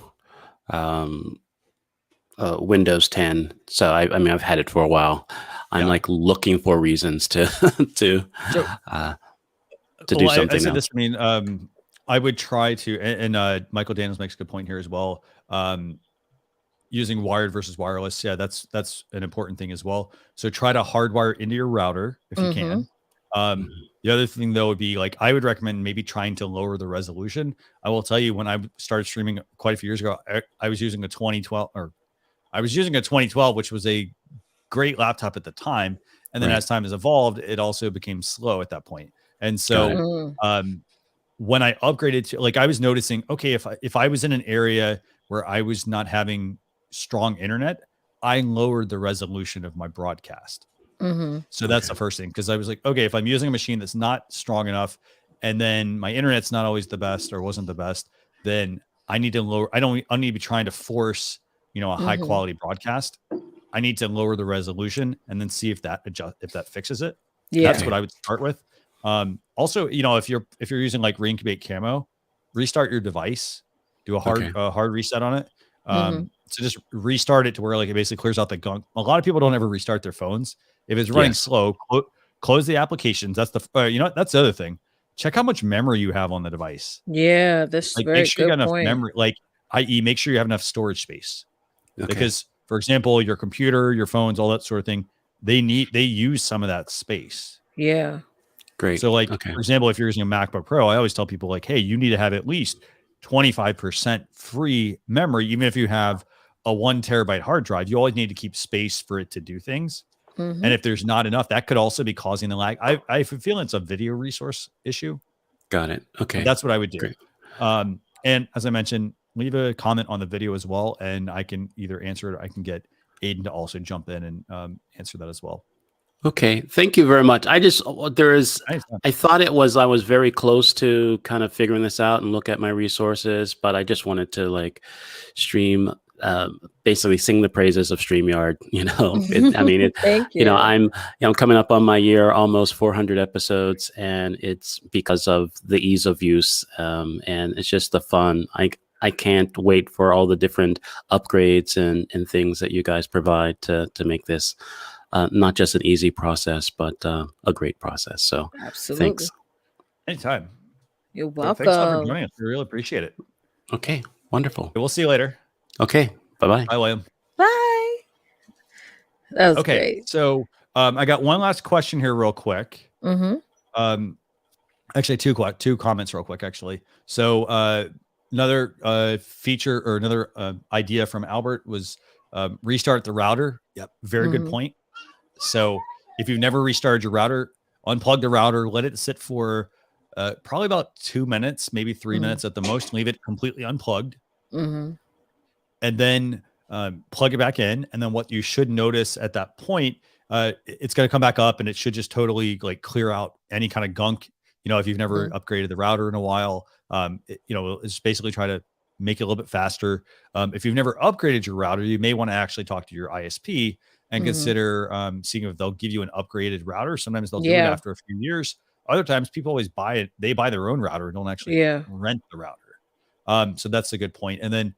Windows 10, so I mean I've had it for a while. I'm like looking for reasons to do something
I said
else.
this. I mean, I would try to, and Michael Daniels makes a good point here as well. Using wired versus wireless, yeah, that's an important thing as well. So try to hardwire into your router if you can. The other thing though would be like I would recommend maybe trying to lower the resolution. I will tell you when I started streaming quite a few years ago, I was using a 2012, which was a great laptop at the time. And then as time has evolved, it also became slow at that point. And so when I upgraded to like I was noticing, okay, if I was in an area where I was not having strong internet, I lowered the resolution of my broadcast. So that's the first thing, because I was like, okay, if I'm using a machine that's not strong enough and then my internet's not always the best or wasn't the best, then I need to lower. I don't need to be trying to force, a high quality broadcast. I need to lower the resolution and then see if that fixes it.
Yeah.
That's what I would start with. Also, if you're using like reincubate camo, restart your device, do a hard reset on it. So just restart it to where like it basically clears out the gunk. A lot of people don't ever restart their phones. If it's running slow, close the applications. That's that's the other thing. Check how much memory you have on the device.
Yeah, that's
like
very
make sure you
good
got
point.
enough memory, like i.e. make sure you have enough storage space.
Okay.
Because for example, your computer, your phones, all that sort of thing, they use some of that space.
Yeah.
Great.
So like, for example, if you're using a MacBook Pro, I always tell people like, hey, you need to have at least 25% free memory. Even if you have a 1 terabyte hard drive, you always need to keep space for it to do things. And if there's not enough, that could also be causing the lag. I have a feeling it's a video resource issue.
Got it. Okay.
But that's what I would do.
Great.
And as I mentioned, leave a comment on the video as well. And I can either answer it or I can get Aiden to also jump in and answer that as well.
Okay. Thank you very much. I thought I was very close to kind of figuring this out and look at my resources, but I just wanted to like stream, basically sing the praises of StreamYard.
Thank you.
I'm coming up on my year, almost 400 episodes, and it's because of the ease of use. And it's just the fun. I can't wait for all the different upgrades and things that you guys provide to make this not just an easy process, but a great process. So
absolutely.
Thanks.
Anytime.
You're welcome.
Thanks for joining us. We really appreciate it.
Okay. Wonderful.
We'll see you later.
Okay. Bye-bye.
Bye, William.
Bye. That was
okay.
great.
So I got one last question here real quick. Actually, two comments real quick, actually. So another feature or another idea from Albert was restart the router. Yep. Very good point. So if you've never restarted your router, unplug the router, let it sit for probably about 2 minutes, maybe 3 minutes at the most. Leave it completely unplugged. And then plug it back in. And then what you should notice at that point, it's going to come back up and it should just totally like clear out any kind of gunk. If you've never upgraded the router in a while, it's basically try to make it a little bit faster. If you've never upgraded your router, you may want to actually talk to your ISP and consider seeing if they'll give you an upgraded router. Sometimes they'll do it after a few years. Other times people always buy it. They buy their own router and don't actually rent the router. So that's a good point. And then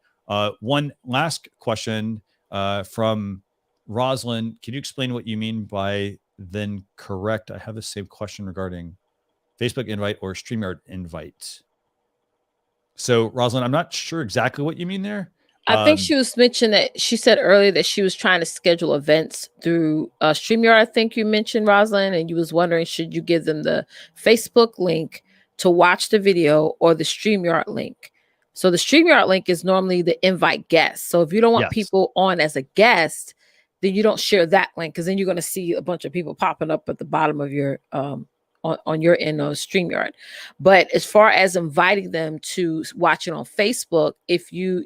one last question from Rosalind. Can you explain what you mean by then correct? I have the same question regarding Facebook invite or StreamYard invite. So Rosalind, I'm not sure exactly what you mean there.
I think she was mentioning that she said earlier that she was trying to schedule events through StreamYard. I think you mentioned, Rosalind, and you was wondering, should you give them the Facebook link to watch the video or the StreamYard link? So the StreamYard link is normally the invite guest. So if you don't want people on as a guest, then you don't share that link, because then you're going to see a bunch of people popping up at the bottom of your on your end of StreamYard. But as far as inviting them to watch it on Facebook, if you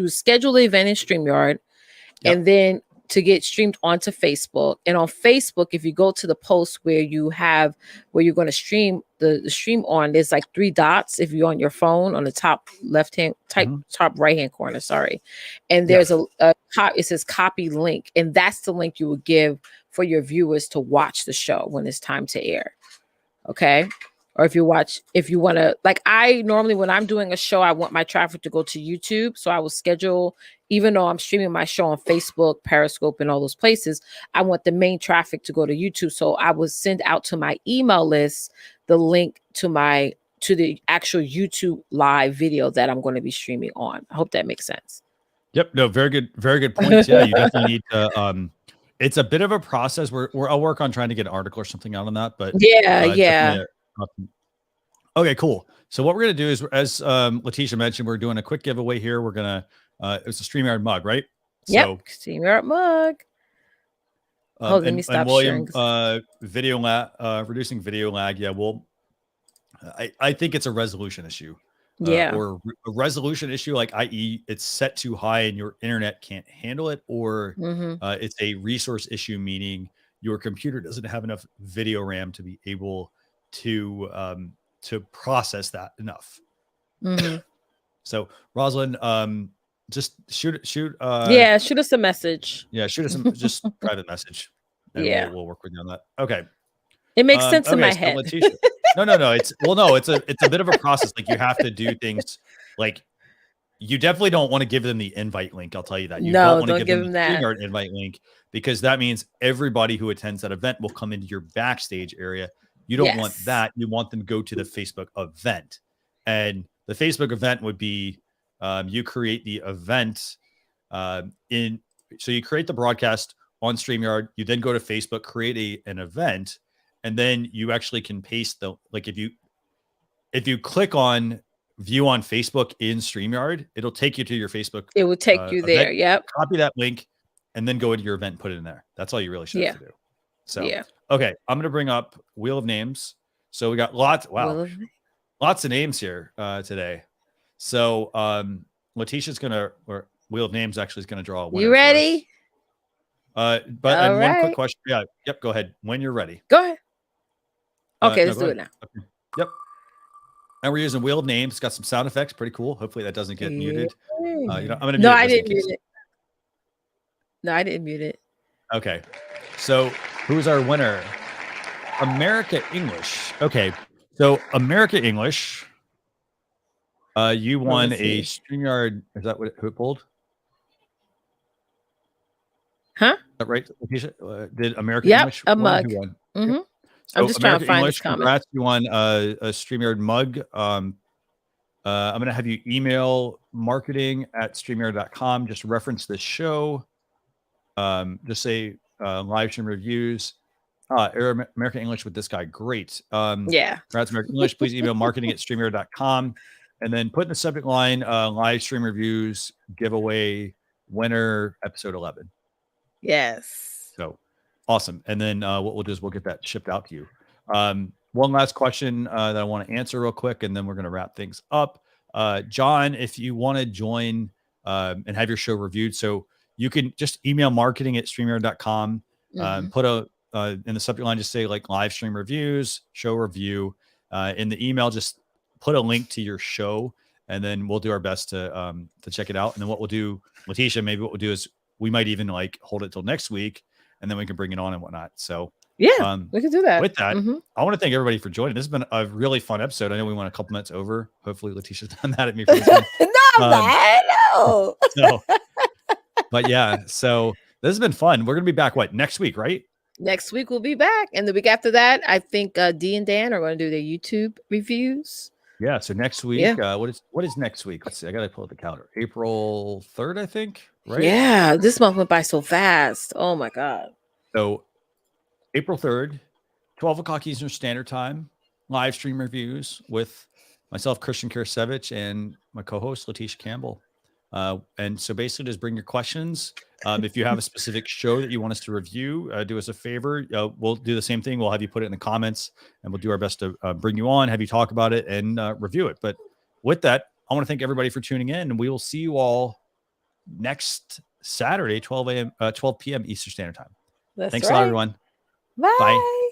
schedule the event in StreamYard and then to get streamed onto Facebook. And on Facebook, if you go to the post where you're going to stream the stream on, there's like 3 dots if you're on your phone on the top left hand top right hand corner, sorry. And there's it says copy link, and that's the link you will give for your viewers to watch the show when it's time to air. Okay. Or if you want to, like, I normally, when I'm doing a show, I want my traffic to go to YouTube. So I will schedule, even though I'm streaming my show on Facebook, Periscope, and all those places, I want the main traffic to go to YouTube. So I will send out to my email list the link to the actual YouTube live video that I'm going to be streaming on. I hope that makes sense.
Yep. No, very good points. Yeah, you definitely need to, it's a bit of a process where I'll work on trying to get an article or something out on that, but
yeah.
Okay, cool. So what we're going to do is, as Leticia mentioned, we're doing a quick giveaway here. We're going to, it's a StreamYard mug, right?
Yep, StreamYard mug.
Let me stop William, reducing video lag. Yeah, well, I think it's a resolution issue. Or a resolution issue, like i.e. it's set too high and your internet can't handle it, or it's a resource issue, meaning your computer doesn't have enough video RAM to be able to process that enough. So Rosalind, just shoot shoot
us a message.
Yeah, shoot us just private message, and we'll work with you on that. Okay,
it makes sense in my head.
Leticia, no, it's a bit of a process. Like, you have to do things, like, you definitely don't want to give them the invite link. I'll tell you that. You don't want to give them the StreamYard invite link, because that means everybody who attends that event will come into your backstage area. You don't want that. You want them to go to the Facebook event, and the Facebook event would be, you create the event so you create the broadcast on StreamYard. You then go to Facebook, create an event, and then you actually can paste like, if you click on view on Facebook in StreamYard, it'll take you to your Facebook.
It will take you there.
Event.
Yep.
Copy that link and then go into your event and put it in there. That's all you really should have to do. So, okay, I'm going to bring up Wheel of Names. So we got lots of names here today. So Leticia's going to, or Wheel of Names actually is going to draw a winner.
You ready?
One quick question. Yeah. Yep. Go ahead. When you're ready.
Go ahead. Okay, let's do it now.
Okay. Yep. And we're using Wheel of Names. It's got some sound effects. Pretty cool. Hopefully that doesn't get muted. I'm going to mute it.
I didn't mute it. No, I didn't mute it.
Okay. So who's our winner? America English. Okay. So America English, you won a StreamYard. Is that who it pulled?
Huh?
Is that right, Leticia? Did America English
a mug.
So
I'm just trying to find
English,
this comment.
Congrats, you won a StreamYard mug. I'm going to have you email marketing@streamyard.com. Just reference this show. Just say live stream reviews. American English with this guy. Great. Congrats, American English. Please email marketing@streamyard.com. And then put in the subject line, live stream reviews, giveaway, winner, episode 11.
Yes.
So awesome. And then what we'll do is we'll get that shipped out to you. One last question that I want to answer real quick, and then we're going to wrap things up. John, if you want to join and have your show reviewed, so you can just email marketing@streamyard.com. Put in the subject line, just say like live stream reviews, show review. In the email, just put a link to your show, and then we'll do our best to check it out. And then what we'll do, Leticia, maybe what we'll do is we might even like hold it till next week, and then we can bring it on and whatnot. So
we can do that.
With that, I want to thank everybody for joining. This has been a really fun episode. I know we went a couple minutes over. Hopefully Leticia's done that at me for this one.
No.
So, but yeah, so this has been fun. We're gonna be back next week, right?
Next week we'll be back, and the week after that, I think D and Dan are going to do their YouTube reviews.
Yeah. So next week, what is next week? Let's see. I gotta pull up the calendar. April 3rd, I think. Right.
Yeah. This month went by so fast. Oh my god.
So April 3rd, 12 o'clock Eastern Standard Time, live stream reviews with myself, Christian Kirsevich, and my co-host Leticia Campbell. And so basically just bring your questions. If you have a specific show that you want us to review, do us a favor. We'll do the same thing. We'll have you put it in the comments, and we'll do our best to bring you on, have you talk about it, and review it. But with that, I want to thank everybody for tuning in, and we will see you all next Saturday, 12 p.m. Eastern Standard Time.
That's
Thanks
right.
a lot, everyone.
Bye.
Bye.